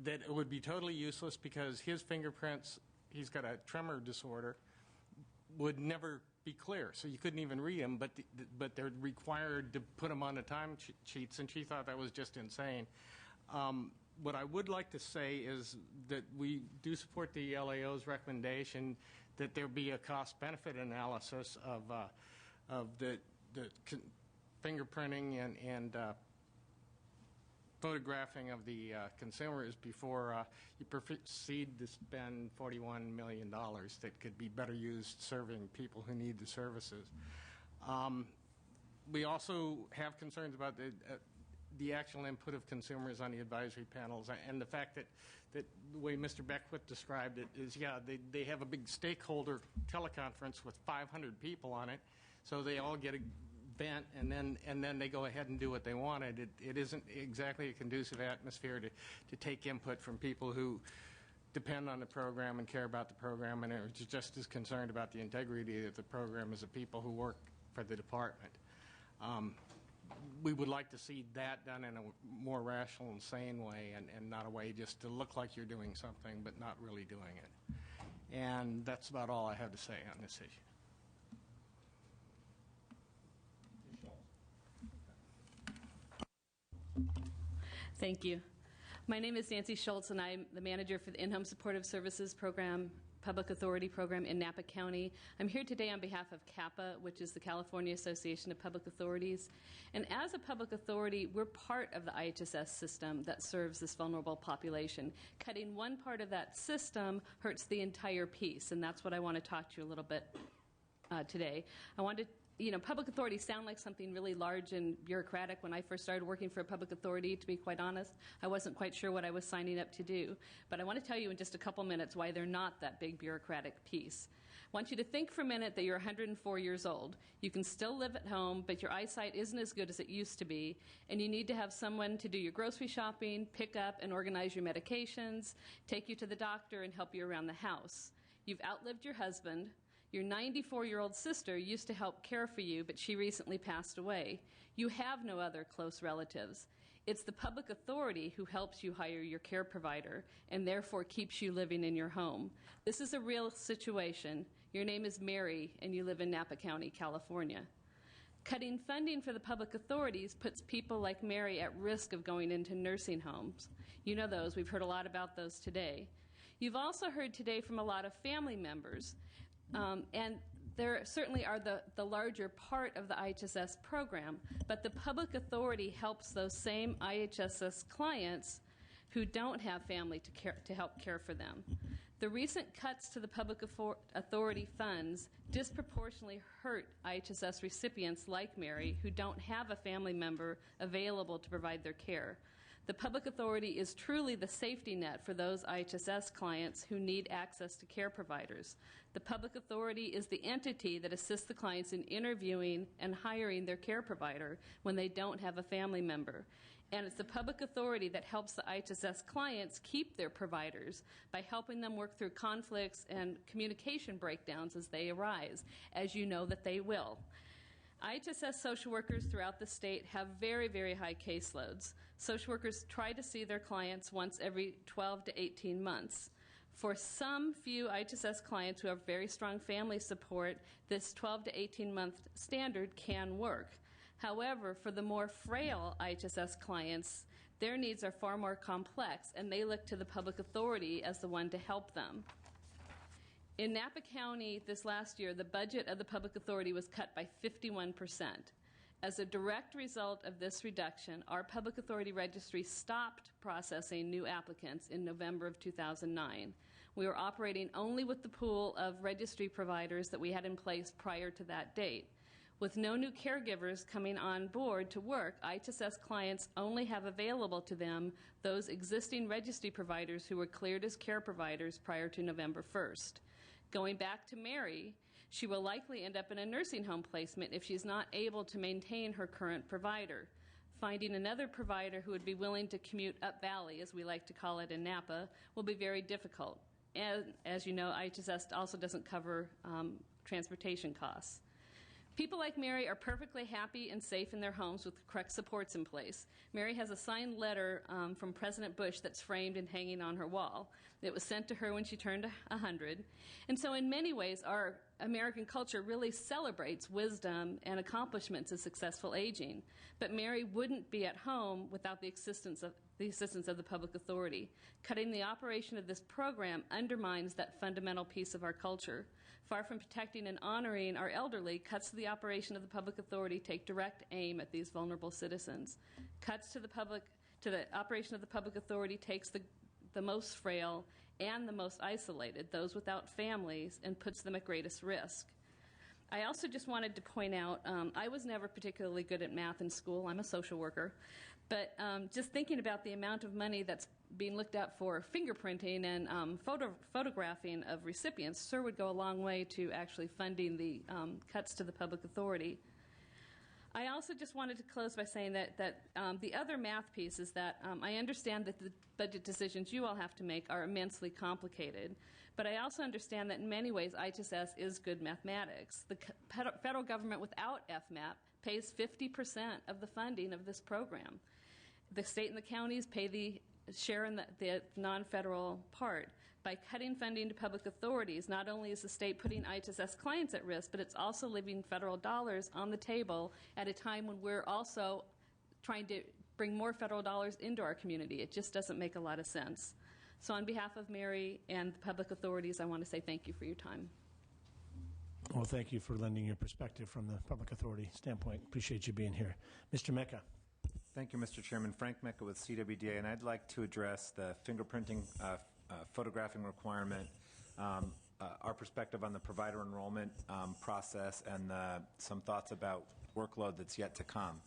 that it would be totally useless because his fingerprints, he's got a tremor disorder, would never be clear, so you couldn't even read them, but they're required to put them on the time sheets, and she thought that was just insane. What I would like to say is that we do support the LAO's recommendation that there be a cost-benefit analysis of the fingerprinting and photographing of the consumers before you proceed to spend $41 million that could be better used serving people who need the services. We also have concerns about the actual input of consumers on the advisory panels, and the fact that the way Mr. Beckwith described it is, yeah, they have a big stakeholder teleconference with 500 people on it, so they all get a vent, and then they go ahead and do what they wanted. It isn't exactly a conducive atmosphere to take input from people who depend on the program and care about the program and are just as concerned about the integrity of the program as the people who work for the department. We would like to see that done in a more rational and sane way, and not a way just to look like you're doing something but not really doing it. And that's about all I have to say on this issue. Thank you. My name is Nancy Schultz, and I'm the manager for the In-Home Supportive Services Program, Public Authority Program in Napa County. I'm here today on behalf of CAPA, which is the California Association of Public Authorities. And as a public authority, we're part of the IHSS system that serves this vulnerable population. Cutting one part of that system hurts the entire piece, and that's what I want to talk to you a little bit today. I want to public authorities sound like something really large and bureaucratic. When I first started working for a public authority, to be quite honest, I wasn't quite sure what I was signing up to do. But I want to tell you in just a couple minutes why they're not that big bureaucratic piece. I want you to think for a minute that you're 104 years old. You can still live at home, but your eyesight isn't as good as it used to be, and you need to have someone to do your grocery shopping, pick up and organize your medications, take you to the doctor, and help you around the house. You've outlived your husband. Your 94-year-old sister used to help care for you, but she recently passed away. You have no other close relatives. It's the public authority who helps you hire your care provider and therefore keeps you living in your home. This is a real situation. Your name is Mary, and you live in Napa County, California. Cutting funding for the public authorities puts people like Mary at risk of going into nursing homes. You know those. We've heard a lot about those today. You've also heard today from a lot of family members. And there certainly are the larger part of the IHSS program, but the public authority helps those same IHSS clients who don't have family to help care for them. The recent cuts to the public authority funds disproportionately hurt IHSS recipients like Mary who don't have a family member available to provide their care. The public authority is truly the safety net for those IHSS clients who need access to care providers. The public authority is the entity that assists the clients in interviewing and hiring their care provider when they don't have a family member. And it's the public authority that helps the IHSS clients keep their providers by helping them work through conflicts and communication breakdowns as they arise, as you know that they will. IHSS social workers throughout the state have very, very high caseloads. Social workers try to see their clients once every 12 to 18 months. For some few IHSS clients who have very strong family support, this 12 to 18-month standard can work. However, for the more frail IHSS clients, their needs are far more complex, and they look to the public authority as the one to help them. In Napa County this last year, the budget of the public authority was cut by 51%. As a direct result of this reduction, our public authority registry stopped processing new applicants in November of 2009. We were operating only with the pool of registry providers that we had in place prior to that date. With no new caregivers coming on board to work, IHSS clients only have available to them those existing registry providers who were cleared as care providers prior to November 1st. Going back to Mary, she will likely end up in a nursing home placement if she's not able to maintain her current provider. Finding another provider who would be willing to commute up valley, as we like to call it in Napa, will be very difficult. And as you know, IHSS also doesn't cover transportation costs. People like Mary are perfectly happy and safe in their homes with the correct supports in place. Mary has a signed letter from President Bush that's framed and hanging on her wall. It was sent to her when she turned 100. And so in many ways, our American culture really celebrates wisdom and accomplishments of successful aging. But Mary wouldn't be at home without the assistance of the public authority. Cutting the operation of this program undermines that fundamental piece of our culture. far from protecting and honoring our elderly, cuts to the operation of the public authority take direct aim at these vulnerable citizens. Cuts to the operation of the public authority takes the most frail and the most isolated, those without families, and puts them at greatest risk. I also just wanted to point out, I was never particularly good at math in school. I'm a social worker. But just thinking about the amount of money that's being looked at for fingerprinting and photographing of recipients sure would go a long way to actually funding the cuts to the public authority. I also just wanted to close by saying that the other math piece is that I understand that the budget decisions you all have to make are immensely complicated, but I also understand that in many ways IHSS is good mathematics. The federal government without FMAP pays 50% of the funding of this program. The state and the counties pay the share in the non-federal part. By cutting funding to public authorities, not only is the state putting IHSS clients at risk, but it's also leaving federal dollars on the table at a time when we're also trying to bring more federal dollars into our community. It just doesn't make a lot of sense. So on behalf of Mary and the public authorities, I want to say thank you for your time. Well, thank you for lending your perspective from the public authority standpoint. Appreciate you being here. Mr. Mecca. Thank you, Mr. Chairman. Frank Mecca with CWDA, and I'd like to address the fingerprinting photographing requirement, our perspective on the provider enrollment process, and some thoughts about workload that's yet to come.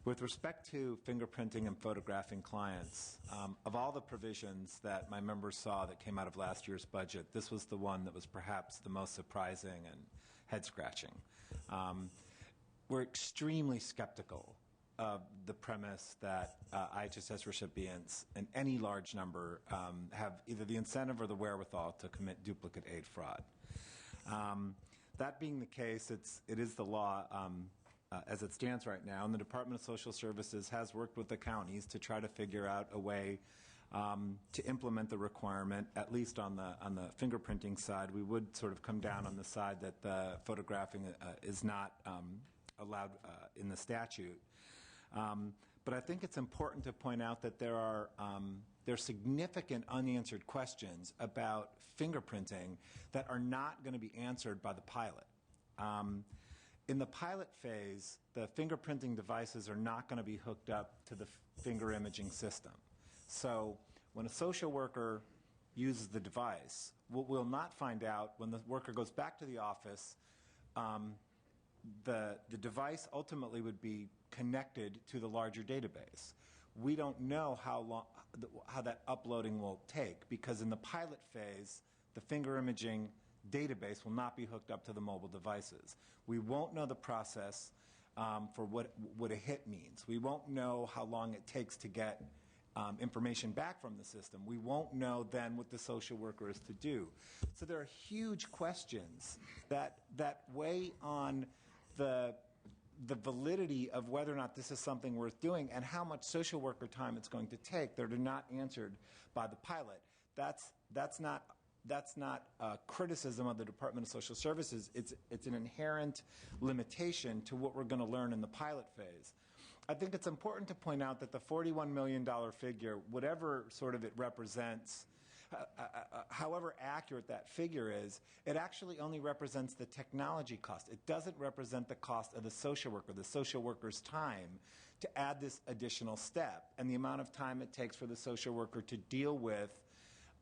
With respect to fingerprinting and photographing clients, of all the provisions that my members saw that came out of last year's budget, this was the one that was perhaps the most surprising and head-scratching. We're extremely skeptical of the premise that IHSS recipients in any large number have either the incentive or the wherewithal to commit duplicate aid fraud. That being the case, it is the law as it stands right now, and the Department of Social Services has worked with the counties to try to figure out a way to implement the requirement, at least on the fingerprinting side. We would sort of come down on the side that the photographing is not allowed in the statute. But I think it's important to point out that there are significant unanswered questions about fingerprinting that are not going to be answered by the pilot. In the pilot phase, the fingerprinting devices are not going to be hooked up to the finger imaging system. So when a social worker uses the device, what we'll not find out when the worker goes back to the office, the device ultimately would be connected to the larger database. We don't know how that uploading will take, because in the pilot phase, the finger imaging database will not be hooked up to the mobile devices. We won't know the process for what a hit means. We won't know how long it takes to get information back from the system. We won't know then what the social worker is to do. So there are huge questions that weigh on the validity of whether or not this is something worth doing and how much social worker time it's going to take that are not answered by the pilot. That's not a criticism of the Department of Social Services. It's an inherent limitation to what we're going to learn in the pilot phase. I think it's important to point out that the $41 million figure, whatever sort of it represents, however accurate that figure is, it actually only represents the technology cost. It doesn't represent the cost of the social worker's time to add this additional step and the amount of time it takes for the social worker to deal with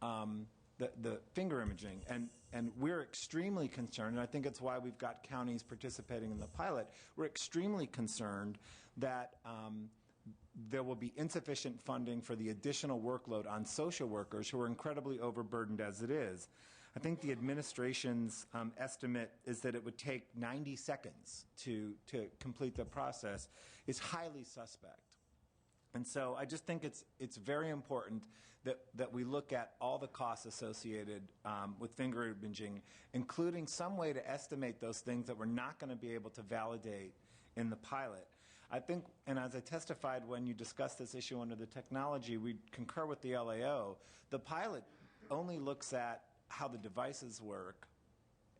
the finger imaging. And we're extremely concerned, and I think it's why we've got counties participating in the pilot, we're extremely concerned that there will be insufficient funding for the additional workload on social workers who are incredibly overburdened as it is. I think the administration's estimate is that it would take 90 seconds to complete the process is highly suspect. And so I just think it's very important that we look at all the costs associated with finger imaging, including some way to estimate those things that we're not going to be able to validate in the pilot. I think, and as I testified when you discussed this issue under the technology, we concur with the LAO. The pilot only looks at how the devices work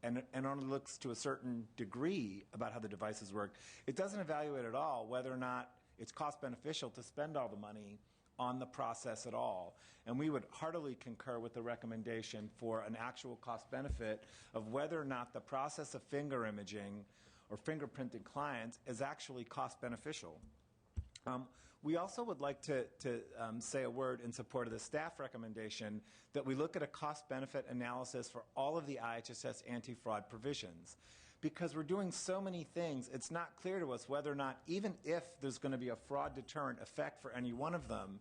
and only looks to a certain degree about how the devices work. It doesn't evaluate at all whether or not it's cost beneficial to spend all the money on the process at all. And we would heartily concur with the recommendation for an actual cost benefit of whether or not the process of finger imaging or fingerprinting clients is actually cost beneficial. We also would like to say a word in support of the staff recommendation that we look at a cost-benefit analysis for all of the IHSS anti-fraud provisions. Because we're doing so many things, it's not clear to us whether or not, even if there's going to be a fraud deterrent effect for any one of them,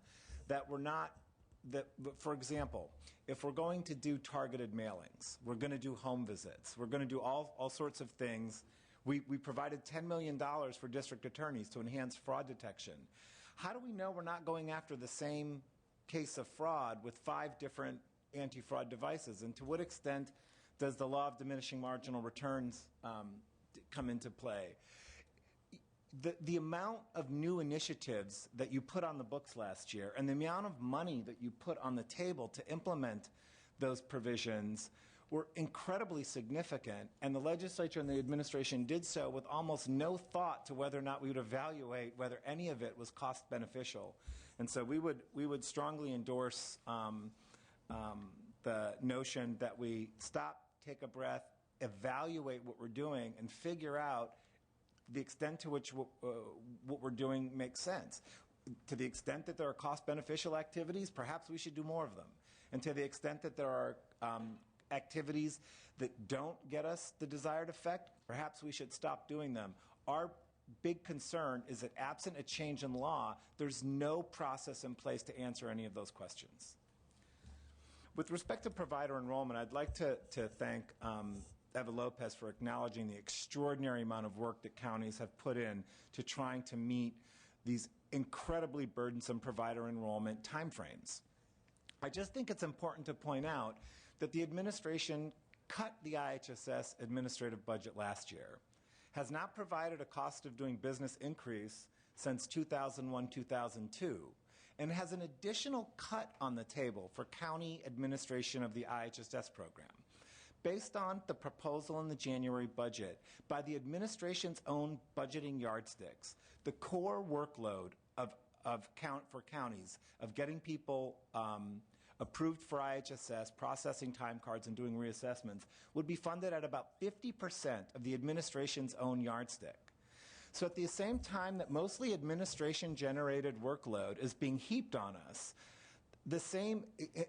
that we're not, for example, if we're going to do targeted mailings, we're going to do home visits, we're going to do all sorts of things. We provided $10 million for district attorneys to enhance fraud detection. How do we know we're not going after the same case of fraud with 5 different anti-fraud devices? And to what extent does the law of diminishing marginal returns come into play? The amount of new initiatives that you put on the books last year and the amount of money that you put on the table to implement those provisions were incredibly significant, and the legislature and the administration did so with almost no thought to whether or not we would evaluate whether any of it was cost beneficial. And so we would strongly endorse the notion that we stop, take a breath, evaluate what we're doing, and figure out the extent to which what we're doing makes sense. To the extent that there are cost beneficial activities, perhaps we should do more of them. And to the extent that there are activities that don't get us the desired effect, perhaps we should stop doing them. Our big concern is that absent a change in law, there's no process in place to answer any of those questions. With respect to provider enrollment, I'd like to thank Eva Lopez for acknowledging the extraordinary amount of work that counties have put in to trying to meet these incredibly burdensome provider enrollment timeframes. I just think it's important to point out that the administration cut the IHSS administrative budget last year, has not provided a cost of doing business increase since 2001-2002, and has an additional cut on the table for county administration of the IHSS program. Based on the proposal in the January budget, by the administration's own budgeting yardsticks, the core workload for counties of getting people approved for IHSS, processing time cards, and doing reassessments would be funded at about 50% of the administration's own yardstick. So at the same time that mostly administration-generated workload is being heaped on us, the same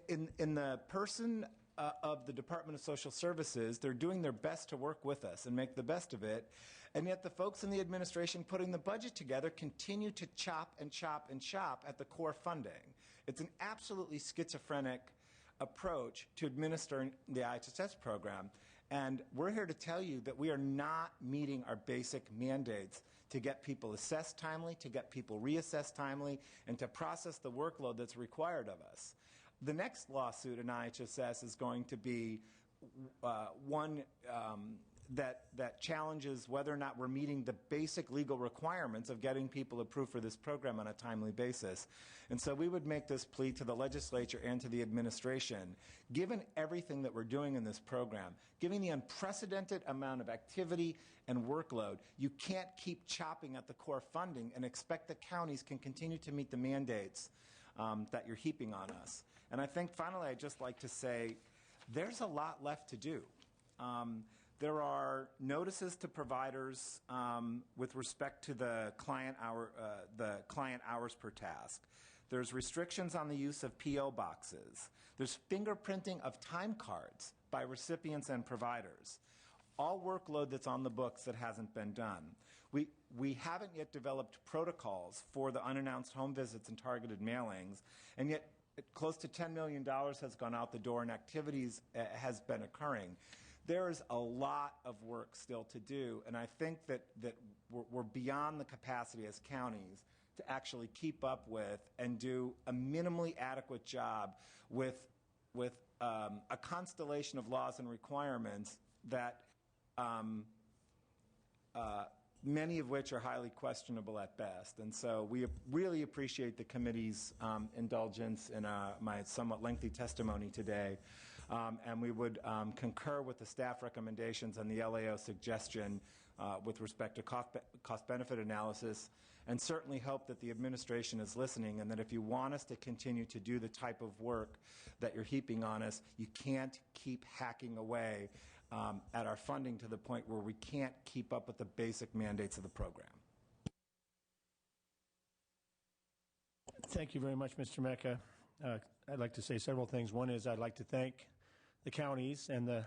in the person of the Department of Social Services, they're doing their best to work with us and make the best of it, and yet the folks in the administration putting the budget together continue to chop and chop and chop at the core funding. It's an absolutely schizophrenic approach to administering the IHSS program, and we're here to tell you that we are not meeting our basic mandates to get people assessed timely, to get people reassessed timely, and to process the workload that's required of us. The next lawsuit in IHSS is going to be one that challenges whether or not we're meeting the basic legal requirements of getting people approved for this program on a timely basis. And so we would make this plea to the legislature and to the administration. Given everything that we're doing in this program, given the unprecedented amount of activity and workload, you can't keep chopping at the core funding and expect the counties can continue to meet the mandates that you're heaping on us. And I think finally I'd just like to say there's a lot left to do. There are notices to providers with respect to the client hours per task. There's restrictions on the use of P.O. boxes. There's fingerprinting of time cards by recipients and providers. All workload that's on the books that hasn't been done. We haven't yet developed protocols for the unannounced home visits and targeted mailings, and yet close to $10 million has gone out the door and activities has been occurring. There is a lot of work still to do, and I think that we're beyond the capacity as counties to actually keep up with and do a minimally adequate job with a constellation of laws and requirements that many of which are highly questionable at best. And so we really appreciate the committee's indulgence in my somewhat lengthy testimony today. And we would concur with the staff recommendations and the LAO suggestion with respect to cost-benefit analysis. and certainly hope that the administration is listening, and that if you want us to continue to do the type of work that you're heaping on us, you can't keep hacking away at our funding to the point where we can't keep up with the basic mandates of the program. Thank you very much, Mr. Mecca. I'd like to say several things. One is I'd like to thank the counties and the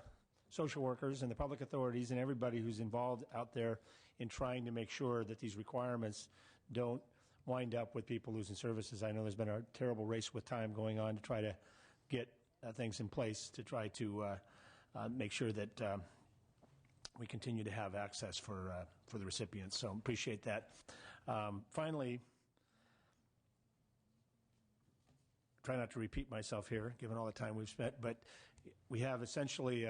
social workers and the public authorities and everybody who's involved out there in trying to make sure that these requirements don't wind up with people losing services. I know there's been a terrible race with time going on to try to get things in place to try to make sure that we continue to have access for the recipients. So appreciate that. Finally, try not to repeat myself here, given all the time we've spent, but we have essentially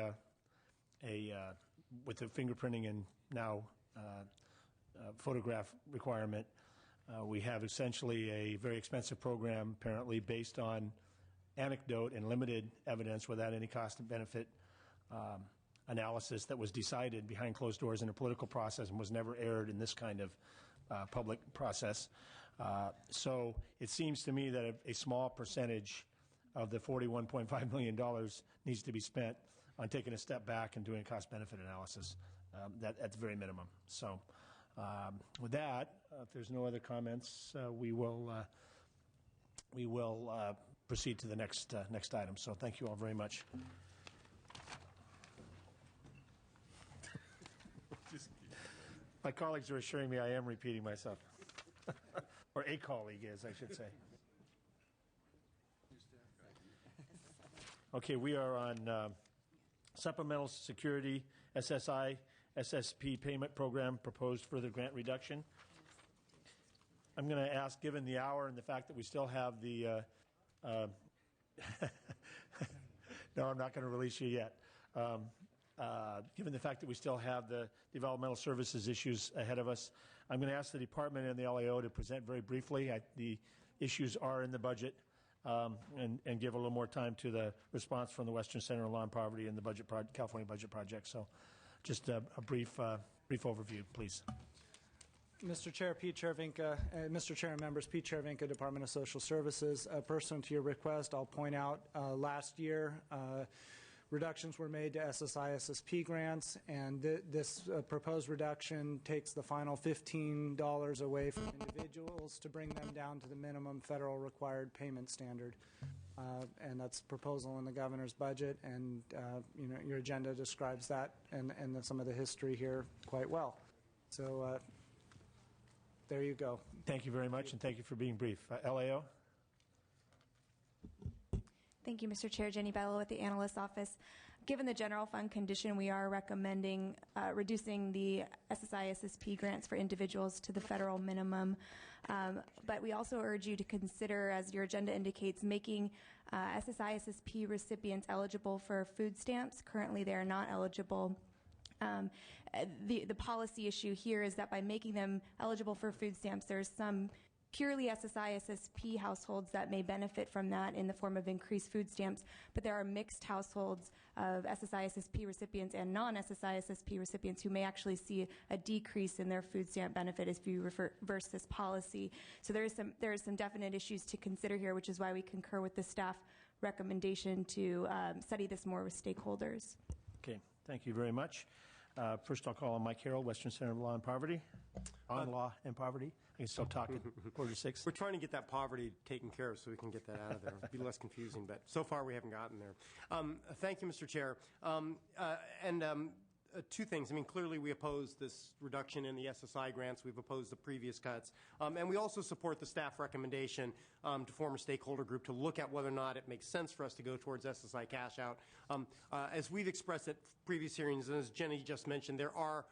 with the fingerprinting and now photograph requirement, we have essentially a very expensive program, apparently based on anecdote and limited evidence without any cost and benefit analysis that was decided behind closed doors in a political process and was never aired in this kind of public process. So it seems to me that a small percentage of the $41.5 million needs to be spent on taking a step back and doing a cost-benefit analysis, that at the very minimum. So with that, if there's no other comments, we will proceed to the next item. So thank you all very much. My colleagues are assuring me I am repeating myself. Or a colleague is, I should say. Okay, we are on Supplemental Security, SSI, SSP Payment Program, proposed further grant reduction. I'm going to ask, given the hour and the fact that we still have the no, I'm not going to release you yet. Given the fact that we still have the developmental services issues ahead of us, I'm going to ask the department and the LAO to present very briefly. The issues are in the budget, and give a little more time to the response from the Western Center on Law and Poverty and the California Budget Project. So just a brief overview, please. Mr. Chair, Pete Chervinka, Mr. Chair and members, Pete Chervinka, Department of Social Services. Pursuant to your request, I'll point out last year reductions were made to SSI, SSP grants, and this proposed reduction takes the final $15 away from individuals to bring them down to the minimum federal required payment standard. And that's a proposal in the governor's budget, and your agenda describes that and some of the history here quite well. So there you go. Thank you very much, and thank you for being brief. LAO? Thank you, Mr. Chair. Jenny Bello with the Analyst's Office. Given the general fund condition, we are recommending reducing the SSI SSP grants for individuals to the federal minimum. But we also urge you to consider, as your agenda indicates, making SSI SSP recipients eligible for food stamps. Currently, they are not eligible. The policy issue here is that by making them eligible for food stamps, there's some purely SSI SSP households that may benefit from that in the form of increased food stamps, but there are mixed households of SSI SSP recipients and non-SSI SSP recipients who may actually see a decrease in their food stamp benefit if you reverse this policy. So there is some definite issues to consider here, which is why we concur with the staff recommendation to study this more with stakeholders. Okay, thank you very much. First, I'll call on Mike Harrell, Western Center on Law and Poverty. On Law and Poverty. I can still talk at 5:45. We're trying to get that poverty taken care of so we can get that out of there. It'd be less confusing, but so far we haven't gotten there. Thank you, Mr. Chair. Two things. I mean, clearly we oppose this reduction in the SSI grants. We've opposed the previous cuts. And we also support the staff recommendation to form a stakeholder group to look at whether or not it makes sense for us to go towards SSI cash out. As we've expressed at previous hearings, and as Jenny just mentioned, there are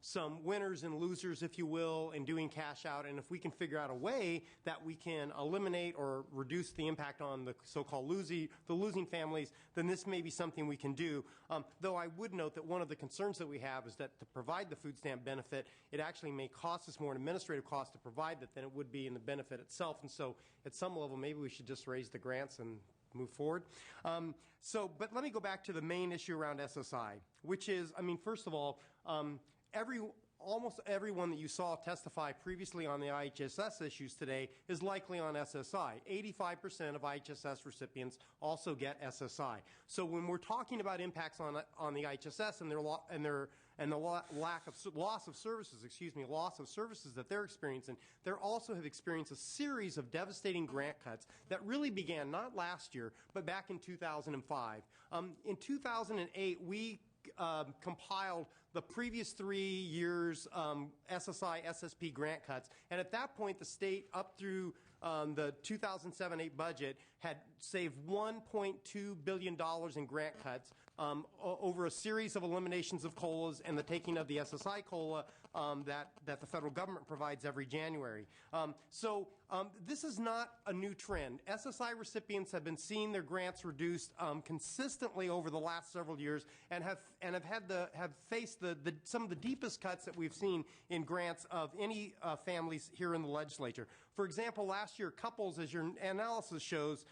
some winners and losers, if you will, in doing cash out. And if we can figure out a way that we can eliminate or reduce the impact on the so-called losing families, then this may be something we can do. Though I would note that one of the concerns that we have is that to provide the food stamp benefit, it actually may cost us more in administrative costs to provide that than it would be in the benefit itself. And so at some level, maybe we should just raise the grants and move forward. But let me go back to the main issue around SSI, which is, I mean, first of all, almost everyone that you saw testify previously on the IHSS issues today is likely on SSI. 85% of IHSS recipients also get SSI. So when we're talking about impacts on the IHSS and the loss of services that they're experiencing, they also have experienced a series of devastating grant cuts that really began not last year, but back in 2005. In 2008, we compiled the previous 3 years SSI, SSP grant cuts, and at that point, the state, up through the 2007-8 budget, had saved $1.2 billion in grant cuts over a series of eliminations of COLAs and the taking of the SSI COLA that the federal government provides every January. This is not a new trend. SSI recipients have been seeing their grants reduced consistently over the last several years and have faced some of the deepest cuts that we've seen in grants of any families here in the legislature. For example, last year, couples, as your analysis shows,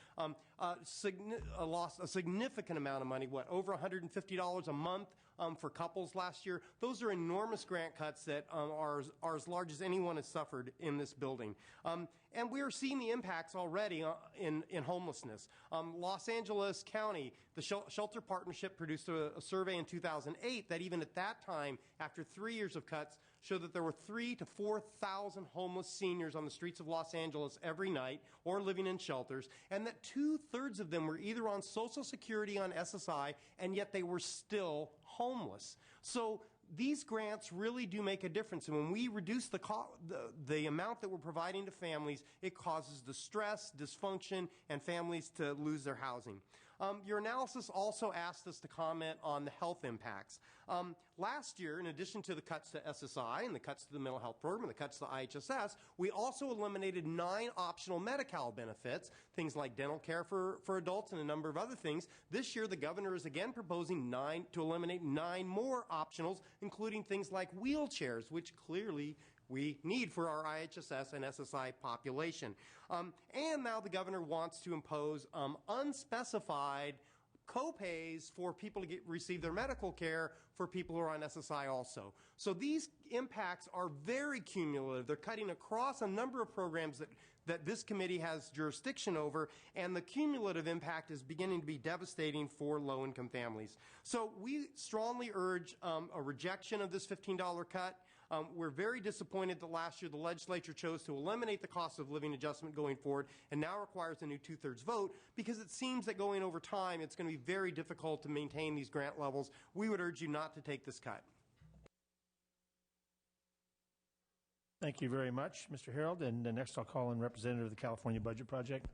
lost a significant amount of money, over $150 a month for couples last year. Those are enormous grant cuts that are as large as anyone has suffered in this building. And we are seeing the impacts already in homelessness. Los Angeles County, the Shelter Partnership produced a survey in 2008 that even at that time, after 3 years of cuts, showed that there were 3,000 to 4,000 homeless seniors on the streets of Los Angeles every night or living in shelters, and that 2/3 of them were either on Social Security, on SSI, and yet they were still homeless. So these grants really do make a difference. And when we reduce the amount that we're providing to families, it causes distress, dysfunction, and families to lose their housing. Your analysis also asked us to comment on the health impacts. Last year, in addition to the cuts to SSI and the cuts to the mental health program and the cuts to IHSS, we also eliminated 9 optional Medi-Cal benefits, things like dental care for adults and a number of other things. This year, the governor is again proposing to eliminate 9 more optionals, including things like wheelchairs, which clearly we need for our IHSS and SSI population. And now the governor wants to impose unspecified co-pays for people to receive their medical care for people who are on SSI also. So these impacts are very cumulative. They're cutting across a number of programs that this committee has jurisdiction over, and the cumulative impact is beginning to be devastating for low-income families. So we strongly urge a rejection of this $15 cut. We're very disappointed that last year the legislature chose to eliminate the cost of living adjustment going forward and now requires a new 2/3 vote because it seems that going over time it's going to be very difficult to maintain these grant levels. We would urge you not to take this cut. Thank you very much, Mr. Harold. And next I'll call in representative of the California Budget Project.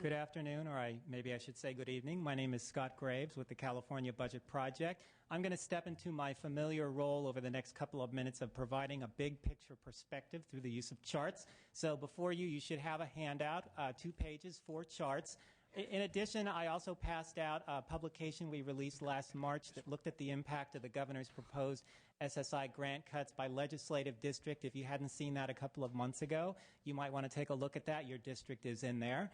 Good afternoon, or maybe I should say good evening. My name is Scott Graves with the California Budget Project. I'm going to step into my familiar role over the next couple of minutes of providing a big picture perspective through the use of charts. So before you should have a handout, 2 pages, 4 charts. In addition, I also passed out a publication we released last March that looked at the impact of the governor's proposed SSI grant cuts by legislative district. If you hadn't seen that a couple of months ago, you might want to take a look at that. Your district is in there.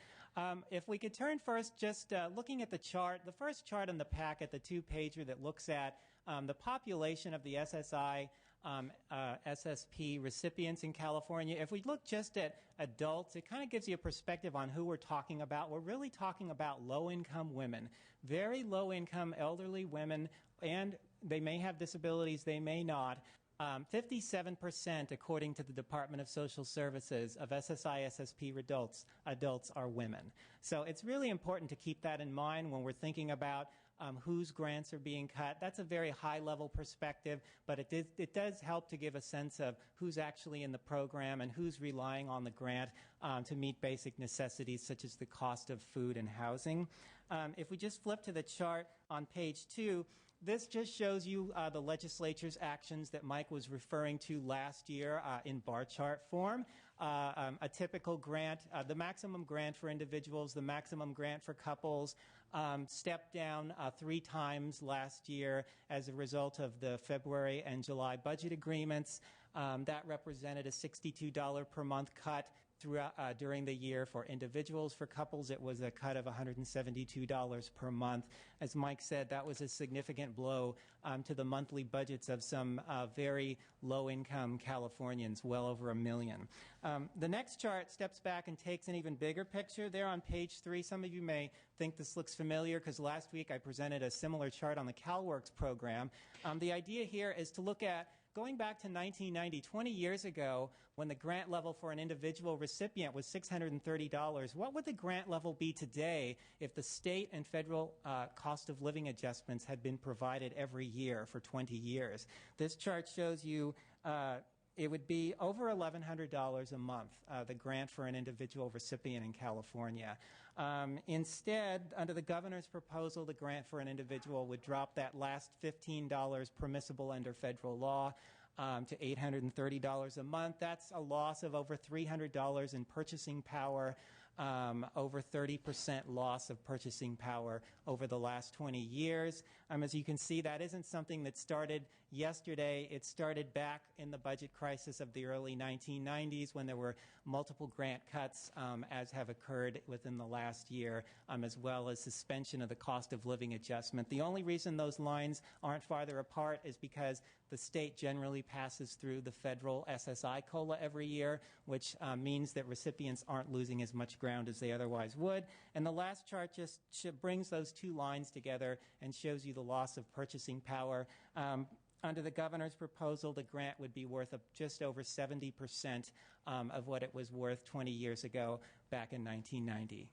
If we could turn first, just looking at the chart, the first chart in the packet, the 2-pager that looks at the population of the SSI SSP recipients in California. If we look just at adults, it kind of gives you a perspective on who we're talking about. We're really talking about low-income women, very low-income elderly women, and they may have disabilities, they may not. 57%, according to the Department of Social Services, of SSI SSP adults are women. So it's really important to keep that in mind when we're thinking about whose grants are being cut. That's a very high-level perspective, but it does help to give a sense of who's actually in the program and who's relying on the grant to meet basic necessities such as the cost of food and housing. If we just flip to the chart on page 2, this just shows you the legislature's actions that Mike was referring to last year in bar chart form. A typical grant, the maximum grant for individuals, the maximum grant for couples, stepped down 3 times last year as a result of the February and July budget agreements. That represented a $62 per month cut during the year. For individuals, for couples, it was a cut of $172 per month. As Mike said, that was a significant blow to the monthly budgets of some very low-income Californians, well over 1 million. The next chart steps back and takes an even bigger picture. There on page 3, some of you may think this looks familiar because last week I presented a similar chart on the CalWORKS program. The idea here is to look at going back to 1990, 20 years ago, when the grant level for an individual recipient was $630, what would the grant level be today if the state and federal cost of living adjustments had been provided every year for 20 years? This chart shows you it would be over $1,100 a month, the grant for an individual recipient in California. Instead, under the governor's proposal, the grant for an individual would drop that last $15 permissible under federal law to $830 a month. That's a loss of over $300 in purchasing power, over 30% loss of purchasing power over the last 20 years. As you can see, that isn't something that started yesterday. It started back in the budget crisis of the early 1990s when there were multiple grant cuts, as have occurred within the last year, as well as suspension of the cost of living adjustment. The only reason those lines aren't farther apart is because the state generally passes through the federal SSI COLA every year, which means that recipients aren't losing as much ground as they otherwise would. And the last chart just brings those two lines together and shows you the loss of purchasing power. Under the governor's proposal, the grant would be worth just over 70% of what it was worth 20 years ago, back in 1990.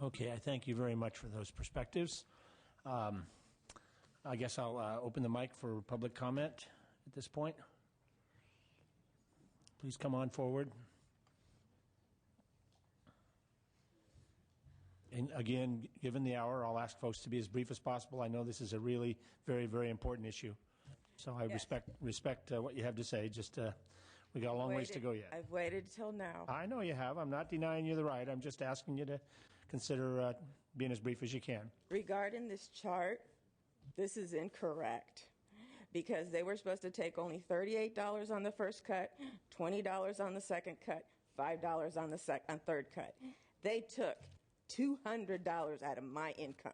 Okay, I thank you very much for those perspectives. I guess I'll open the mic for public comment at this point. Please come on forward. And again, given the hour, I'll ask folks to be as brief as possible. I know this is a really very, very important issue. So I respect what you have to say. Just we got a long ways to go yet. I've waited till now. I know you have. I'm not denying you the right. I'm just asking you to consider being as brief as you can. Regarding this chart, this is incorrect because they were supposed to take only $38 on the first cut, $20 on the second cut, $5 on the third cut. They took $200 out of my income.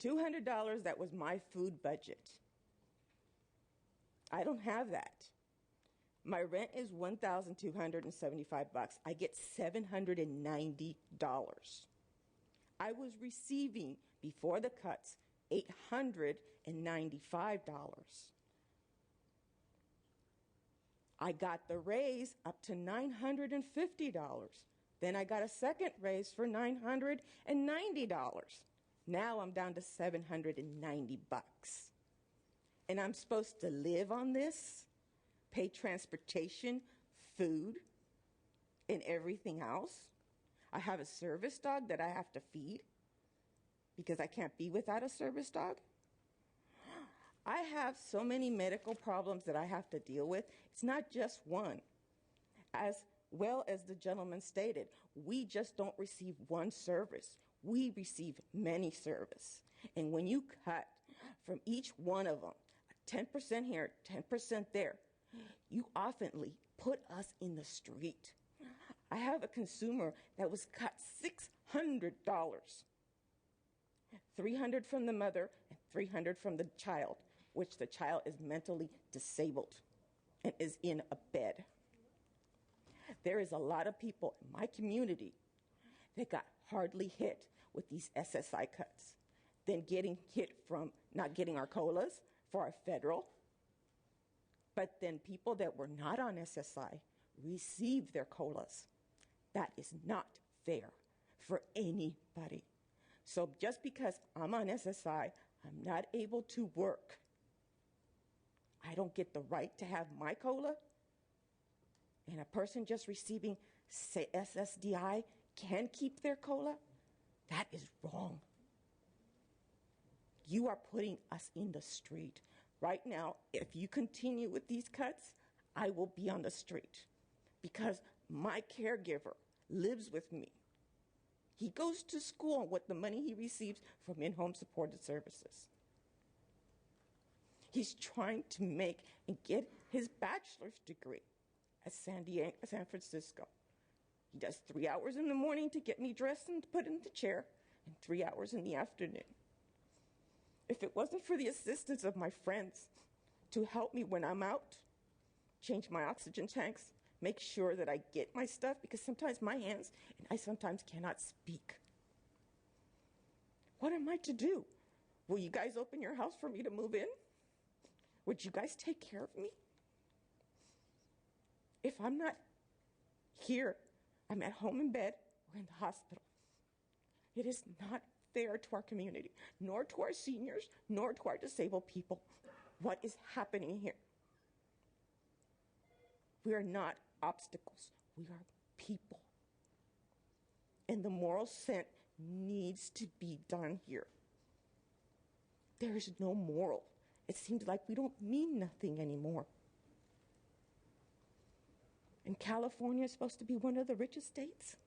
$200, that was my food budget. I don't have that. My rent is $1,275. I get $790. I was receiving, before the cuts, $895. I got the raise up to $950. Then I got a second raise for $990. Now I'm down to $790. And I'm supposed to live on this, pay transportation, food, and everything else. I have a service dog that I have to feed because I can't be without a service dog. I have so many medical problems that I have to deal with. It's not just one. As well as the gentleman stated, we just don't receive one service. We receive many service. And when you cut from each one of them, 10% here, 10% there, you oftenly put us in the street. I have a consumer that was cut $600. $300 from the mother and $300 from the child, which the child is mentally disabled and is in a bed. There is a lot of people in my community that got hardly hit with these SSI cuts, then getting hit from not getting our COLAs for our federal, but then people that were not on SSI received their COLAs. That is not fair for anybody. So just because I'm on SSI, I'm not able to work. I don't get the right to have my COLA, and a person just receiving, say, SSDI can keep their COLA. That is wrong. You are putting us in the street. Right now, if you continue with these cuts, I will be on the street because my caregiver lives with me. He goes to school with the money he receives from in-home supported services. He's trying to make and get his bachelor's degree at San Francisco. He does 3 hours in the morning to get me dressed and put in the chair, and 3 hours in the afternoon. If it wasn't for the assistance of my friends to help me when I'm out, change my oxygen tanks, make sure that I get my stuff, because sometimes my hands, and I sometimes cannot speak. What am I to do? Will you guys open your house for me to move in? Would you guys take care of me? If I'm not here, I'm at home in bed or in the hospital. It is not fair to our community, nor to our seniors, nor to our disabled people. What is happening here? We are not obstacles. We are people. And the moral scent needs to be done here. There is no moral. It seems like we don't mean nothing anymore. And California is supposed to be one of the richest states.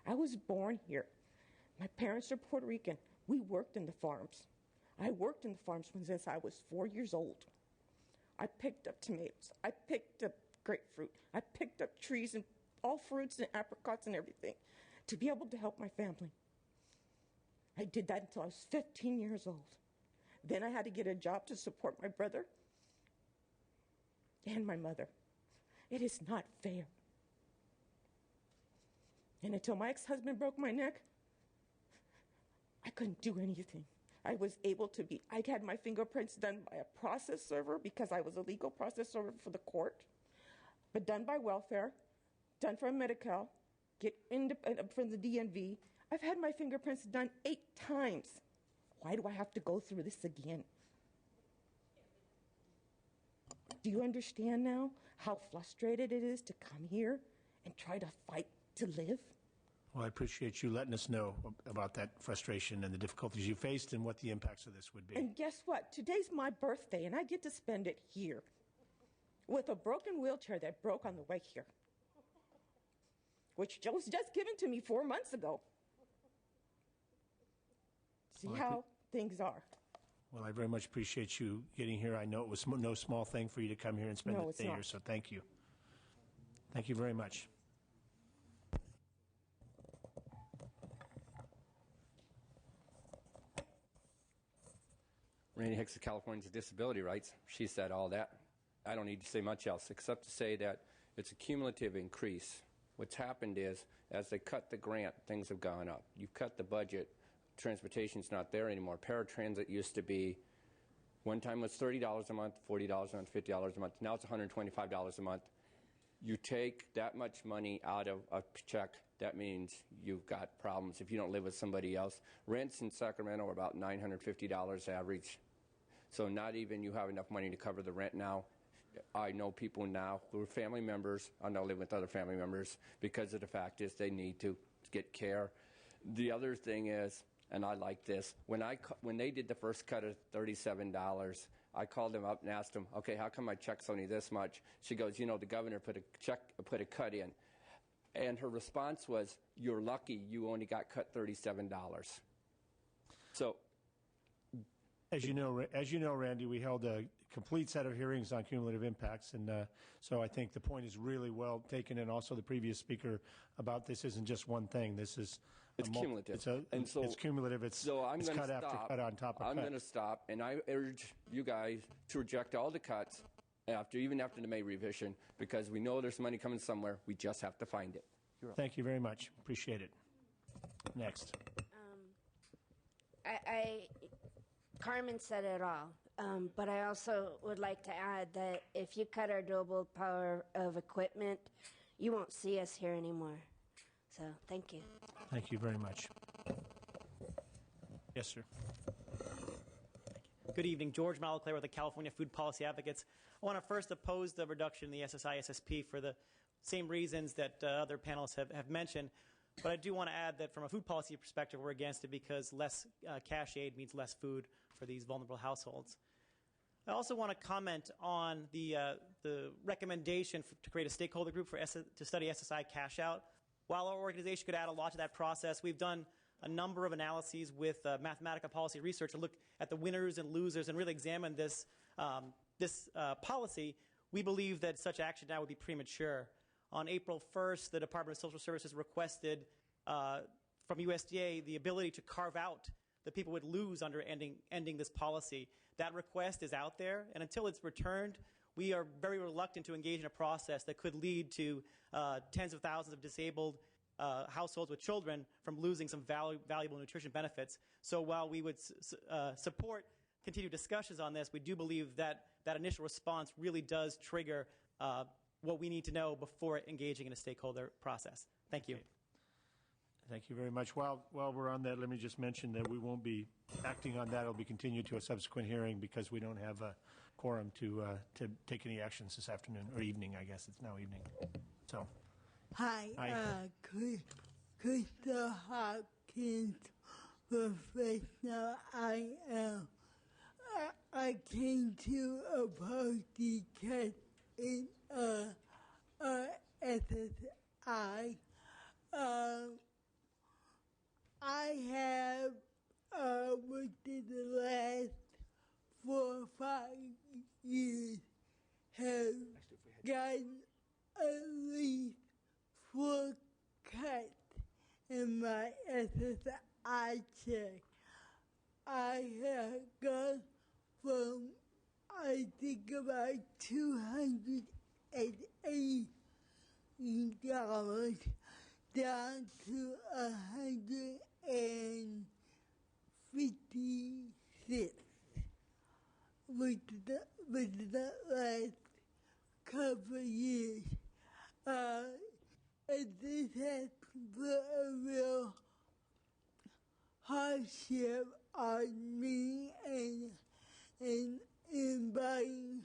I was born here. My parents are Puerto Rican. We worked in the farms. I worked in the farms since I was 4 years old. I picked up tomatoes. I picked up grapefruit. I picked up trees and all fruits and apricots and everything to be able to help my family. I did that until I was 15 years old. Then I had to get a job to support my brother and my mother. It is not fair. And until my ex-husband broke my neck, I couldn't do anything. I was able to be, I had my fingerprints done by a process server because I was a legal process server for the court, but done by welfare, done from Medi-Cal, from the DMV. I've had my fingerprints done 8 times. Why do I have to go through this again? Do you understand now how frustrated it is to come here and try to fight to live? Well, I appreciate you letting us know about that frustration and the difficulties you faced and what the impacts of this would be. And guess what? Today's my birthday, and I get to spend it here with a broken wheelchair that broke on the way here, which was just given to me 4 months ago. See how things are. Well, I very much appreciate you getting here. I know it was no small thing for you to come here and spend the day here, so thank you. Thank you very much. Randy Hicks of Californians with Disability Rights. She said all that. I don't need to say much else except to say that it's a cumulative increase. What's happened is, as they cut the grant, things have gone up. You've cut the budget. Transportation's not there anymore. Paratransit used to be, one time it was $30 a month, $40 a month, $50 a month. Now it's $125 a month. You take that much money out of a check, that means you've got problems if you don't live with somebody else. Rents in Sacramento are about $950 average. So not even you have enough money to cover the rent now. I know people now who are family members, I now live with other family members, because of the fact is they need to get care. The other thing is, and I like this, when they did the first cut of $37, I called them up and asked them, okay, how come my check's only this much? She goes, you know, the governor put a cut in. And her response was, you're lucky you only got cut $37. So, as you know, Randy, we held a complete set of hearings on cumulative impacts, and so I think the point is really well taken, and also the previous speaker about this isn't just one thing. This is cumulative. It's cumulative. It's cut after cut on top of cut. I'm going to stop, and I urge you guys to reject all the cuts even after the May revision, because we know there's money coming somewhere. We just have to find it. Thank you very much. Appreciate it. Next. Carmen said it all, but I also would like to add that if you cut our durable power of equipment, you won't see us here anymore. So, thank you. Thank you very much. Yes, sir. Good evening. George Malaclair with the California Food Policy Advocates. I want to first oppose the reduction in the SSI-SSP for the same reasons that other panelists have mentioned. But I do want to add that from a food policy perspective, we're against it because less cash aid means less food for these vulnerable households. I also want to comment on the recommendation to create a stakeholder group to study SSI cash out. While our organization could add a lot to that process, we've done a number of analyses with Mathematica Policy Research to look at the winners and losers and really examine this policy. we believe that such action now would be premature. On April 1st, the Department of Social Services requested from USDA the ability to carve out the people would lose under ending this policy. That request is out there, and until it's returned, we are very reluctant to engage in a process that could lead to tens of thousands of disabled households with children from losing some valuable nutrition benefits. So while we would support continued discussions on this, we do believe that that initial response really does trigger what we need to know before engaging in a stakeholder process. Thank you. Thank you very much. While we're on that, let me just mention that we won't be acting on that. It'll be continued to a subsequent hearing because we don't have a quorum to take any actions this afternoon, or evening, I guess. It's now evening. So. Hi. Crystal Hopkins, professional IM. I came to oppose the cut in SSI. I have, within the last 4 or 5 years, have gotten at least 4 cuts in my SSI check. I have gone from, I think, about $280 down to 156 with the last couple of years. And this has put a real hardship on me and buying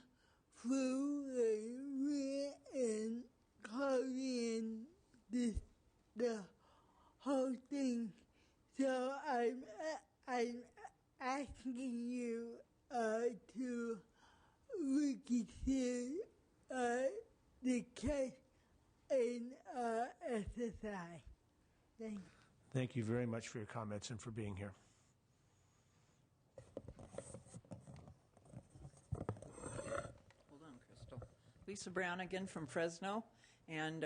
food and rent and clothing and the whole thing. So I'm asking you to reconsider the case in SSI. Thank you. Thank you very much for your comments and for being here. Hold on, Crystal. Lisa Brown again from Fresno, and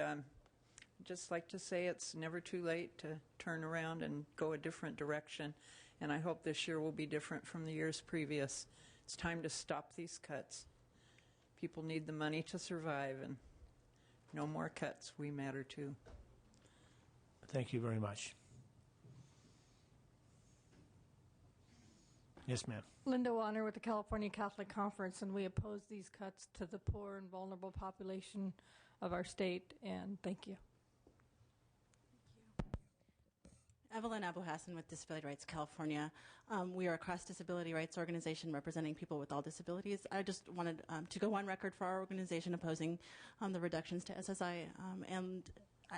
just like to say it's never too late to turn around and go a different direction, and I hope this year will be different from the years previous. It's time to stop these cuts. People need the money to survive, and no more cuts. We matter too. Thank you very much. Yes, ma'am. Linda Warner with the California Catholic Conference, and we oppose these cuts to the poor and vulnerable population of our state, and thank you. Evelyn Abu Hassan with Disability Rights California. We are a cross-disability rights organization representing people with all disabilities. I just wanted to go on record for our organization opposing the reductions to SSI, and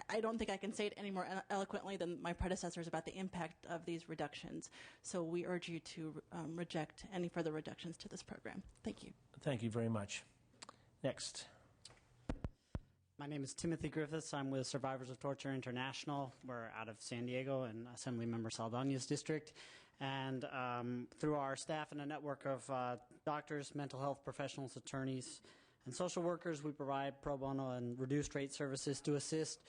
I don't think I can say it any more eloquently than my predecessors about the impact of these reductions. So we urge you to reject any further reductions to this program. Thank you. Thank you very much. Next. My name is Timothy Griffiths. I'm with Survivors of Torture International. We're out of San Diego in Assemblymember Saldana's district. And through our staff and a network of doctors, mental health professionals, attorneys, and social workers, we provide pro bono and reduced rate services to assist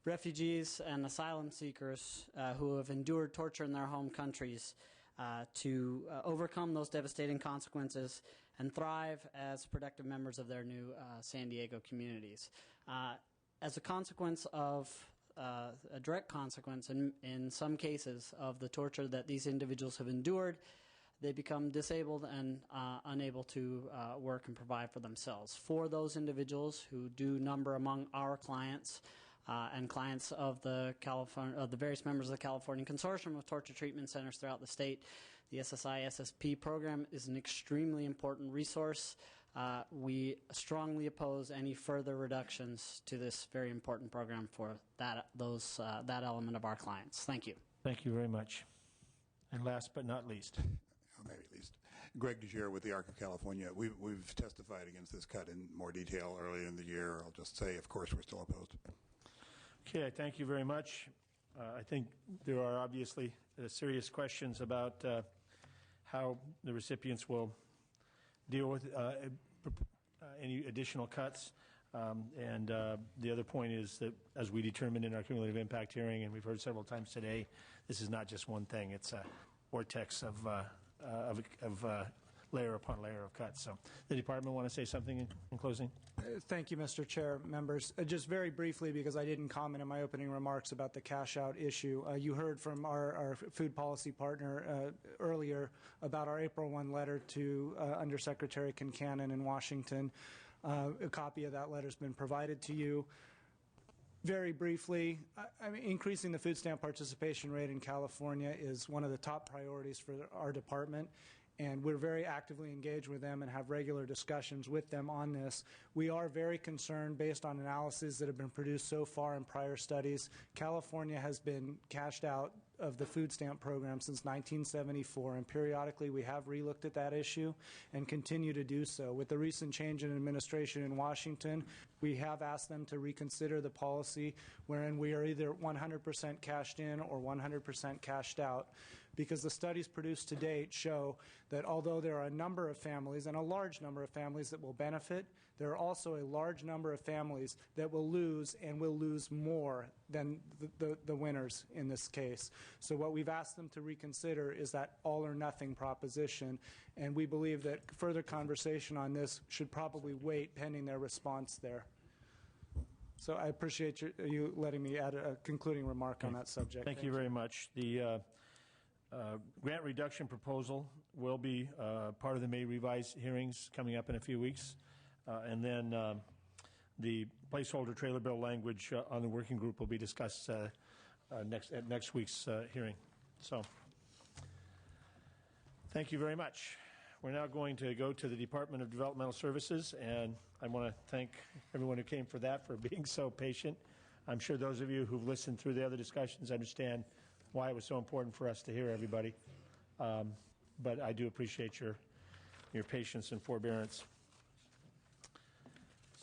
refugees and asylum seekers who have endured torture in their home countries to overcome those devastating consequences and thrive as productive members of their new San Diego communities. As a consequence of a direct consequence in some cases of the torture that these individuals have endured, they become disabled and unable to work and provide for themselves. For those individuals who do number among our clients and clients of the various members of the California Consortium of Torture Treatment Centers throughout the state, the SSI-SSP program is an extremely important resource. We strongly oppose any further reductions to this very important program for that element of our clients. Thank you. Thank you very much. And last but not least. Maybe least. Greg DeGere with the ARC of California. We've testified against this cut in more detail earlier in the year. I'll just say, of course, we're still opposed. Okay, thank you very much. I think there are obviously serious questions about how the recipients will deal with any additional cuts. And the other point is that, as we determined in our cumulative impact hearing, and we've heard several times today, this is not just one thing. It's a vortex of layer upon layer of cuts. So the department want to say something in closing? Thank you, Mr. Chair, members. Just very briefly, because I didn't comment in my opening remarks about the cash out issue. You heard from our food policy partner earlier about our April 1 letter to Undersecretary Kincannon in Washington. A copy of that letter has been provided to you. Very briefly, increasing the food stamp participation rate in California is one of the top priorities for our department, and we're very actively engaged with them and have regular discussions with them on this. We are very concerned, based on analyses that have been produced so far in prior studies. California has been cashed out of the food stamp program since 1974, and periodically we have relooked at that issue and continue to do so. With the recent change in administration in Washington, we have asked them to reconsider the policy wherein we are either 100% cashed in or 100% cashed out, because the studies produced to date show that although there are a number of families, and a large number of families, that will benefit, there are also a large number of families that will lose, and will lose more than the winners in this case. So what we've asked them to reconsider is that all or nothing proposition, and we believe that further conversation on this should probably wait pending their response there. So I appreciate you letting me add a concluding remark on that subject. Thank you very much. The grant reduction proposal will be part of the May revised hearings coming up in a few weeks. And then the placeholder trailer bill language on the working group will be discussed at next week's hearing. So thank you very much. We're now going to go to the Department of Developmental Services, and I want to thank everyone who came for that for being so patient. I'm sure those of you who've listened through the other discussions understand why it was so important for us to hear everybody. But I do appreciate your patience and forbearance.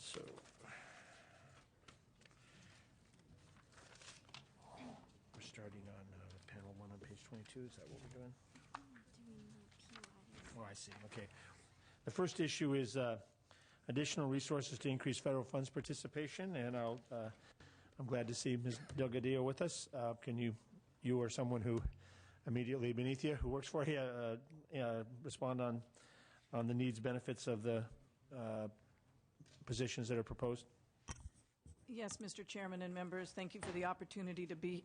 So we're starting on panel 1 on page 22. Is that what we're doing? Oh, I see. Okay. The first issue is additional resources to increase federal funds participation, and I'm glad to see Ms. Delgadillo with us. Can you or someone who immediately beneath you, who works for you, respond on the needs, benefits of the positions that are proposed? Yes, Mr. Chairman and members, thank you for the opportunity to be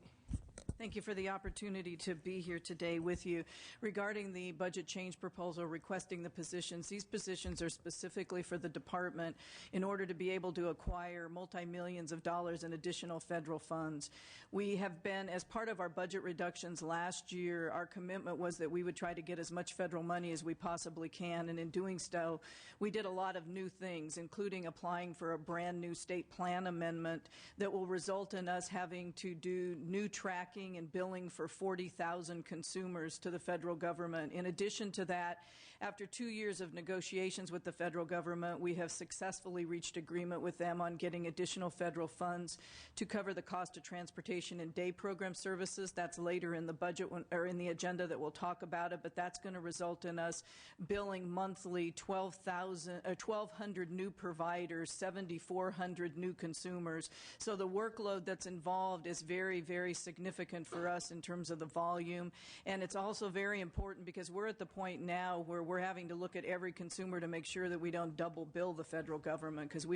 here today with you. Regarding the budget change proposal requesting the positions, these positions are specifically for the department in order to be able to acquire multi-millions of dollars in additional federal funds. We have been, as part of our budget reductions last year, our commitment was that we would try to get as much federal money as we possibly can, and in doing so, we did a lot of new things, including applying for a brand new state plan amendment that will result in us having to do new tracking and billing for 40,000 consumers to the federal government. In addition to that, after 2 years of negotiations with the federal government, we have successfully reached agreement with them on getting additional federal funds to cover the cost of transportation and day program services. That's later in the budget or in the agenda that we'll talk about it, but that's going to result in us billing monthly 1,200 new providers, 7,400 new consumers. So the workload that's involved is very, very significant for us in terms of the volume, and it's also very important because we're at the point now where we're having to look at every consumer to make sure that we don't double bill the federal government, because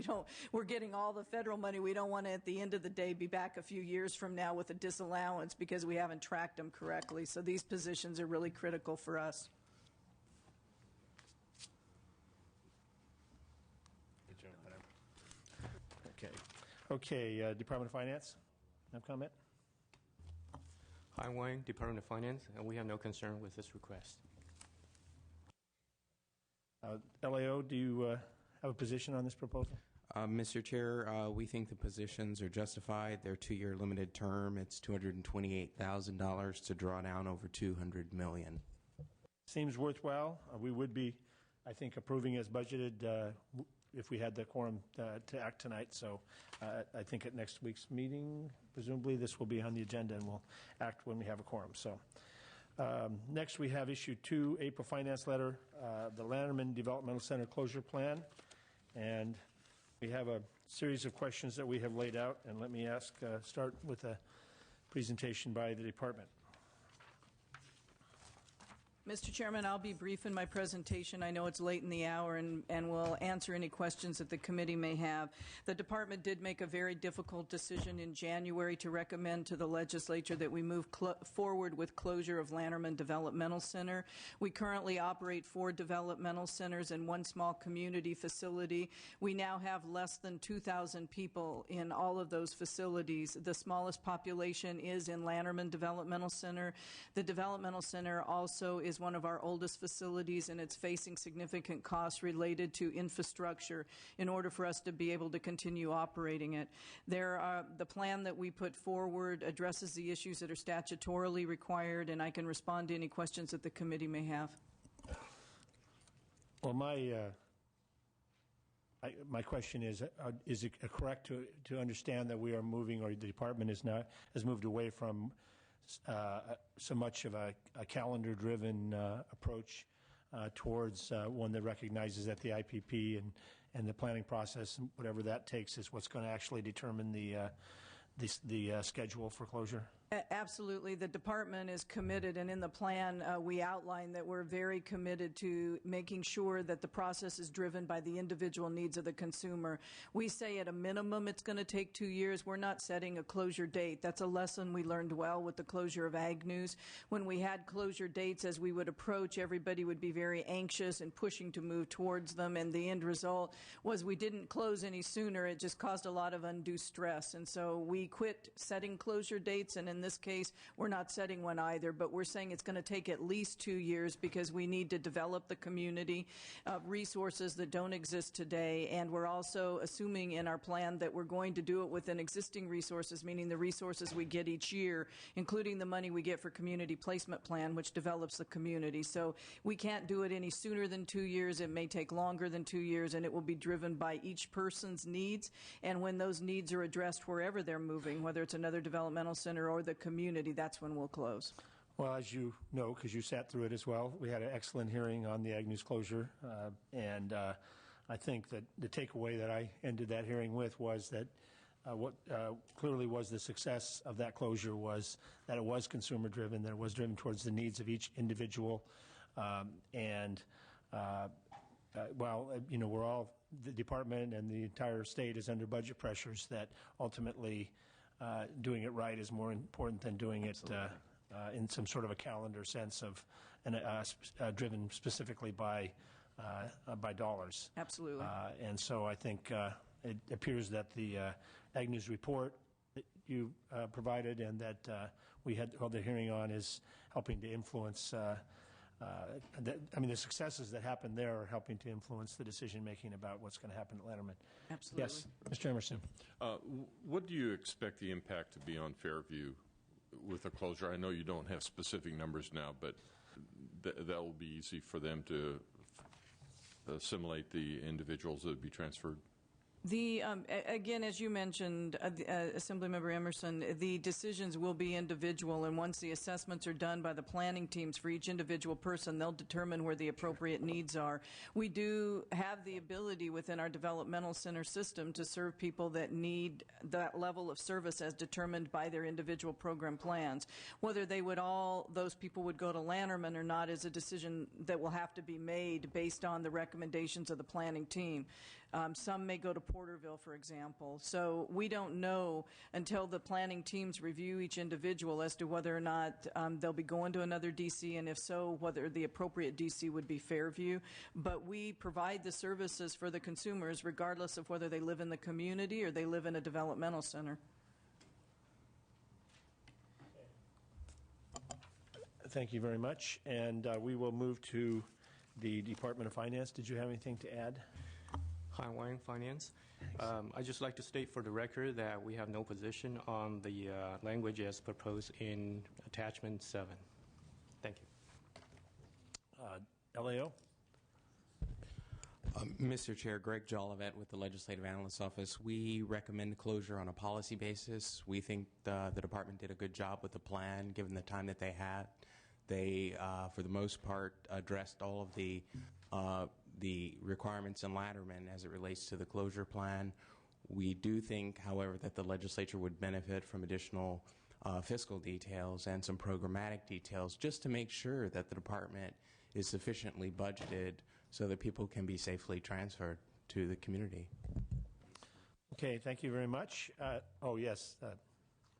we're getting all the federal money. We don't want to, at the end of the day, be back a few years from now with a disallowance because we haven't tracked them correctly. So these positions are really critical for us. Okay, Department of Finance, have comment? I'm Wayne, Department of Finance, and we have no concern with this request. LAO, do you have a position on this proposal? Mr. Chair, we think the positions are justified. They're 2-year limited term. It's $228,000 to draw down over $200 million. Seems worthwhile. We would be, I think, approving as budgeted if we had the quorum to act tonight. So I think at next week's meeting, presumably this will be on the agenda, and we'll act when we have a quorum. So next we have issue 2, April finance letter, the Lanterman Developmental Center closure plan. And we have a series of questions that we have laid out, and let me start with a presentation by the department. Mr. Chairman, I'll be brief in my presentation. I know it's late in the hour and will answer any questions that the committee may have. The department did make a very difficult decision in January to recommend to the legislature that we move forward with closure of Lanterman Developmental Center. We currently operate 4 developmental centers and 1 small community facility. We now have less than 2,000 people in all of those facilities. The smallest population is in Lanterman Developmental Center. The developmental center also is one of our oldest facilities, and it's facing significant costs related to infrastructure in order for us to be able to continue operating it. The plan that we put forward addresses the issues that are statutorily required, and I can respond to any questions that the committee may have. Well, my question is it correct to understand that we are moving, or the department has moved away from so much of a calendar-driven approach towards one that recognizes that the IPP and the planning process, and whatever that takes, is what's going to actually determine the schedule for closure? Absolutely. The department is committed, and in the plan we outline that we're very committed to making sure that the process is driven by the individual needs of the consumer. We say at a minimum it's going to take 2 years. We're not setting a closure date. That's a lesson we learned well with the closure of Ag News. When we had closure dates, as we would approach, everybody would be very anxious and pushing to move towards them, and the end result was we didn't close any sooner. It just caused a lot of undue stress, and so we quit setting closure dates, and in this case, we're not setting one either, but we're saying it's going to take at least 2 years because we need to develop the community resources that don't exist today, and we're also assuming in our plan that we're going to do it within existing resources, meaning the resources we get each year, including the money we get for Community Placement Plan, which develops the community. So we can't do it any sooner than 2 years. It may take longer than 2 years, and it will be driven by each person's needs, and when those needs are addressed wherever they're moving, whether it's another developmental center or the community, that's when we'll close. Well, as you know, because you sat through it as well, we had an excellent hearing on the Ag News closure, and I think that the takeaway that I ended that hearing with was that what clearly was the success of that closure was that it was consumer-driven, that it was driven towards the needs of each individual, and while we're all, the department and the entire state is under budget pressures, that ultimately doing it right is more important than doing it in some sort of a calendar sense of, driven specifically by dollars. Absolutely. And so I think it appears that the Ag News report that you provided and that we held the hearing on is helping to influence. The successes that happened there are helping to influence the decision-making about what's going to happen at Lanterman. Absolutely. Yes, Mr. Emerson. What do you expect the impact to be on Fairview with the closure? I know you don't have specific numbers now, but that will be easy for them to assimilate the individuals that would be transferred. Again, as you mentioned, Assemblymember Emerson, the decisions will be individual, and once the assessments are done by the planning teams for each individual person, they'll determine where the appropriate needs are. We do have the ability within our developmental center system to serve people that need that level of service as determined by their individual program plans. Whether those people would go to Lanterman or not is a decision that will have to be made based on the recommendations of the planning team. Some may go to Porterville, for example. So we don't know until the planning teams review each individual as to whether or not they'll be going to another DC, and if so, whether the appropriate DC would be Fairview. But we provide the services for the consumers regardless of whether they live in the community or they live in a developmental center. Thank you very much. And we will move to the Department of Finance. Did you have anything to add? Hi, Wayne, Finance. I'd just like to state for the record that we have no position on the language as proposed in Attachment 7. Thank you. LAO? Mr. Chair, Greg Jolivet with the Legislative Analyst's Office. We recommend closure on a policy basis. We think the department did a good job with the plan given the time that they had. They, for the most part, addressed all of the the requirements in Latterman as it relates to the closure plan. We do think, however, that the legislature would benefit from additional fiscal details and some programmatic details just to make sure that the department is sufficiently budgeted so that people can be safely transferred to the community. Okay, thank you very much. Oh, yes.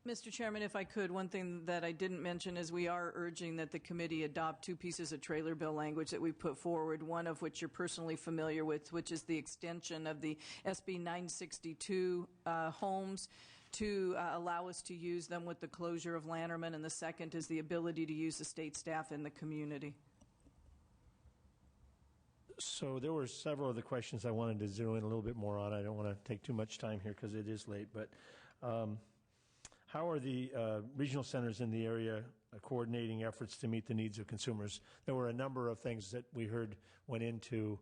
Mr. Chairman, if I could, one thing that I didn't mention is we are urging that the committee adopt two pieces of trailer bill language that we put forward, one of which you're personally familiar with, which is the extension of the SB 962 homes to allow us to use them with the closure of Lanterman, and the second is the ability to use the state staff in the community. So there were several of the questions I wanted to zero in a little bit more on. I don't want to take too much time here because it is late, but how are the regional centers in the area coordinating efforts to meet the needs of consumers? There were a number of things that we heard went into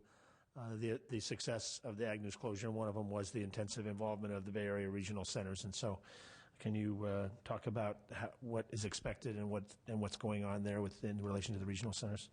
the success of the Ag News closure, and one of them was the intensive involvement of the Bay Area regional centers. And so can you talk about what is expected and what's going on there in relation to the regional centers?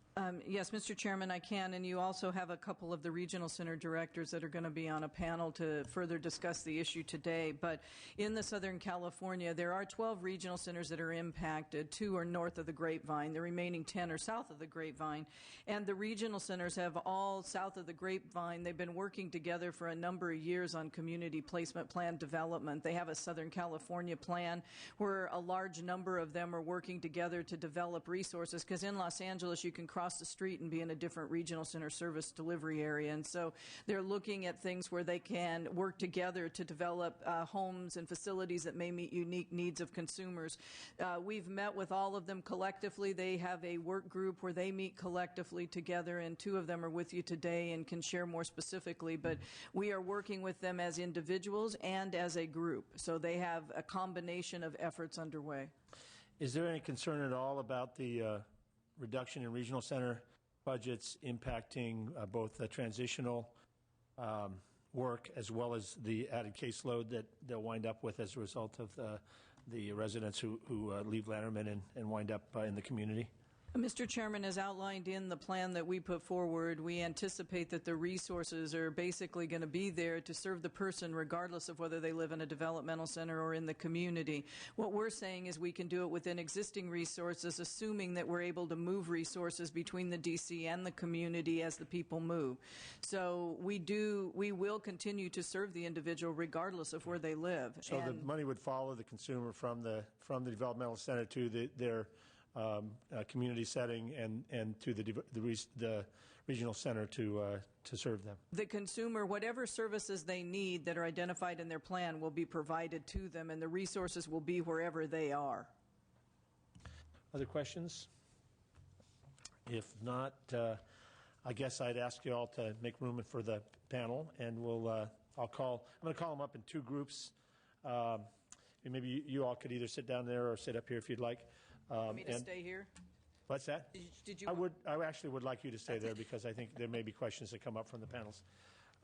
Yes, Mr. Chairman, I can, and you also have a couple of the regional center directors that are going to be on a panel to further discuss the issue today. But in the Southern California, there are 12 regional centers that are impacted. 2 are north of the Grapevine. The remaining 10 are south of the Grapevine. And the regional centers have all south of the Grapevine. They've been working together for a number of years on community placement plan development. They have a Southern California plan where a large number of them are working together to develop resources, because in Los Angeles you can cross the street and be in a different regional center service delivery area. And so they're looking at things where they can work together to develop homes and facilities that may meet unique needs of consumers. We've met with all of them collectively. They have a work group where they meet collectively together, and 2 of them are with you today and can share more specifically. But we are working with them as individuals and as a group. So they have a combination of efforts underway. Is there any concern at all about the reduction in regional center budgets impacting both the transitional work as well as the added caseload that they'll wind up with as a result of the residents who leave Lanterman and wind up in the community? Mr. Chairman, as outlined in the plan that we put forward, we anticipate that the resources are basically going to be there to serve the person regardless of whether they live in a developmental center or in the community. What we're saying is we can do it within existing resources, assuming that we're able to move resources between the DC and the community as the people move. So we will continue to serve the individual regardless of where they live. So the money would follow the consumer from the developmental center to their community setting and to the regional center to serve them. The consumer, whatever services they need that are identified in their plan, will be provided to them, and the resources will be wherever they are. Other questions? If not, I guess I'd ask you all to make room for the panel, and I'm going to call them up in 2 groups. And maybe you all could either sit down there or sit up here if you'd like. Want me to stay here? What's that? Did you? I actually would like you to stay there because I think there may be questions that come up from the panels.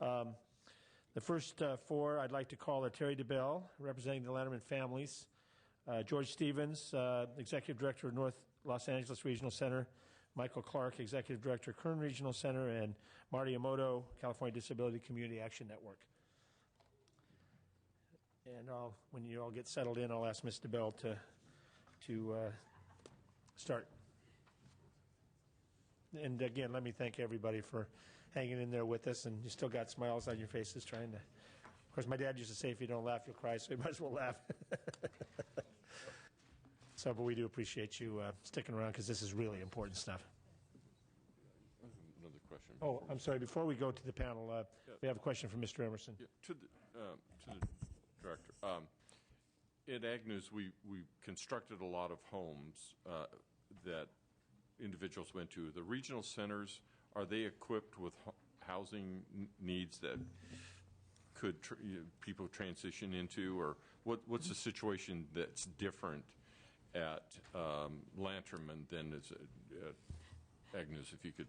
The first 4 I'd like to call are Terry DeBell, representing the Lanterman families, George Stevens, Executive Director of North Los Angeles Regional Center, Michael Clark, Executive Director, Kern Regional Center, and Marty Emoto, California Disability Community Action Network. And when you all get settled in, I'll ask Ms. DeBell to start. And again, let me thank everybody for hanging in there with us, and you still got smiles on your faces trying to. Of course, my dad used to say, if you don't laugh, you'll cry, so you might as well laugh. But we do appreciate you sticking around because this is really important stuff. Another question. Oh, I'm sorry. Before we go to the panel, we have a question from Mr. Emerson. Yeah, to the director. At Ag News, we constructed a lot of homes that individuals went to. The regional centers, are they equipped with housing needs that could people transition into, or what's the situation that's different at Lanterman than is Agnews, if you could.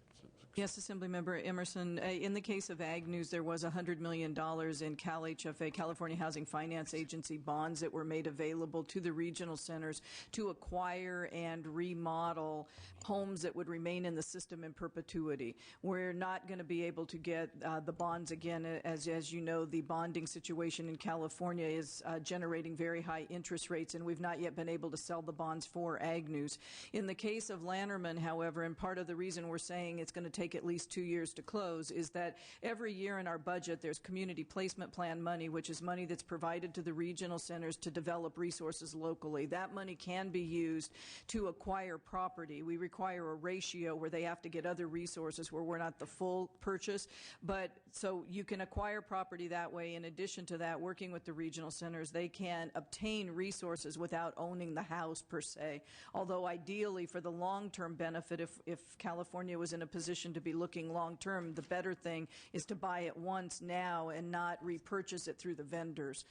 Yes, Assemblymember Emerson. In the case of Ag News, there was $100 million in CalHFA, California Housing Finance Agency bonds that were made available to the regional centers to acquire and remodel homes that would remain in the system in perpetuity. We're not going to be able to get the bonds again. As you know, the bonding situation in California is generating very high interest rates, and we've not yet been able to sell the bonds for Ag News. In the case of Lanterman, however, and part of the reason we're saying it's going to take at least 2 years to close is that every year in our budget there's community placement plan money, which is money that's provided to the regional centers to develop resources locally. That money can be used to acquire property. We require a ratio where they have to get other resources where we're not the full purchase, but so you can acquire property that way. In addition to that, working with the regional centers, they can obtain resources without owning the house per se, although ideally for the long-term benefit, if California was in a position to be looking long-term, the better thing is to buy it once now and not repurchase it through the vendors.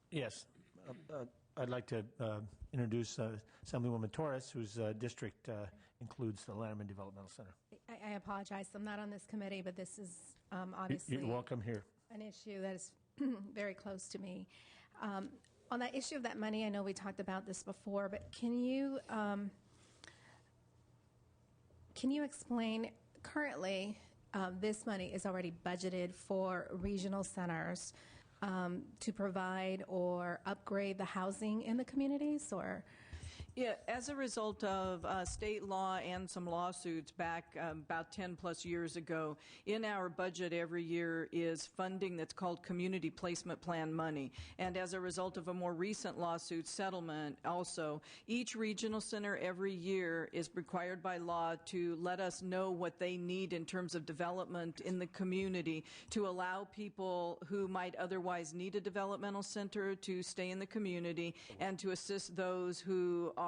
Yes. I'd like to introduce Assemblywoman Torres, whose district includes the Lanterman Developmental Center. I apologize. I'm not on this committee, but this is obviously You're welcome here. An issue that is very close to me. On that issue of that money, I know we talked about this before, but can you explain, currently this money is already budgeted for regional centers to provide or upgrade the housing in the communities, or? Yeah, as a result of state law and some lawsuits back about 10 plus years ago, in our budget every year is funding that's called community placement plan money. And as a result of a more recent lawsuit settlement also, each regional center every year is required by law to let us know what they need in terms of development in the community to allow people who might otherwise need a developmental center to stay in the community and to assist those who are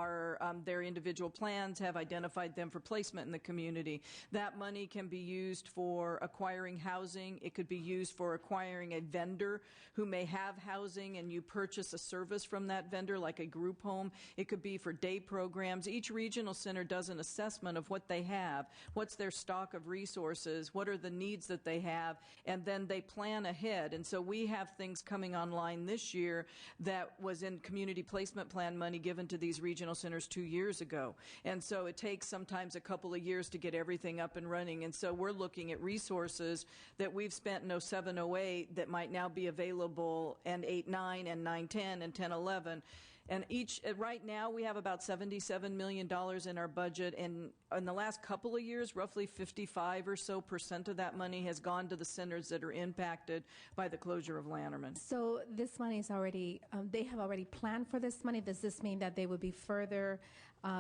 their individual plans have identified them for placement in the community. That money can be used for acquiring housing. It could be used for acquiring a vendor who may have housing and you purchase a service from that vendor like a group home. It could be for day programs. Each regional center does an assessment of what they have, what's their stock of resources, what are the needs that they have, and then they plan ahead. And so we have things coming online this year that was in community placement plan money given to these regional centers 2 years ago. And so it takes sometimes a couple of years to get everything up and running. And so we're looking at resources that we've spent in 07, 08 that might now be available in 8, 9, and 9, 10, and 10, 11. And right now we have about $77 million in our budget, and in the last couple of years, roughly 55% or so of that money has gone to the centers that are impacted by the closure of Lanterman. So this money is already, they have already planned for this money. Does this mean that there would be further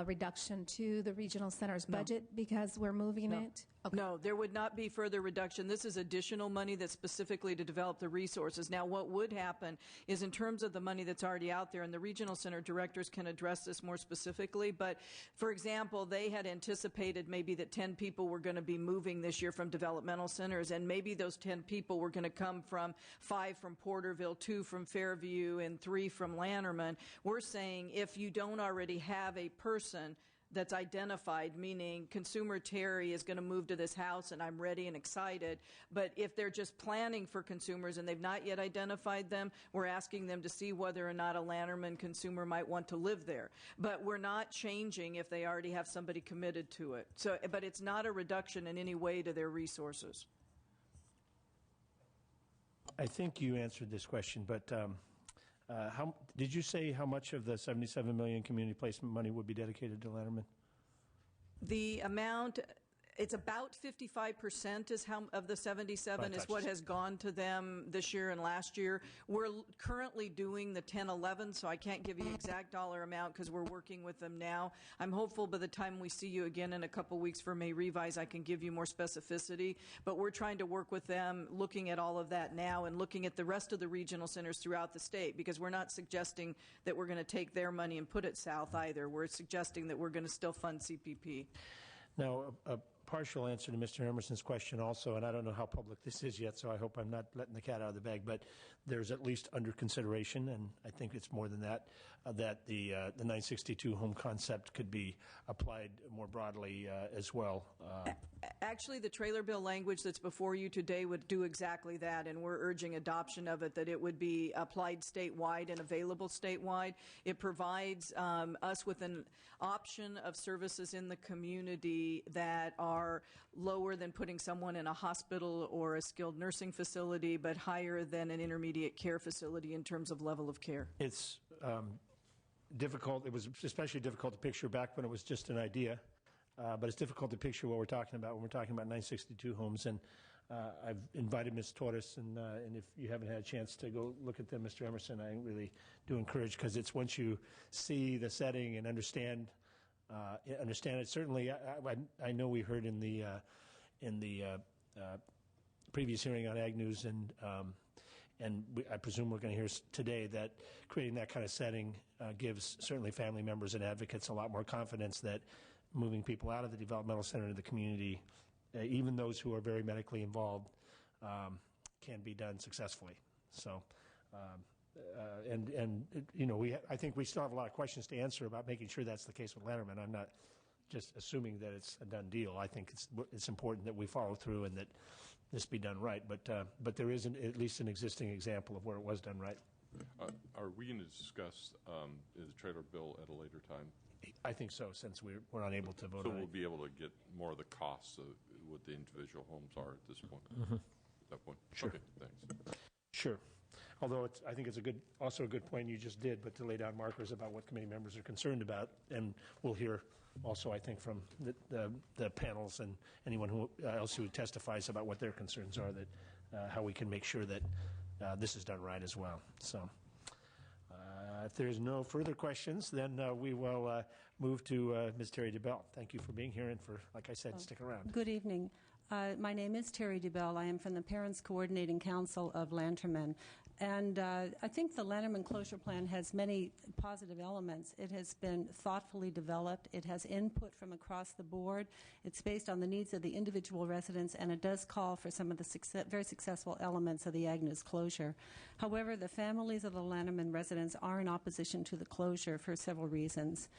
reduction to the regional center's budget because we're moving it? Okay. No, there would not be further reduction. This is additional money that's specifically to develop the resources. Now, what would happen is in terms of the money that's already out there, and the regional center directors can address this more specifically, but for example, they had anticipated maybe that 10 people were going to be moving this year from developmental centers, and maybe those 10 people were going to come from 5 from Porterville, 2 from Fairview, and 3 from Lanterman. We're saying if you don't already have a person that's identified, meaning consumer Terry is going to move to this house and I'm ready and excited. But if they're just planning for consumers and they've not yet identified them, we're asking them to see whether or not a Lanterman consumer might want to live there. But we're not changing if they already have somebody committed to it. So, but it's not a reduction in any way to their resources. I think you answered this question, but how did you say how much of the $77 million community placement money would be dedicated to Lanterman? The amount, it's about 55% is how of the 77 is what has gone to them this year and last year. We're currently doing the 10-11, so I can't give you the exact dollar amount because we're working with them now. I'm hopeful by the time we see you again in a couple weeks for May Revise, I can give you more specificity. But we're trying to work with them, looking at all of that now and looking at the rest of the regional centers throughout the state, because we're not suggesting that we're going to take their money and put it south either. We're suggesting that we're going to still fund CPP. Now, a partial answer to Mr. Emerson's question also, and I don't know how public this is yet, so I hope I'm not letting the cat out of the bag, but there's at least under consideration, and I think it's more than that, that the 962 home concept could be applied more broadly as well. Actually, the trailer bill language that's before you today would do exactly that, and we're urging adoption of it, that it would be applied statewide and available statewide. It provides us with an option of services in the community that are lower than putting someone in a hospital or a skilled nursing facility, but higher than an intermediate care facility in terms of level of care. It's difficult. It was especially difficult to picture back when it was just an idea. But it's difficult to picture what we're talking about when we're talking about 962 homes. And I've invited Ms. Torres, and if you haven't had a chance to go look at them, Mr. Emerson, I really do encourage, because it's once you see the setting and understand it. Certainly, I know we heard in the previous hearing on Ag News, and I presume we're going to hear today that creating that kind of setting gives certainly family members and advocates a lot more confidence that moving people out of the developmental center into the community, even those who are very medically involved, can be done successfully. So, I think we still have a lot of questions to answer about making sure that's the case with Lanterman. I'm not just assuming that it's a done deal. I think it's important that we follow through and that this be done right. But there is at least an existing example of where it was done right. Are we going to discuss the trailer bill at a later time? I think so, since we're not able to vote on it. So we'll be able to get more of the costs of what the individual homes are at this point. Mm-hmm. At that point. Sure. Okay, thanks. Sure. Although I think it's also a good point you just did, but to lay down markers about what committee members are concerned about, and we'll hear also, I think, from the panels and anyone else who testifies about what their concerns are, that how we can make sure that this is done right as well. So. If there's no further questions, then we will move to Ms. Terry DeBell. Thank you for being here and for, like I said, stick around. Good evening. My name is Terry DeBell. I am from the Parents Coordinating Council of Lanterman. And I think the Lanterman Closure Plan has many positive elements. It has been thoughtfully developed. It has input from across the board. It's based on the needs of the individual residents, and it does call for some of the very successful elements of the Ag News closure. However, the families of the Lanterman residents are in opposition to the closure for several reasons.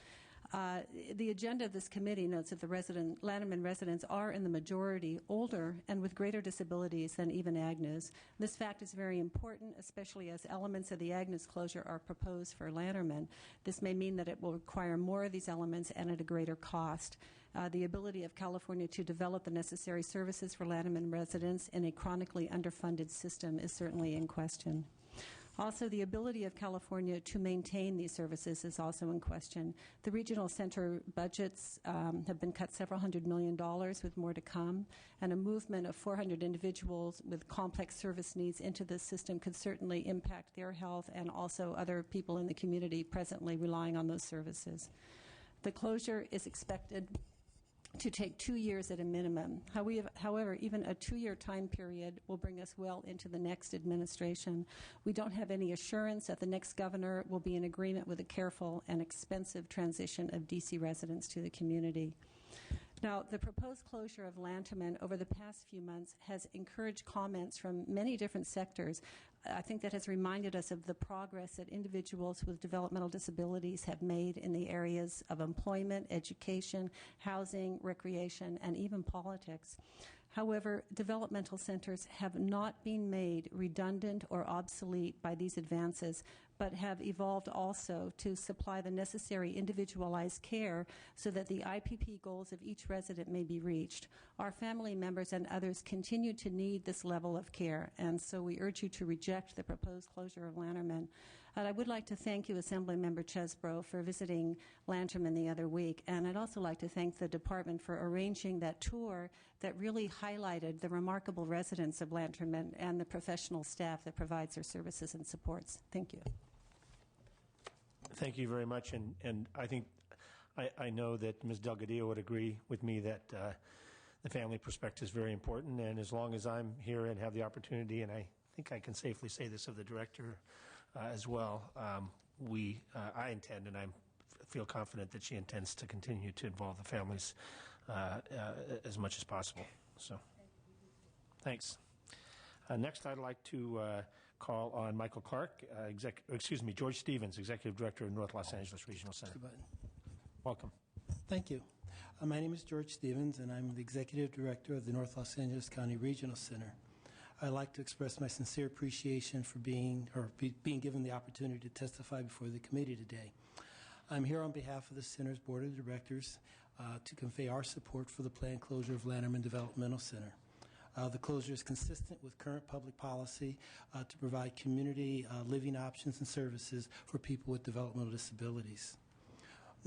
The agenda of this committee notes that the Lanterman residents are in the majority older and with greater disabilities than even Ag News. This fact is very important, especially as elements of the Ag News closure are proposed for Lanterman. This may mean that it will require more of these elements and at a greater cost. The ability of California to develop the necessary services for Lanterman residents in a chronically underfunded system is certainly in question. Also, the ability of California to maintain these services is also in question. The regional center budgets have been cut several $100 million, with more to come, and a movement of 400 individuals with complex service needs into this system could certainly impact their health and also other people in the community presently relying on those services. The closure is expected to take 2 years at a minimum. However, even a 2-year time period will bring us well into the next administration. We don't have any assurance that the next governor will be in agreement with a careful and expensive transition of D.C. residents to the community. Now, the proposed closure of Lanterman over the past few months has encouraged comments from many different sectors. I think that has reminded us of the progress that individuals with developmental disabilities have made in the areas of employment, education, housing, recreation, and even politics. However, developmental centers have not been made redundant or obsolete by these advances, but have evolved also to supply the necessary individualized care so that the IPP goals of each resident may be reached. Our family members and others continue to need this level of care, and so we urge you to reject the proposed closure of Lanterman. And I would like to thank you, Assemblymember Chesbro, for visiting Lanterman the other week, and I'd also like to thank the department for arranging that tour that really highlighted the remarkable residents of Lanterman and the professional staff that provides their services and supports. Thank you. Thank you very much, and I think I know that Ms. Delgadillo would agree with me that the family perspective is very important, and as long as I'm here and have the opportunity, and I think I can safely say this of the director as well, I intend, and I feel confident that she intends to continue to involve the families as much as possible. So, thanks. Next, I'd like to call on Michael Clark, George Stevens, Executive Director of North Los Angeles Regional Center. Welcome. Thank you. My name is George Stevens, and I'm the Executive Director of the North Los Angeles County Regional Center. I'd like to express my sincere appreciation for being given the opportunity to testify before the committee today. I'm here on behalf of the Center's Board of Directors to convey our support for the planned closure of Lanterman Developmental Center. The closure is consistent with current public policy to provide community living options and services for people with developmental disabilities.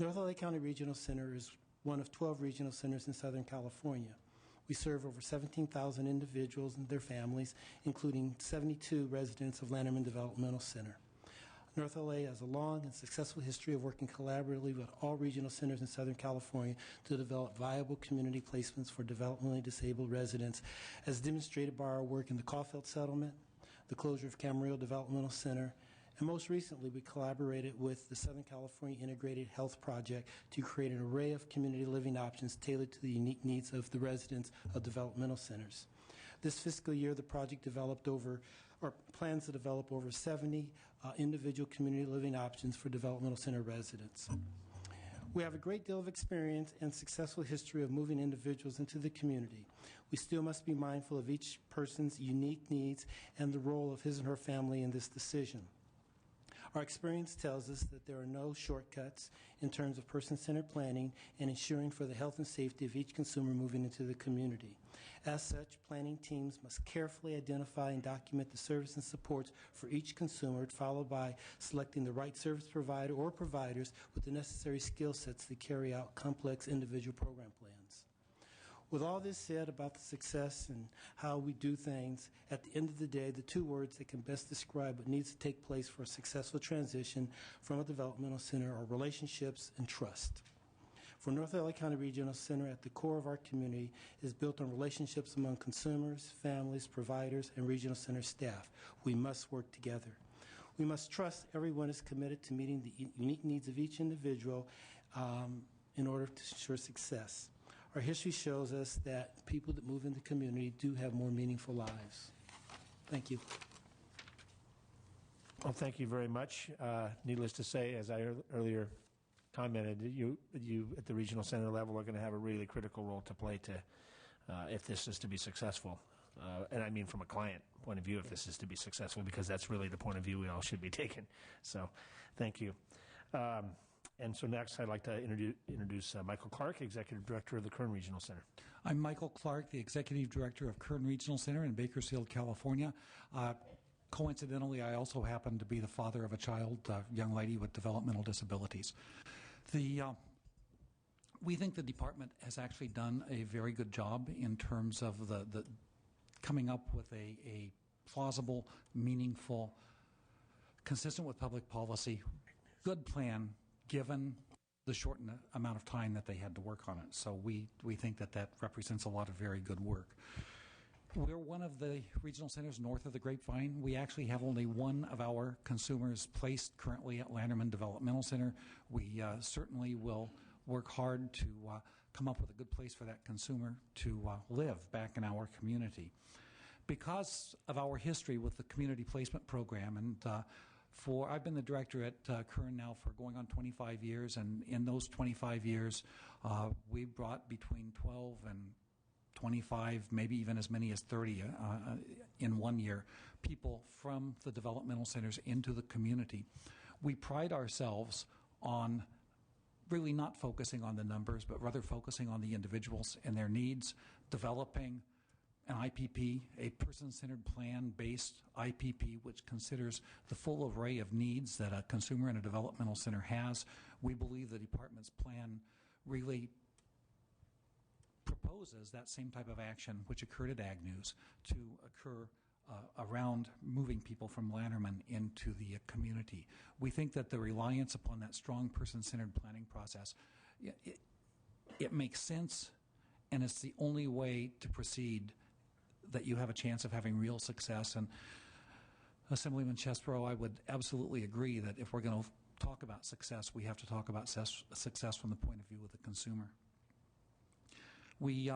North LA County Regional Center is one of 12 regional centers in Southern California. We serve over 17,000 individuals and their families, including 72 residents of Lanterman Developmental Center. North LA has a long and successful history of working collaboratively with all regional centers in Southern California to develop viable community placements for developmentally disabled residents, as demonstrated by our work in the Caulfield Settlement, the closure of Camarillo Developmental Center, and most recently we collaborated with the Southern California Integrated Health Project to create an array of community living options tailored to the unique needs of the residents of developmental centers. This fiscal year, the project plans to develop over 70 individual community living options for developmental center residents. We have a great deal of experience and successful history of moving individuals into the community. We still must be mindful of each person's unique needs and the role of his and her family in this decision. Our experience tells us that there are no shortcuts in terms of person-centered planning and ensuring for the health and safety of each consumer moving into the community. As such, planning teams must carefully identify and document the service and supports for each consumer, followed by selecting the right service provider or providers with the necessary skill sets to carry out complex individual program plans. With all this said about the success and how we do things, at the end of the day, the two words that can best describe what needs to take place for a successful transition from a developmental center are relationships and trust. For North LA County Regional Center, at the core of our community is built on relationships among consumers, families, providers, and regional center staff. We must work together. We must trust everyone is committed to meeting the unique needs of each individual in order to ensure success. Our history shows us that people that move in the community do have more meaningful lives. Thank you. Well, thank you very much. Needless to say, as I earlier commented, you at the regional center level are going to have a really critical role to play if this is to be successful. And I mean from a client point of view, if this is to be successful, because that's really the point of view we all should be taking. So thank you. And so next, I'd like to introduce Michael Clark, Executive Director of the Kern Regional Center. I'm Michael Clark, the Executive Director of Kern Regional Center in Bakersfield, California. Coincidentally, I also happen to be the father of a child, a young lady with developmental disabilities. We think the department has actually done a very good job in terms of the coming up with a plausible, meaningful, consistent with public policy, good plan, given the short amount of time that they had to work on it. So we think that represents a lot of very good work. We're one of the regional centers north of the Grapevine. We actually have only one of our consumers placed currently at Lanterman Developmental Center. We certainly will work hard to come up with a good place for that consumer to live back in our community. Because of our history with the community placement program, and I've been the director at Kern now for going on 25 years, and in those 25 years, we brought between 12 and 25, maybe even as many as 30 in 1 year, people from the developmental centers into the community. We pride ourselves on really not focusing on the numbers, but rather focusing on the individuals and their needs, developing an IPP, a person-centered plan-based IPP, which considers the full array of needs that a consumer in a developmental center has. We believe the department's plan really proposes that same type of action which occurred at Agnews to occur around moving people from Lanterman into the community. We think that the reliance upon that strong person-centered planning process, it makes sense, and it's the only way to proceed that you have a chance of having real success. And Assemblyman Chesbro, I would absolutely agree that if we're going to talk about success, we have to talk about success from the point of view of the consumer. we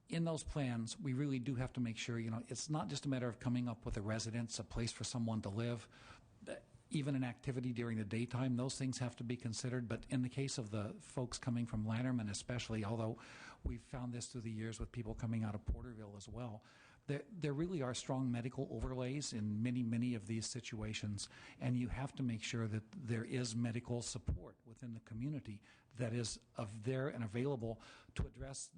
in those plans, we really do have to make sure, it's not just a matter of coming up with a residence, a place for someone to live, even an activity during the daytime. Those things have to be considered. But in the case of the folks coming from Lanterman especially, although we've found this through the years with people coming out of Porterville as well, there really are strong medical overlays in many, many of these situations, and you have to make sure that there is medical support within the community that is there and available to address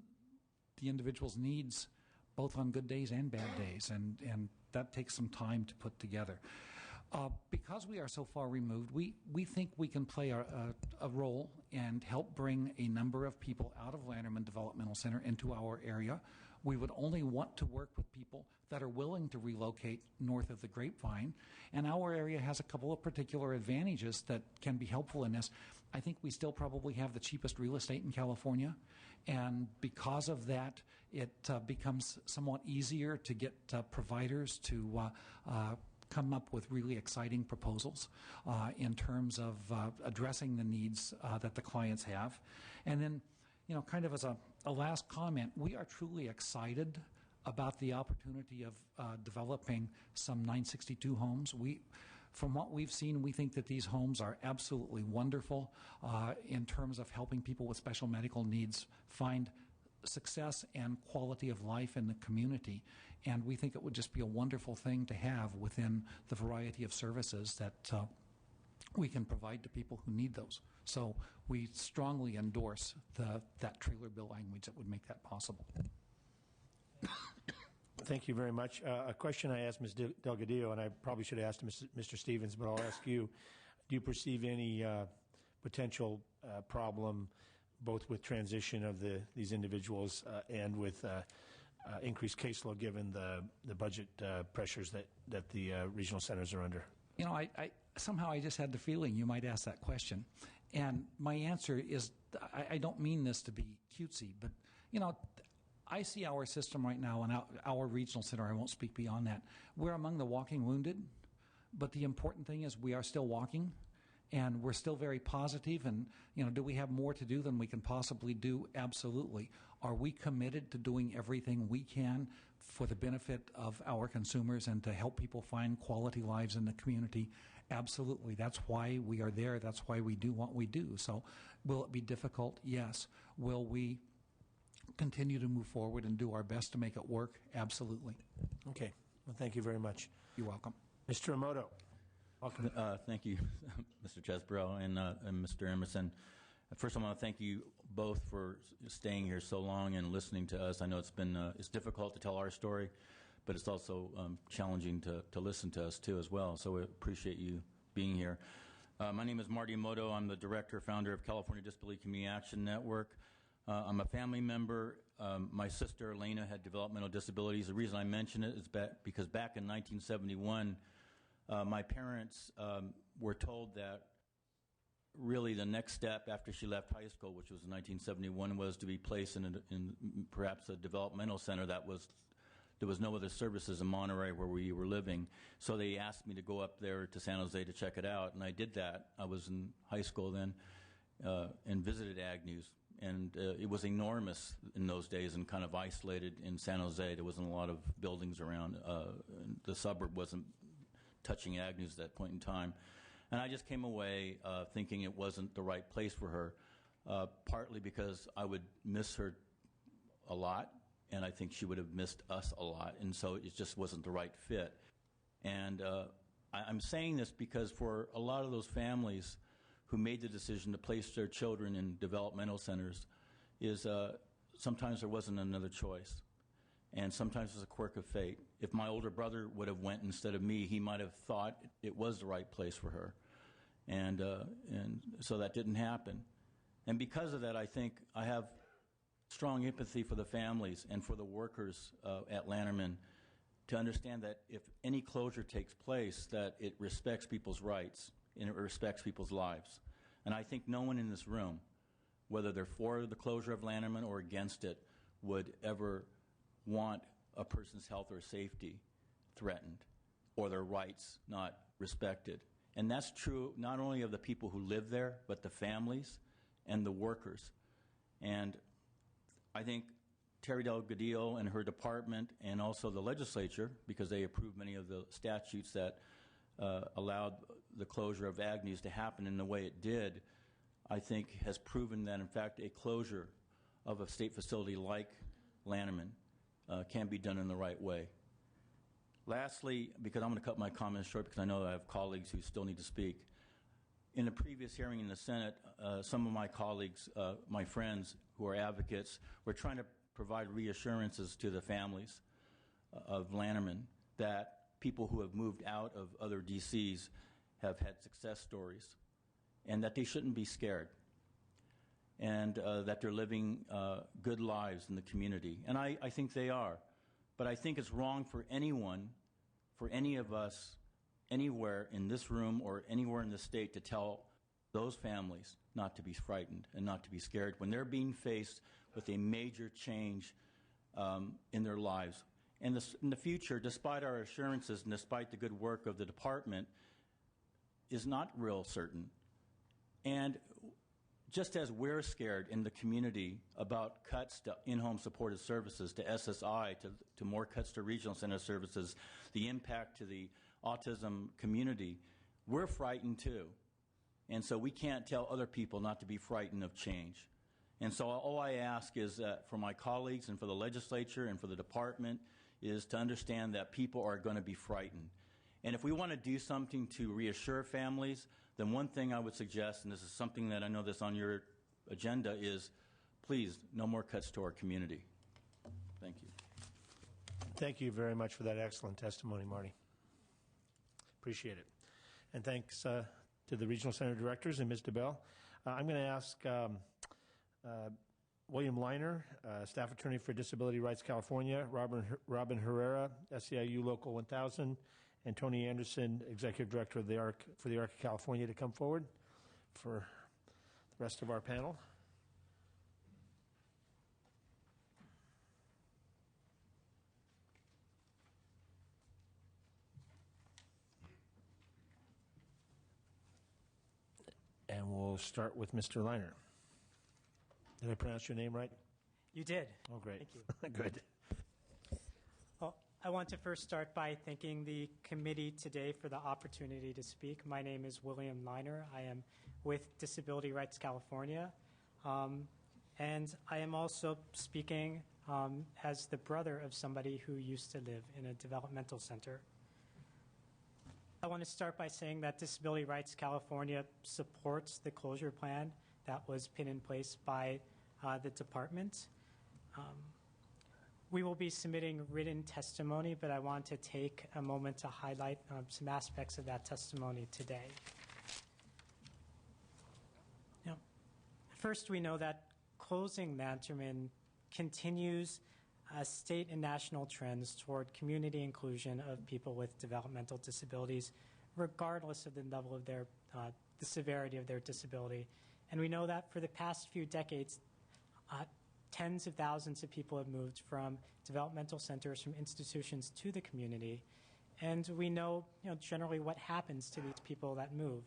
the individual's needs both on good days and bad days, and that takes some time to put together. Because we are so far removed, we think we can play a role and help bring a number of people out of Lanterman Developmental Center into our area. We would only want to work with people that are willing to relocate north of the Grapevine, and our area has a couple of particular advantages that can be helpful in this. I think we still probably have the cheapest real estate in California, and because of that, it becomes somewhat easier to get providers to come up with really exciting proposals in terms of addressing the needs that the clients have. And then, kind of as a last comment, we are truly excited about the opportunity of developing some 962 homes. From what we've seen, we think that these homes are absolutely wonderful in terms of helping people with special medical needs find success and quality of life in the community. And we think it would just be a wonderful thing to have within the variety of services that we can provide to people who need those. So we strongly endorse that trailer bill language that would make that possible. Thank you very much. A question I asked Ms. Delgadillo, and I probably should have asked Mr. Stevens, but I'll ask you, do you perceive any potential problem both with transition of these individuals and with increased caseload given the budget pressures that the regional centers are under? I somehow I just had the feeling you might ask that question. And my answer is, I don't mean this to be cutesy, but, I see our system right now and our regional center, I won't speak beyond that. We're among the walking wounded, but the important thing is we are still walking, and we're still very positive. And, do we have more to do than we can possibly do? Absolutely. Are we committed to doing everything we can for the benefit of our consumers and to help people find quality lives in the community? Absolutely. That's why we are there. That's why we do what we do. So will it be difficult? Yes. Will we continue to move forward and do our best to make it work? Absolutely. Okay. Well, thank you very much. You're welcome. Mr. Emoto. Welcome. Thank you, Mr. Chesbrough and Mr. Emerson. First, I want to thank you both for staying here so long and listening to us. I know it's difficult to tell our story, but it's also challenging to listen to us too as well. So we appreciate you being here. My name is Marty Emoto. I'm the director, founder of California Disability Community Action Network. I'm a family member. My sister Elena had developmental disabilities. The reason I mention it is because back in 1971, my parents were told that really the next step after she left high school, which was in 1971, was to be placed in perhaps a developmental center there was no other services in Monterey where we were living. So they asked me to go up there to San Jose to check it out, and I did that. I was in high school then and visited Agnews. And it was enormous in those days and kind of isolated in San Jose. There wasn't a lot of buildings around. The suburb wasn't touching Agnews at that point in time. And I just came away thinking it wasn't the right place for her, partly because I would miss her a lot, and I think she would have missed us a lot. And so it just wasn't the right fit. And I'm saying this because for a lot of those families who made the decision to place their children in developmental centers is sometimes there wasn't another choice. And sometimes it's a quirk of fate. If my older brother would have went instead of me, he might have thought it was the right place for her. And so that didn't happen. And because of that, I think I have strong empathy for the families and for the workers at Lanterman to understand that if any closure takes place, that it respects people's rights and it respects people's lives. And I think no one in this room, whether they're for the closure of Lanterman or against it, would ever want a person's health or safety threatened or their rights not respected. And that's true not only of the people who live there, but the families and the workers. And I think Terry Delgadillo and her department, and also the legislature, because they approved many of the statutes that allowed the closure of Agnews to happen in the way it did, I think has proven that, in fact, a closure of a state facility like Lanterman can be done in the right way. Lastly, because I'm going to cut my comments short because I know I have colleagues who still need to speak. In the previous hearing in the Senate, some of my colleagues, my friends who are advocates, were trying to provide reassurances to the families of Lanterman that people who have moved out of other DCs have had success stories, and that they shouldn't be scared, and that they're living good lives in the community. And I think they are. But I think it's wrong for anyone, for any of us, anywhere in this room or anywhere in the state to tell those families not to be frightened and not to be scared when they're being faced with a major change in their lives. And in the future, despite our assurances and despite the good work of the department, is not real certain. And just as we're scared in the community about cuts to in-home supportive services, to SSI, to more cuts to regional center services, the impact to the autism community, we're frightened too. And so we can't tell other people not to be frightened of change. And so all I ask is that for my colleagues and for the legislature and for the department is to understand that people are going to be frightened. And if we want to do something to reassure families, then one thing I would suggest, and this is something that I know that's on your agenda, is please, no more cuts to our community. Thank you. Thank you very much for that excellent testimony, Marty. Appreciate it. And thanks to the Regional Center Directors and Ms. DeBell. I'm going to ask William Leiner, Staff Attorney for Disability Rights California, Robin Herrera, SEIU Local 1000, and Tony Anderson, Executive Director of the ARC for the ARC of California, to come forward for the rest of our panel. And we'll start with Mr. Leiner. Did I pronounce your name right? You did. Oh, great. Thank you. Good. Well, I want to first start by thanking the committee today for the opportunity to speak. My name is William Leiner. I am with Disability Rights California. And I am also speaking as the brother of somebody who used to live in a developmental center. I want to start by saying that Disability Rights California supports the closure plan that was put in place by the department. We will be submitting written testimony, but I want to take a moment to highlight some aspects of that testimony today. Now, first, we know that closing Lanterman continues state and national trends toward community inclusion of people with developmental disabilities, regardless of the level of their, the severity of their disability. And we know that for the past few decades, tens of thousands of people have moved from developmental centers, from institutions to the community. And we know, generally what happens to these people that move.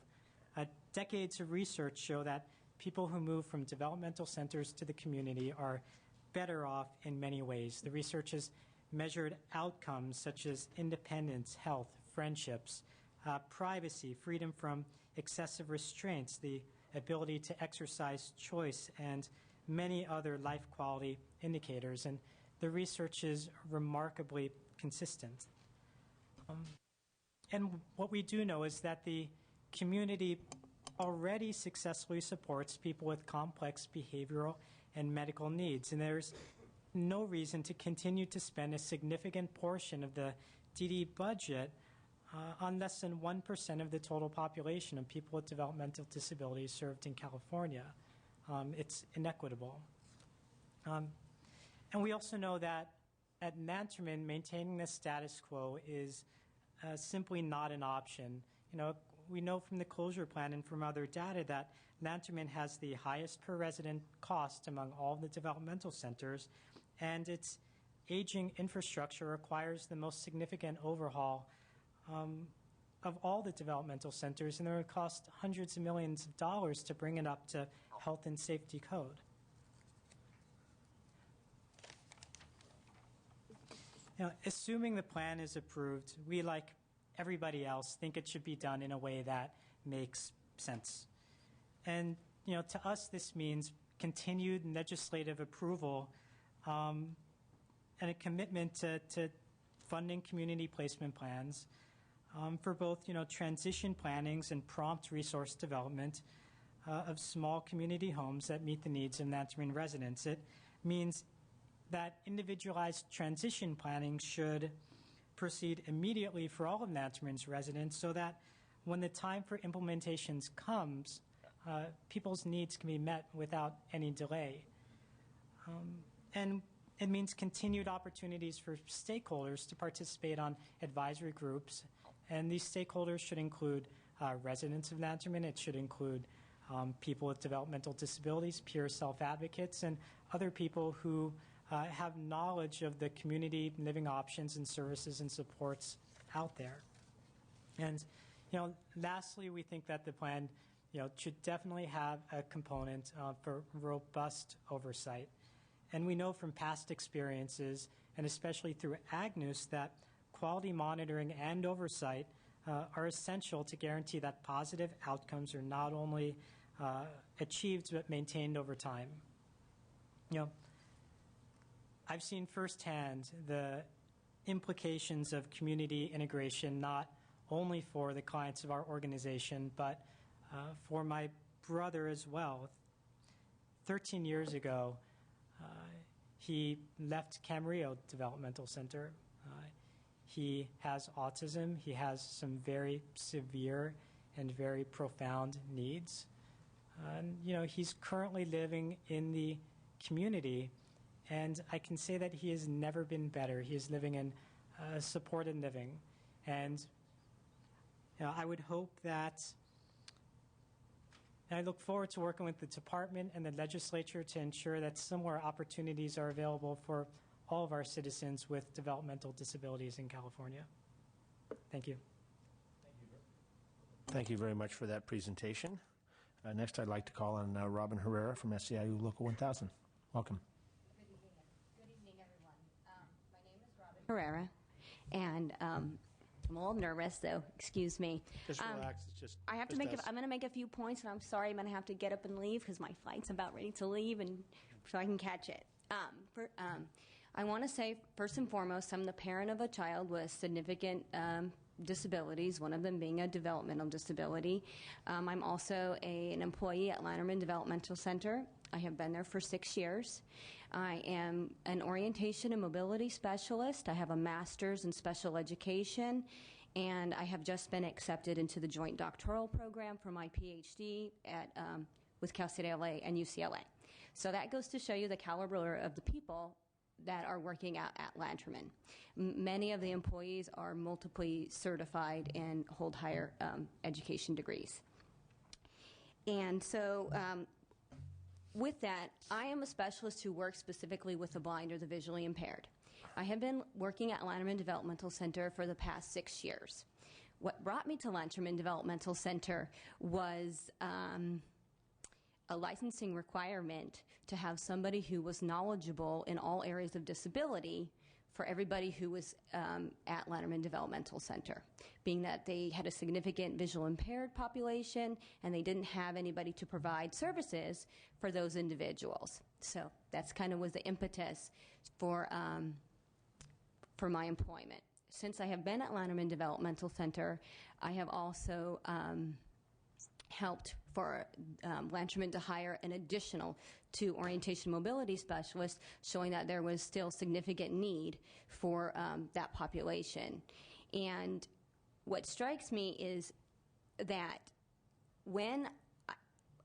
Decades of research show that people who move from developmental centers to the community are better off in many ways. The research has measured outcomes such as independence, health, friendships, privacy, freedom from excessive restraints, the ability to exercise choice, and many other life quality indicators. And the research is remarkably consistent. And what we do know is that the community already successfully supports people with complex behavioral and medical needs. And there's no reason to continue to spend a significant portion of the DD budget on less than 1% of the total population of people with developmental disabilities served in California. It's inequitable. And we also know that at Lanterman, maintaining the status quo is simply not an option. We know from the closure plan and from other data that Lanterman has the highest per resident cost among all the developmental centers, and its aging infrastructure requires the most significant overhaul of all the developmental centers, and it would cost hundreds of millions of dollars to bring it up to health and safety code. Assuming the plan is approved, we, like everybody else, think it should be done in a way that makes sense. And, to us, this means continued legislative approval and a commitment to funding community placement plans for both, transition plannings and prompt resource development of small community homes that meet the needs of Nansemond residents. It means that individualized transition planning should proceed immediately for all of Nansemond's residents so that when the time for implementations comes, people's needs can be met without any delay. And it means continued opportunities for stakeholders to participate on advisory groups. And these stakeholders should include residents of Nansemond. It should include people with developmental disabilities, peer self-advocates, and other people who have knowledge of the community living options and services and supports out there. And, lastly, we think that the plan, should definitely have a component for robust oversight. And we know from past experiences, and especially through AGNUS, that quality monitoring and oversight are essential to guarantee that positive outcomes are not only achieved but maintained over time. I've seen firsthand the implications of community integration, not only for the clients of our organization, but for my brother as well. 13 years ago, he left Camarillo Developmental Center. He has autism. He has some very severe and very profound needs. And, he's currently living in the community, and I can say that he has never been better. He is living in supported living. And I would hope that, and I look forward to working with the department and the legislature to ensure that similar opportunities are available for all of our citizens with developmental disabilities in California. Thank you. Thank you very much for that presentation. Next, I'd like to call on Robin Herrera from SEIU Local 1000. Welcome. Good evening, everyone. My name is Robin Herrera, and I'm a little nervous, so excuse me. Just relax. It's just. I have to make. I'm going to make a few points, and I'm sorry I'm going to have to get up and leave because my flight's about ready to leave, and so I can catch it. I want to say first and foremost, I'm the parent of a child with significant disabilities, one of them being a developmental disability. I'm also an employee at Lanterman Developmental Center. I have been there for 6 years. I am an orientation and mobility specialist. I have a master's in special education, and I have just been accepted into the joint doctoral program for my PhD with Cal State LA and UCLA. So that goes to show you the caliber of the people that are working out at Lanterman. Many of the employees are multiply certified and hold higher education degrees. And so with that, I am a specialist who works specifically with the blind or the visually impaired. I have been working at Lanterman Developmental Center for the past 6 years. What brought me to Lanterman Developmental Center was a licensing requirement to have somebody who was knowledgeable in all areas of disability for everybody who was at Lanterman Developmental Center, being that they had a significant visual impaired population and they didn't have anybody to provide services for those individuals. So that's kind of was the impetus for my employment. Since I have been at Lanterman Developmental Center, I have also helped for Lanterman to hire an additional 2 orientation mobility specialists, showing that there was still significant need for that population. And what strikes me is that when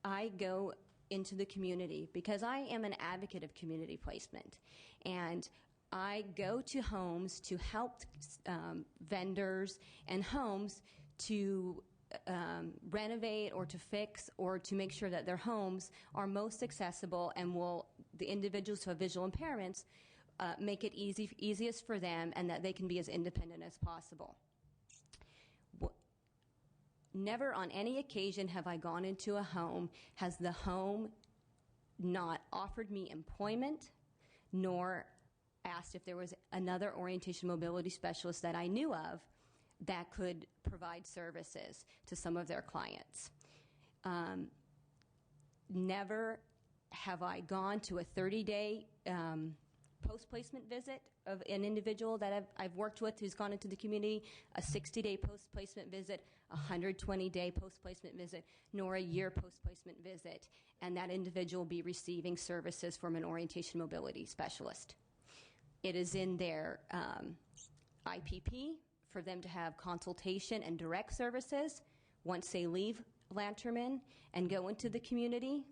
I go into the community, because I am an advocate of community placement, and I go to homes to help vendors and homes to renovate or to fix or to make sure that their homes are most accessible and will the individuals who have visual impairments make it easiest for them and that they can be as independent as possible. Never on any occasion have I gone into a home, has the home not offered me employment nor asked if there was another orientation mobility specialist that I knew of that could provide services to some of their clients. Never have I gone to a 30-day post-placement visit of an individual that I've worked with who's gone into the community, a 60-day post-placement visit, a 120-day post-placement visit, nor a year post-placement visit, and that individual be receiving services from an orientation mobility specialist. It is in their IPP for them to have consultation and direct services once they leave Lanterman and go into the community,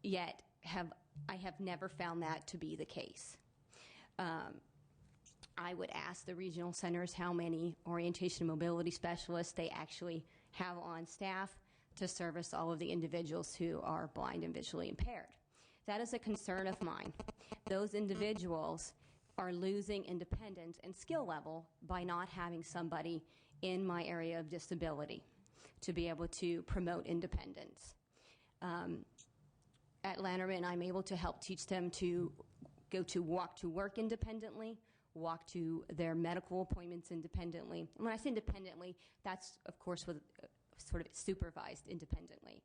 yet I have never found that to be the case. I would ask the regional centers how many orientation and mobility specialists they actually have on staff to service all of the individuals who are blind and visually impaired. That is a concern of mine. Those individuals are losing independence and skill level by not having somebody in my area of disability to be able to promote independence. At Lanterman, I'm able to help teach them to walk to work independently, walk to their medical appointments independently. And when I say independently, that's, of course, with sort of supervised independently.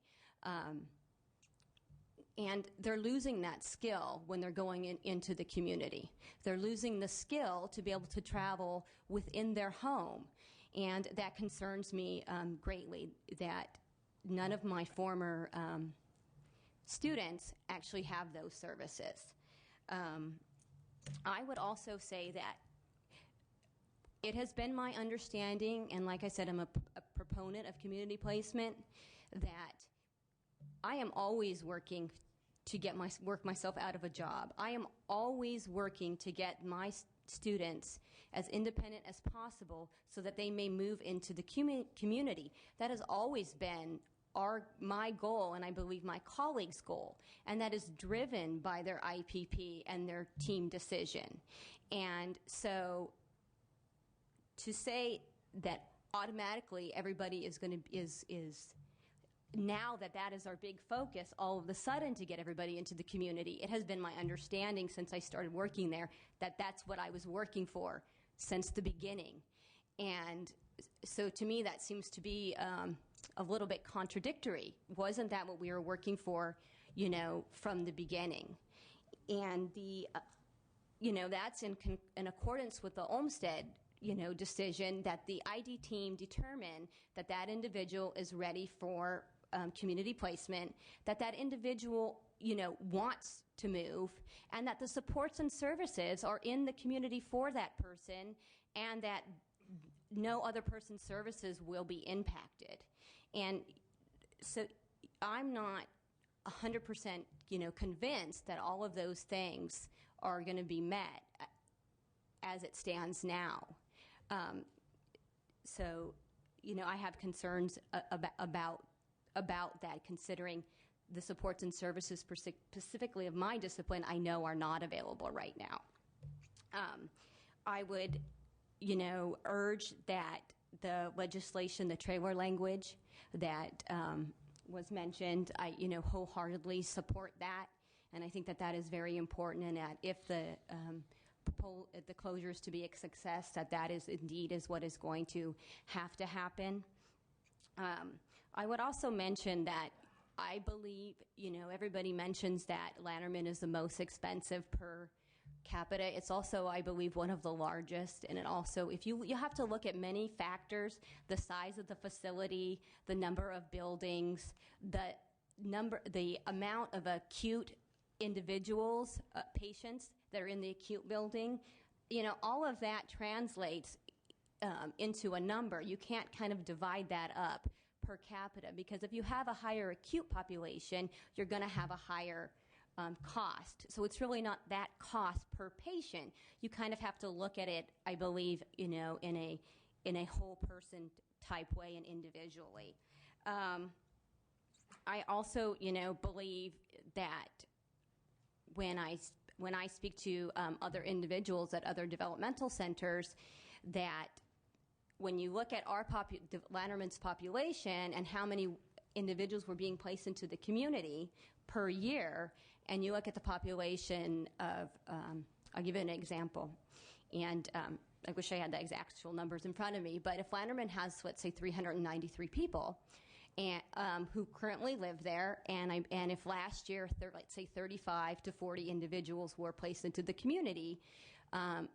And they're losing that skill when they're going into the community. They're losing the skill to be able to travel within their home. And that concerns me greatly, that none of my former students actually have those services. I would also say that it has been my understanding, and like I said, I'm a proponent of community placement, that I am always working to work myself out of a job. I am always working to get my students as independent as possible so that they may move into the community. That has always been my goal, and I believe my colleagues' goal, and that is driven by their IPP and their team decision. And so to say that automatically everybody is going to is now that is our big focus, all of a sudden to get everybody into the community. It has been my understanding since I started working there that that's what I was working for since the beginning. And so to me that seems to be a little bit contradictory. Wasn't that what we were working for, from the beginning? And that's in accordance with the Olmsted, decision that the ID team determine that individual is ready for community placement, that individual, wants to move, and that the supports and services are in the community for that person, and that no other person's services will be impacted. And so I'm not 100%, convinced that all of those things are going to be met as it stands now. So, I have concerns about that, considering the supports and services specifically of my discipline I know are not available right now. I would, urge that the legislation, the trailer language that was mentioned, I, wholeheartedly support that, and I think that is very important, and that if the closure is to be a success, that is indeed what is going to have to happen. I would also mention that I believe, everybody mentions that Lanterman is the most expensive per capita. It's also, I believe, one of the largest, and it also, if you have to look at many factors: the size of the facility, the number of buildings, the amount of acute individuals, patients that are in the acute building. All of that translates into a number. You can't kind of divide that up per capita, because if you have a higher acute population, you're going to have a higher cost. So it's really not that cost per patient. You kind of have to look at it, I believe, in a whole person type way and individually. I also, believe that when I speak to other individuals at other developmental centers, that when you look at our Lanterman's population and how many individuals were being placed into the community per year, and you look at the population of I'll give you an example. And I wish I had the actual numbers in front of me, but if Lanterman has, let's say, 393 people and, who currently live there, and if last year, let's say 35 to 40 individuals were placed into the community,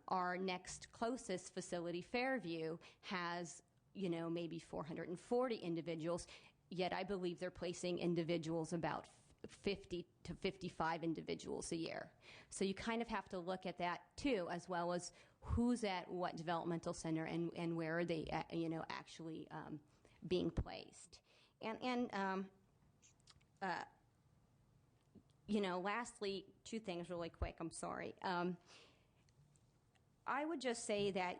our next closest facility, Fairview, has, maybe 440 individuals, yet I believe they're placing individuals about 50 to 55 individuals a year. So you kind of have to look at that too, as well as who's at what developmental center and where are they, actually being placed. Lastly, two things really quick. I'm sorry. I would just say that,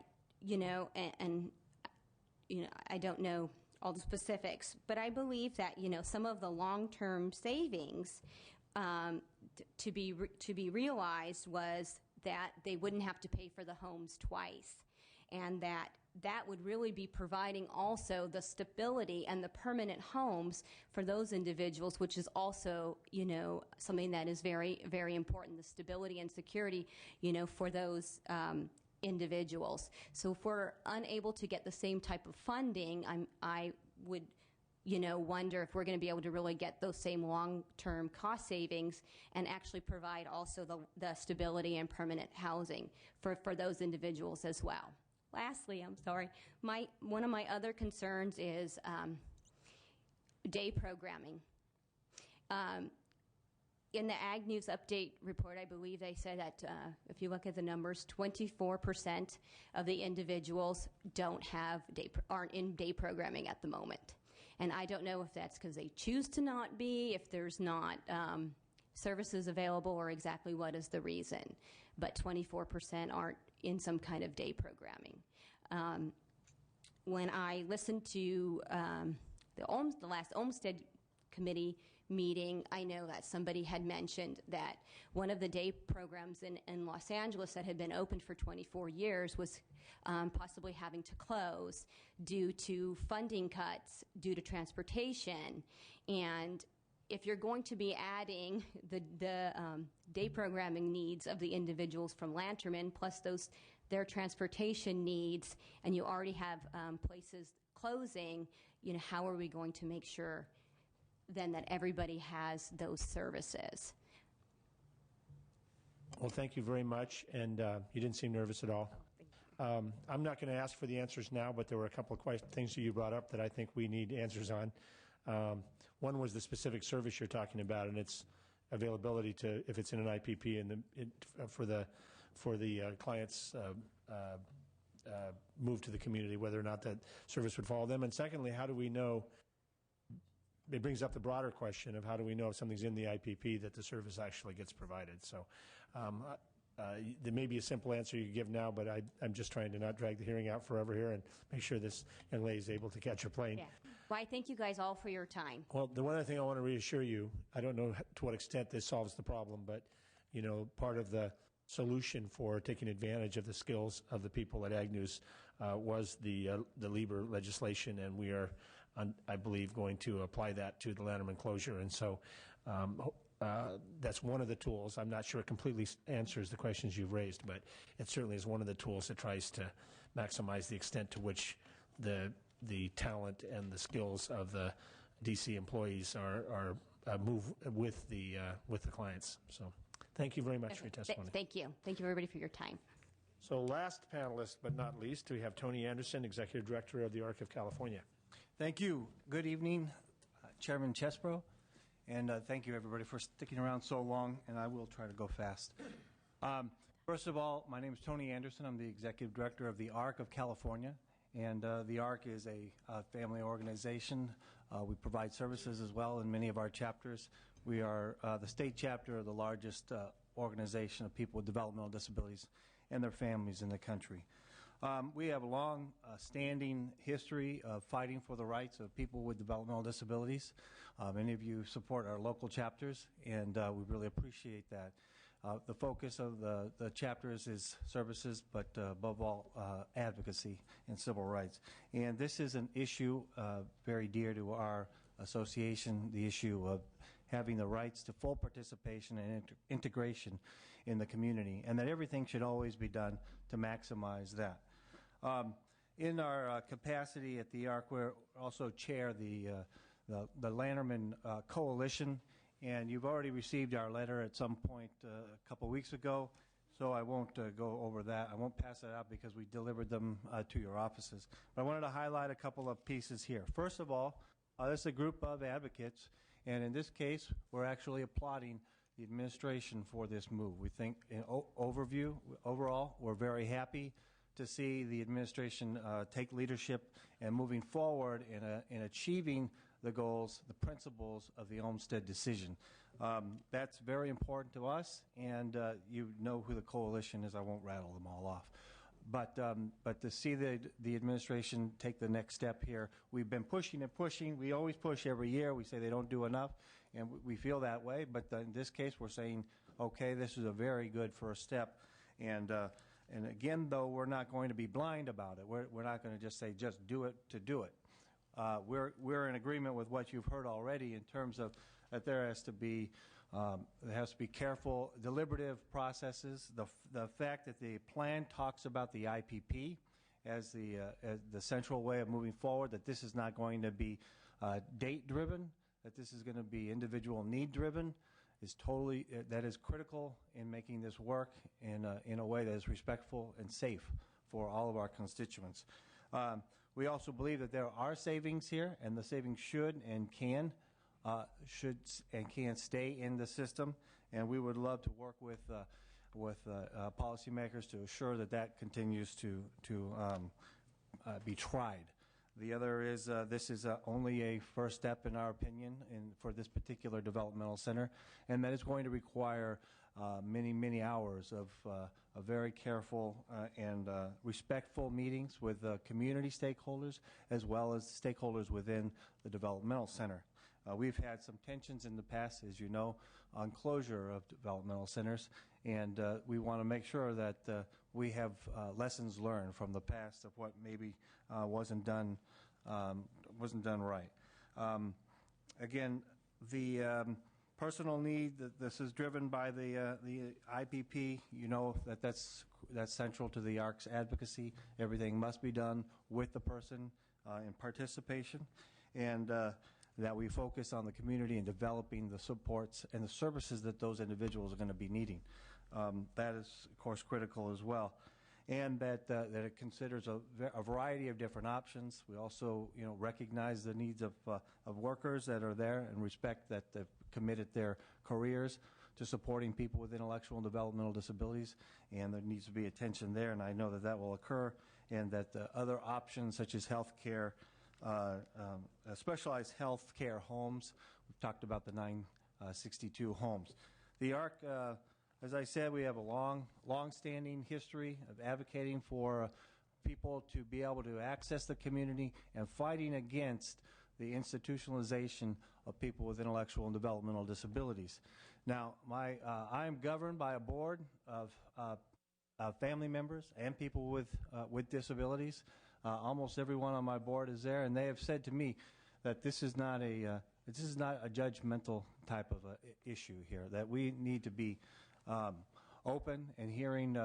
I don't know all the specifics, but I believe that, some of the long-term savings to be realized was that they wouldn't have to pay for the homes twice, and that would really be providing also the stability and the permanent homes for those individuals, which is also, something that is very, very important, the stability and security, for those individuals. So if we're unable to get the same type of funding, I would, wonder if we're going to be able to really get those same long-term cost savings and actually provide also the stability and permanent housing for those individuals as well. Lastly, I'm sorry, one of my other concerns is day programming. In the Ag News Update report, I believe they said that if you look at the numbers, 24% of the individuals aren't in day programming at the moment. And I don't know if that's because they choose to not be, if there's not services available, or exactly what is the reason. But 24% aren't in some kind of day programming. When I listened to the last Olmsted Committee meeting, I know that somebody had mentioned that one of the day programs in Los Angeles that had been open for 24 years was possibly having to close due to funding cuts, due to transportation. And if you're going to be adding the day programming needs of the individuals from Lanterman, plus their transportation needs, and you already have places closing, how are we going to make sure then that everybody has those services? Well, thank you very much, and you didn't seem nervous at all. I'm not going to ask for the answers now, but there were a couple of things that you brought up that I think we need answers on. One was the specific service you're talking about, and its availability to, if it's in an IPP, and for the client's move to the community, whether or not that service would follow them. And secondly, how do we know? It brings up the broader question of how do we know if something's in the IPP that the service actually gets provided. So there may be a simple answer you give now, but I'm just trying to not drag the hearing out forever here and make sure this young lady is able to catch a plane. Yeah. Well, I thank you guys all for your time. Well, the one other thing I want to reassure you, I don't know to what extent this solves the problem, but part of the solution for taking advantage of the skills of the people at Ag News was the Lieber legislation, and we are, I believe, going to apply that to the Lanterman closure. And so that's one of the tools. I'm not sure it completely answers the questions you've raised, but it certainly is one of the tools that tries to maximize the extent to which the talent and the skills of the DC employees are move with the clients. So thank you very much for your testimony. Thank you. Thank you, everybody, for your time. So last panelist, but not least, we have Tony Anderson, Executive Director of the ARC of California. Thank you. Good evening, Chairman Chesbro, and thank you, everybody, for sticking around so long, and I will try to go fast. First of all, my name is Tony Anderson. I'm the Executive Director of the ARC of California, and the ARC is a family organization. We provide services as well in many of our chapters. We are the state chapter of the largest organization of people with developmental disabilities and their families in the country. We have a long-standing history of fighting for the rights of people with developmental disabilities. Many of you support our local chapters, and we really appreciate that. The focus of the chapters is services, but above all, advocacy and civil rights. And this is an issue very dear to our association, the issue of having the rights to full participation and integration in the community, and that everything should always be done to maximize that. In our capacity at the ARC, we also chair the Lanterman Coalition, and you've already received our letter at some point a couple weeks ago, so I won't go over that. I won't pass that out because we delivered them to your offices. But I wanted to highlight a couple of pieces here. First of all, this is a group of advocates, and in this case, we're actually applauding the administration for this move. We think, in overall, we're very happy to see the administration take leadership and moving forward in achieving the goals, the principles of the Olmsted decision. That's very important to us, and you know who the coalition is. I won't rattle them all off. But to see the administration take the next step here, we've been pushing and pushing. We always push every year. We say they don't do enough, and we feel that way. But in this case, we're saying, okay, this is a very good first step. And again, though, we're not going to be blind about it. We're not going to just say, just do it to do it. We're in agreement with what you've heard already in terms of that there has to be careful, deliberative processes. The fact that the plan talks about the IPP as the central way of moving forward, that this is not going to be date-driven, that this is going to be individual need-driven, that is critical in making this work in a way that is respectful and safe for all of our constituents. We also believe that there are savings here, and the savings should and can stay in the system, and we would love to work with policymakers to assure that continues to be tried. The other is this is only a first step, in our opinion, for this particular developmental center, and that is going to require many, many hours of very careful and respectful meetings with community stakeholders as well as stakeholders within the developmental center. We've had some tensions in the past, as you know, on closure of developmental centers, and we want to make sure that we have lessons learned from the past of what maybe wasn't done right. Again, the personal need, this is driven by the IPP. You know that's central to the ARC's advocacy. Everything must be done with the person in participation, and that we focus on the community and developing the supports and the services that those individuals are going to be needing. That is, of course, critical as well. And that it considers a variety of different options. We also, recognize the needs of workers that are there and respect that they've committed their careers to supporting people with intellectual and developmental disabilities, and there needs to be attention there, and I know that will occur, and that other options such as health care, specialized health care homes. We've talked about the 962 homes. The ARC, as I said, we have a long-standing history of advocating for people to be able to access the community and fighting against the institutionalization of people with intellectual and developmental disabilities. Now, I am governed by a board of family members and people with disabilities. Almost everyone on my board is there, and they have said to me that this is not a judgmental type of issue here. That we need to be open and hearing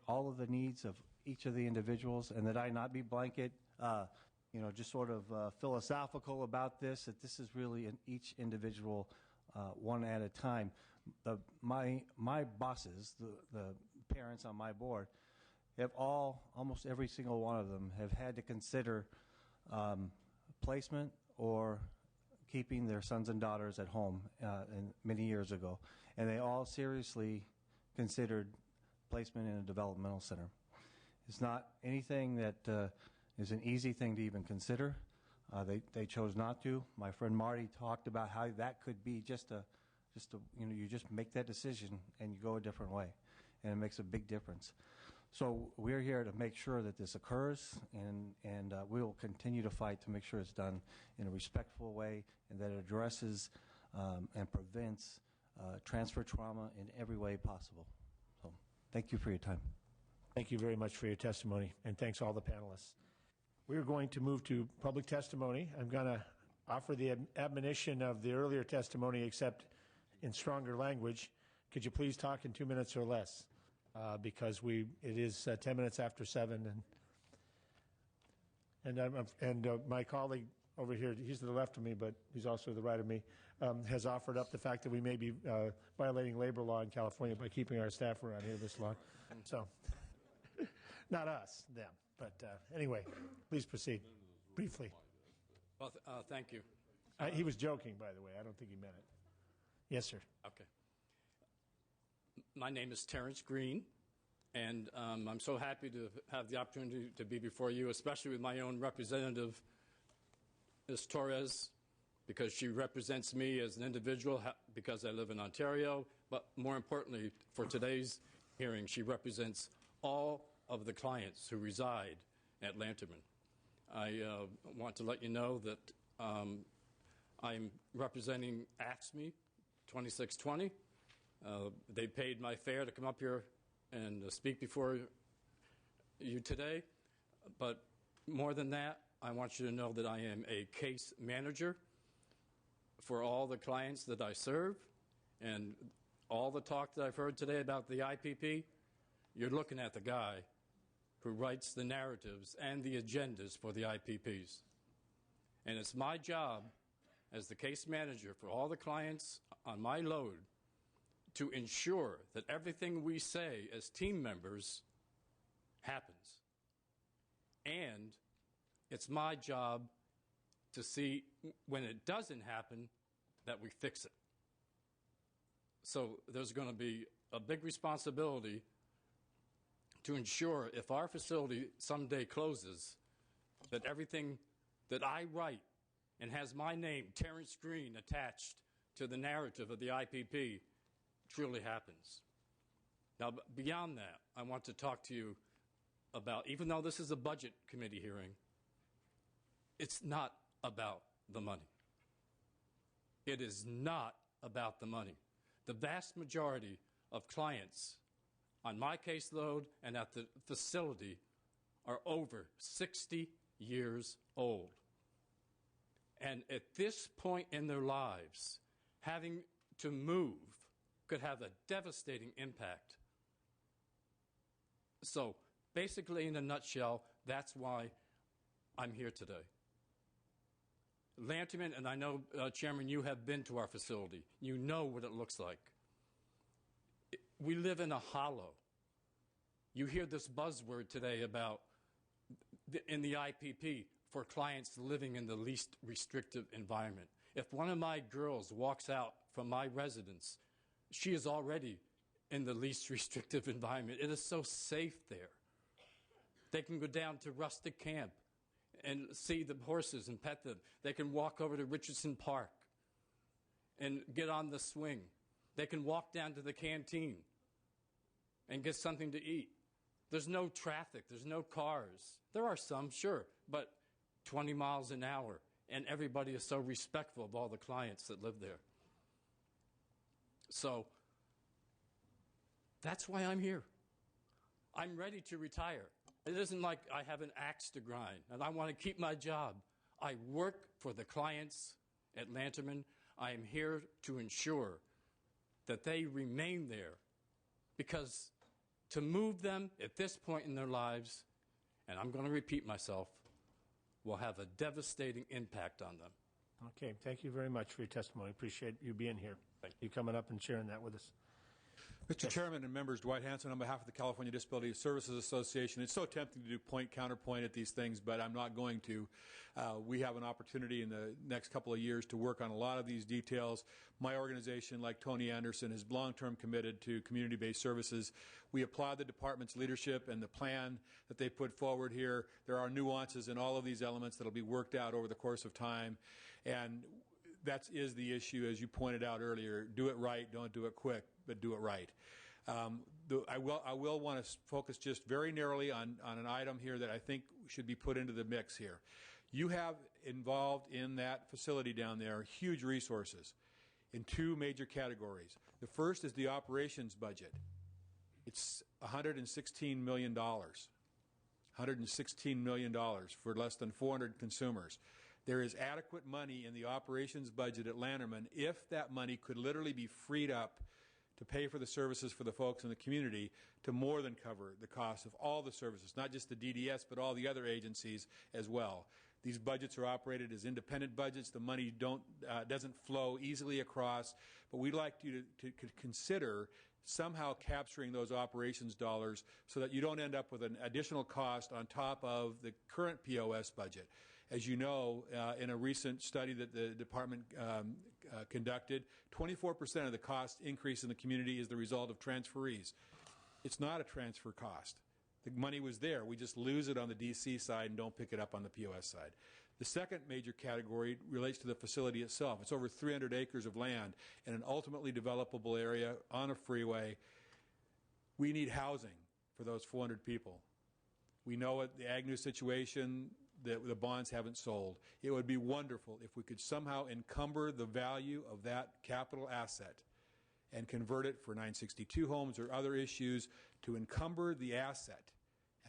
all of the needs of each of the individuals, and that I not be blanket, just sort of philosophical about this. That this is really each individual, one at a time. My bosses, the parents on my board, have almost every single one of them have had to consider placement or keeping their sons and daughters at home many years ago, and they all seriously considered placement in a developmental center. It's not anything that is an easy thing to even consider. They chose not to. My friend Marty talked about how that could be you just make that decision and you go a different way, and it makes a big difference. So we're here to make sure that this occurs, and we will continue to fight to make sure it's done in a respectful way and that it addresses and prevents transfer trauma in every way possible. So thank you for your time. Thank you very much for your testimony, and thanks all the panelists. We're going to move to public testimony. I'm going to offer the admonition of the earlier testimony, except in stronger language. Could you please talk in 2 minutes or less? Because it is 10 minutes after 7, and my colleague over here, he's to the left of me, but he's also to the right of me, has offered up the fact that we may be violating labor law in California by keeping our staff around here this long. So, not us, them. But anyway, please proceed briefly. Well, thank you. He was joking, by the way. I don't think he meant it. Yes, sir. Okay. My name is Terrence Green, and I'm so happy to have the opportunity to be before you, especially with my own representative, Ms. Torres, because she represents me as an individual because I live in Ontario, but more importantly, for today's hearing, she represents all of the clients who reside at Lanterman. I want to let you know that I'm representing AFSCME 2620. They paid my fare to come up here and speak before you today. But more than that, I want you to know that I am a case manager for all the clients that I serve. And all the talk that I've heard today about the IPP, you're looking at the guy who writes the narratives and the agendas for the IPPs. And it's my job as the case manager for all the clients on my load to ensure that everything we say as team members happens. And it's my job to see when it doesn't happen that we fix it. So there's going to be a big responsibility to ensure if our facility someday closes, that everything that I write and has my name, Terrence Green, attached to the narrative of the IPP truly happens. Now, beyond that, I want to talk to you about, even though this is a budget committee hearing, it's not about the money. It is not about the money. The vast majority of clients on my caseload and at the facility are over 60 years old. And at this point in their lives, having to move could have a devastating impact. So basically, in a nutshell, that's why I'm here today. Lanterman, and I know, Chairman, you have been to our facility. You know what it looks like. We live in a hollow. You hear this buzzword today about in the IPP for clients living in the least restrictive environment. If one of my girls walks out from my residence, she is already in the least restrictive environment. It is so safe there. They can go down to Rustic Camp and see the horses and pet them. They can walk over to Richardson Park and get on the swing. They can walk down to the canteen and get something to eat. There's no traffic. There's no cars. There are some, sure, but 20 miles an hour, and everybody is so respectful of all the clients that live there. So that's why I'm here. I'm ready to retire. It isn't like I have an axe to grind, and I want to keep my job. I work for the clients at Lanterman. I am here to ensure that they remain there, because to move them at this point in their lives, and I'm going to repeat myself, will have a devastating impact on them. Okay, thank you very much for your testimony. Appreciate you being here. Thank you coming up and sharing that with us. Mr. Chairman and members, Dwight Hanson on behalf of the California Disability Services Association. It's so tempting to do point counterpoint at these things, but I'm not going to. We have an opportunity in the next couple of years to work on a lot of these details. My organization, like Tony Anderson, is long-term committed to community-based services. We applaud the department's leadership and the plan that they put forward here. There are nuances in all of these elements that will be worked out over the course of time, and that is the issue, as you pointed out earlier. Do it right, don't do it quick, but do it right. I will want to focus just very narrowly on an item here that I think should be put into the mix here. You have involved in that facility down there huge resources in two major categories. The first is the operations budget. It's $116 million. $116 million for less than 400 consumers. There is adequate money in the operations budget at Lanterman if that money could literally be freed up to pay for the services for the folks in the community to more than cover the cost of all the services, not just the DDS, but all the other agencies as well. These budgets are operated as independent budgets. The money doesn't flow easily across, but we'd like you to consider somehow capturing those operations dollars so that you don't end up with an additional cost on top of the current POS budget. As you know, in a recent study that the department conducted, 24% of the cost increase in the community is the result of transferees. It's not a transfer cost. The money was there. We just lose it on the DC side and don't pick it up on the POS side. The second major category relates to the facility itself. It's over 300 acres of land in an ultimately developable area on a freeway. We need housing for those 400 people. We know what the Agnew situation, the bonds haven't sold. It would be wonderful if we could somehow encumber the value of that capital asset and convert it for 962 homes or other issues to encumber the asset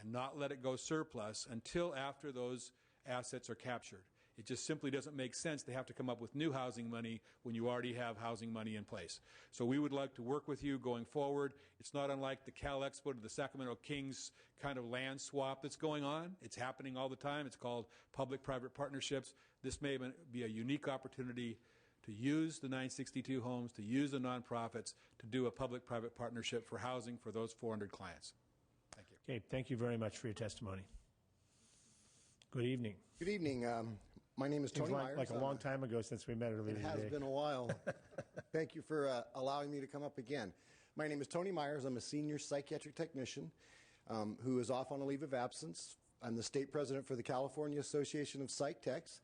and not let it go surplus until after those assets are captured. It just simply doesn't make sense to have to come up with new housing money when you already have housing money in place. So we would like to work with you going forward. It's not unlike the Cal Expo to the Sacramento Kings kind of land swap that's going on. It's happening all the time. It's called public-private partnerships. This may be a unique opportunity to use the 962 homes, to use the nonprofits, to do a public-private partnership for housing for those 400 clients. Thank you. Okay, thank you very much for your testimony. Good evening. Good evening. My name is Tony Myers. Like a long time ago since we met earlier today. It has been a while. Thank you for allowing me to come up again. My name is Tony Myers. I'm a senior psychiatric technician who is off on a leave of absence. I'm the state president for the California Association of Psych Techs,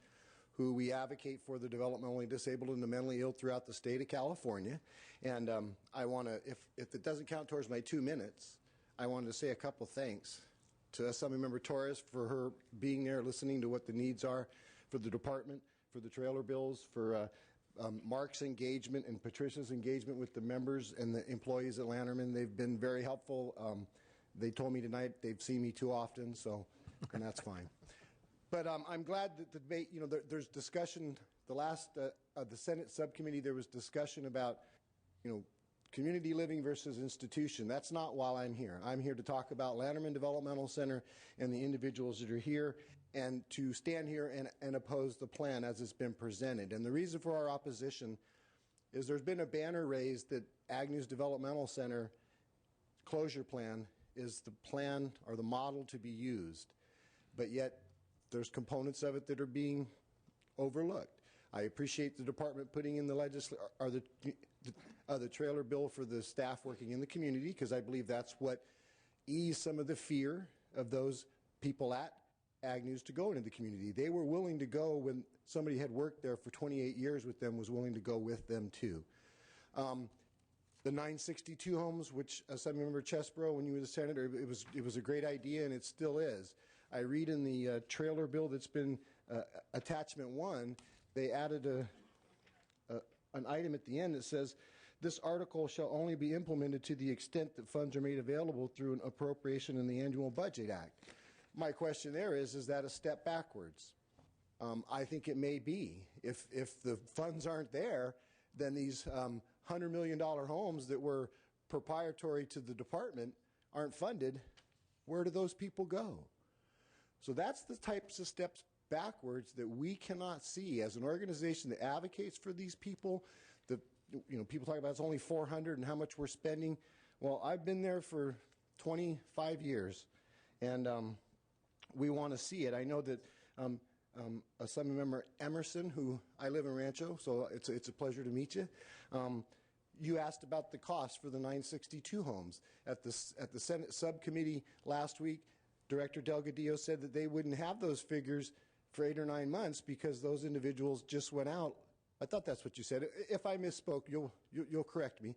who we advocate for the developmentally disabled and the mentally ill throughout the state of California. And I want to, if it doesn't count towards my 2 minutes, I wanted to say a couple thanks to Assemblymember Torres for her being there, listening to what the needs are for the department, for the trailer bills, for Mark's engagement and Patricia's engagement with the members and the employees at Lanterman. They've been very helpful. They told me tonight they've seen me too often, and that's fine. But I'm glad that the debate, there's discussion. The last, the Senate subcommittee, there was discussion about, community living versus institution. That's not why I'm here. I'm here to talk about Lanterman Developmental Center and the individuals that are here, and to stand here and oppose the plan as it's been presented. And the reason for our opposition is there's been a banner raised that Agnew's Developmental Center closure plan is the plan or the model to be used, but yet there's components of it that are being overlooked. I appreciate the department putting in the trailer bill for the staff working in the community, because I believe that's what eased some of the fear of those people at Agnew's to go into the community. They were willing to go when somebody had worked there for 28 years with them, was willing to go with them too. The 962 homes, which Assemblymember Chesbro, when you were the senator, it was a great idea, and it still is. I read in the trailer bill that's been attachment 1, they added an item at the end that says, this article shall only be implemented to the extent that funds are made available through an appropriation in the Annual Budget Act. My question there is that a step backwards? I think it may be. If the funds aren't there, then these $100 million homes that were proprietary to the department aren't funded. Where do those people go? So that's the types of steps backwards that we cannot see as an organization that advocates for these people. People talk about it's only 400 and how much we're spending. Well, I've been there for 25 years, and we want to see it. I know that Assemblymember Emerson, who I live in Rancho, so it's a pleasure to meet you. You asked about the cost for the 962 homes. At the Senate subcommittee last week, Director Delgadillo said that they wouldn't have those figures for 8 or 9 months because those individuals just went out. I thought that's what you said. If I misspoke, you'll correct me.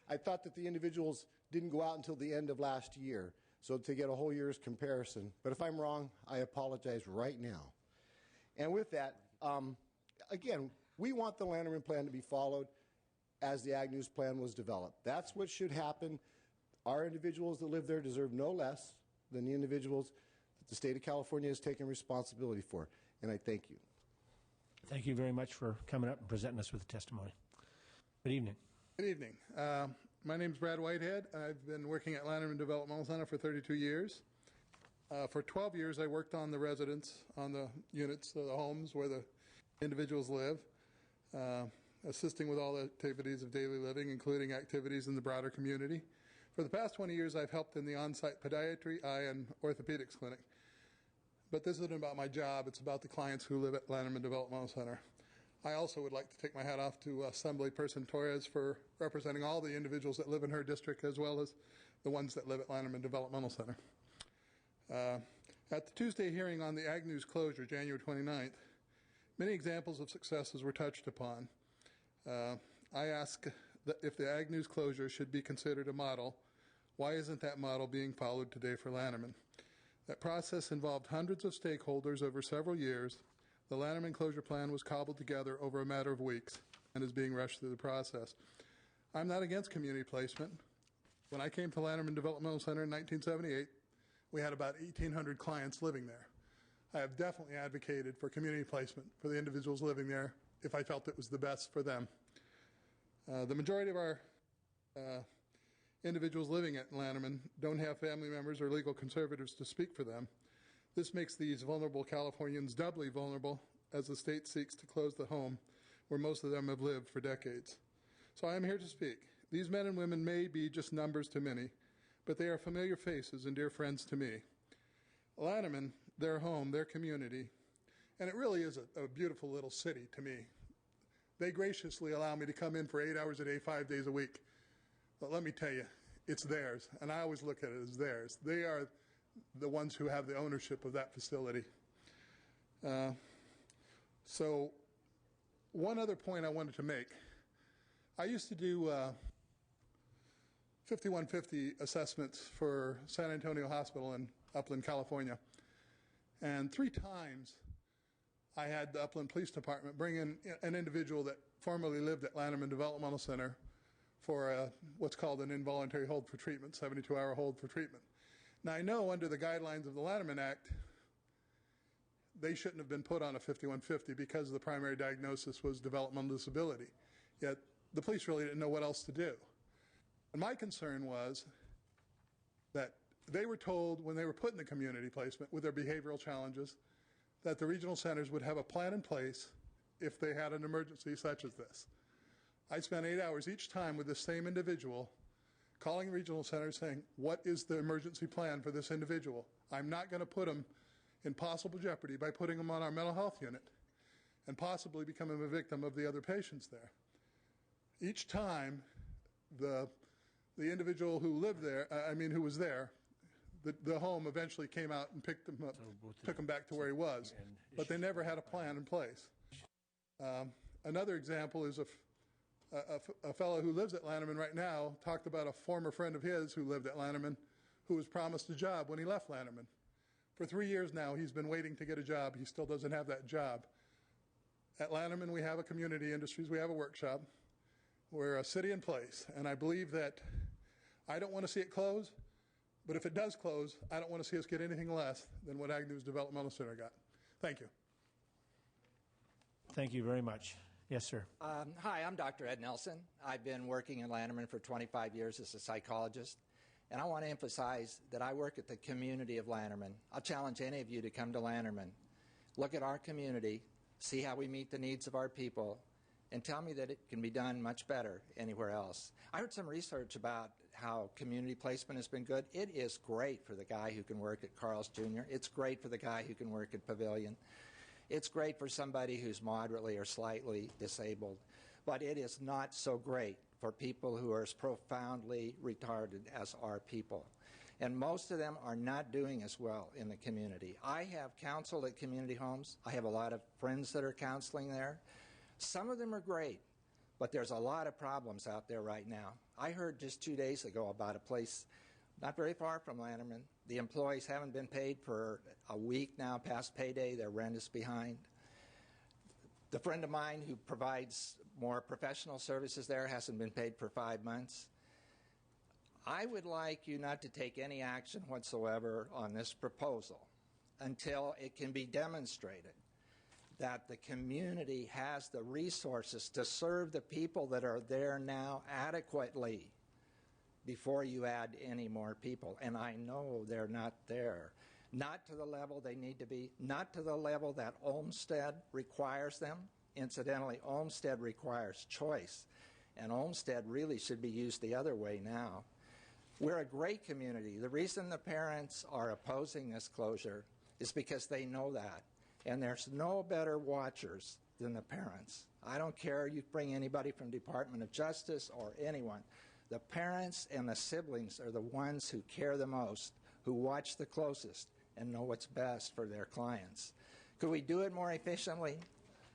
I thought that the individuals didn't go out until the end of last year, so to get a whole year's comparison. But if I'm wrong, I apologize right now. And with that, again, we want the Lanterman plan to be followed as the Agnew's plan was developed. That's what should happen. Our individuals that live there deserve no less than the individuals that the state of California has taken responsibility for. And I thank you. Thank you very much for coming up and presenting us with the testimony. Good evening. Good evening. My name is Brad Whitehead. I've been working at Lanterman Developmental Center for 32 years. For 12 years, I worked on the residents, on the units, the homes where the individuals live, assisting with all the activities of daily living, including activities in the broader community. For the past 20 years, I've helped in the on-site podiatry, eye, and orthopedics clinic. But this isn't about my job. It's about the clients who live at Lanterman Developmental Center. I also would like to take my hat off to Assemblyperson Torres for representing all the individuals that live in her district as well as the ones that live at Lanterman Developmental Center. At the Tuesday hearing on the Ag News closure, January 29th, many examples of successes were touched upon. I ask that if the Ag News closure should be considered a model, why isn't that model being followed today for Lanterman? That process involved hundreds of stakeholders over several years. The Lanterman closure plan was cobbled together over a matter of weeks and is being rushed through the process. I'm not against community placement. When I came to Lanterman Developmental Center in 1978, we had about 1,800 clients living there. I have definitely advocated for community placement for the individuals living there if I felt it was the best for them. The majority of our individuals living at Lanterman don't have family members or legal conservators to speak for them. This makes these vulnerable Californians doubly vulnerable as the state seeks to close the home where most of them have lived for decades. So I am here to speak. These men and women may be just numbers to many, but they are familiar faces and dear friends to me. Lanterman, their home, their community, and it really is a beautiful little city to me. They graciously allow me to come in for 8 hours a day, 5 days a week. But let me tell you, it's theirs, and I always look at it as theirs. They are the ones who have the ownership of that facility. So one other point I wanted to make. I used to do 5150 assessments for San Antonio Hospital in Upland, California. And 3 times I had the Upland Police Department bring in an individual that formerly lived at Lanterman Developmental Center for what's called an involuntary hold for treatment, 72-hour hold for treatment. Now, I know under the guidelines of the Lanterman Act, they shouldn't have been put on a 5150 because the primary diagnosis was developmental disability. Yet the police really didn't know what else to do. And my concern was that they were told when they were put in the community placement with their behavioral challenges that the regional centers would have a plan in place if they had an emergency such as this. I spent 8 hours each time with the same individual calling the regional center saying, what is the emergency plan for this individual? I'm not going to put him in possible jeopardy by putting him on our mental health unit and possibly becoming a victim of the other patients there. Each time, the individual who lived there, who was there, the home eventually came out and picked him up, took him back to where he was, but they never had a plan in place. Another example is a fellow who lives at Lanterman right now talked about a former friend of his who lived at Lanterman who was promised a job when he left Lanterman. For 3 years now, he's been waiting to get a job. He still doesn't have that job. At Lanterman, we have a community industries. We have a workshop. We're a city in place, and I believe that I don't want to see it close, but if it does close, I don't want to see us get anything less than what Ag News Developmental Center got. Thank you. Thank you very much. Yes, sir. Hi, I'm Dr. Ed Nelson. I've been working in Lanterman for 25 years as a psychologist, and I want to emphasize that I work at the community of Lanterman. I'll challenge any of you to come to Lanterman, look at our community, see how we meet the needs of our people, and tell me that it can be done much better anywhere else. I heard some research about how community placement has been good. It is great for the guy who can work at Carl's Jr. It's great for the guy who can work at Pavilion. It's great for somebody who's moderately or slightly disabled, but it is not so great for people who are as profoundly retarded as our people. And most of them are not doing as well in the community. I have counseled at community homes. I have a lot of friends that are counseling there. Some of them are great, but there's a lot of problems out there right now. I heard just 2 days ago about a place not very far from Lanterman. The employees haven't been paid for a week now past payday. Their rent is behind. The friend of mine who provides more professional services there hasn't been paid for 5 months. I would like you not to take any action whatsoever on this proposal until it can be demonstrated that the community has the resources to serve the people that are there now adequately before you add any more people. And I know they're not there. Not to the level they need to be, not to the level that Olmsted requires them. Incidentally, Olmsted requires choice, and Olmsted really should be used the other way now. We're a great community. The reason the parents are opposing this closure is because they know that, and there's no better watchers than the parents. I don't care, you bring anybody from Department of Justice or anyone. The parents and the siblings are the ones who care the most, who watch the closest, and know what's best for their clients. Could we do it more efficiently?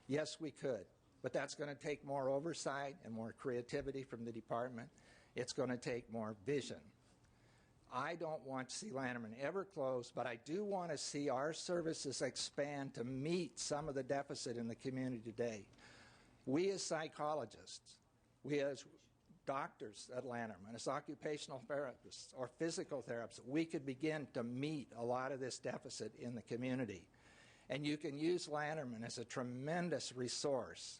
Yes, we could. But that's going to take more oversight and more creativity from the department. It's going to take more vision. I don't want to see Lanterman ever close, but I do want to see our services expand to meet some of the deficit in the community today. We as psychologists, we as doctors at Lanterman, as occupational therapists or physical therapists, we could begin to meet a lot of this deficit in the community. And you can use Lanterman as a tremendous resource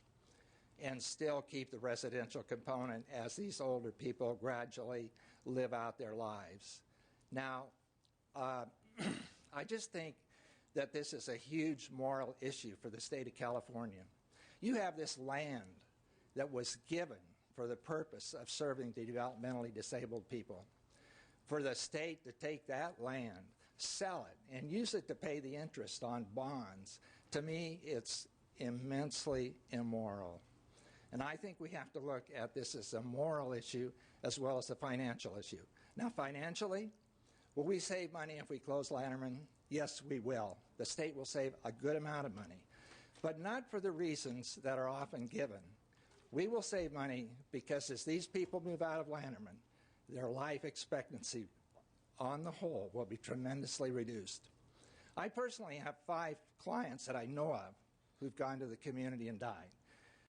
and still keep the residential component as these older people gradually live out their lives. Now, I just think that this is a huge moral issue for the state of California. You have this land that was given for the purpose of serving the developmentally disabled people. For the state to take that land, sell it, and use it to pay the interest on bonds, to me, it's immensely immoral. And I think we have to look at this as a moral issue as well as a financial issue. Now, financially, will we save money if we close Lanterman? Yes, we will. The state will save a good amount of money, but not for the reasons that are often given. We will save money because as these people move out of Lanterman, their life expectancy on the whole will be tremendously reduced. I personally have 5 clients that I know of who've gone to the community and died.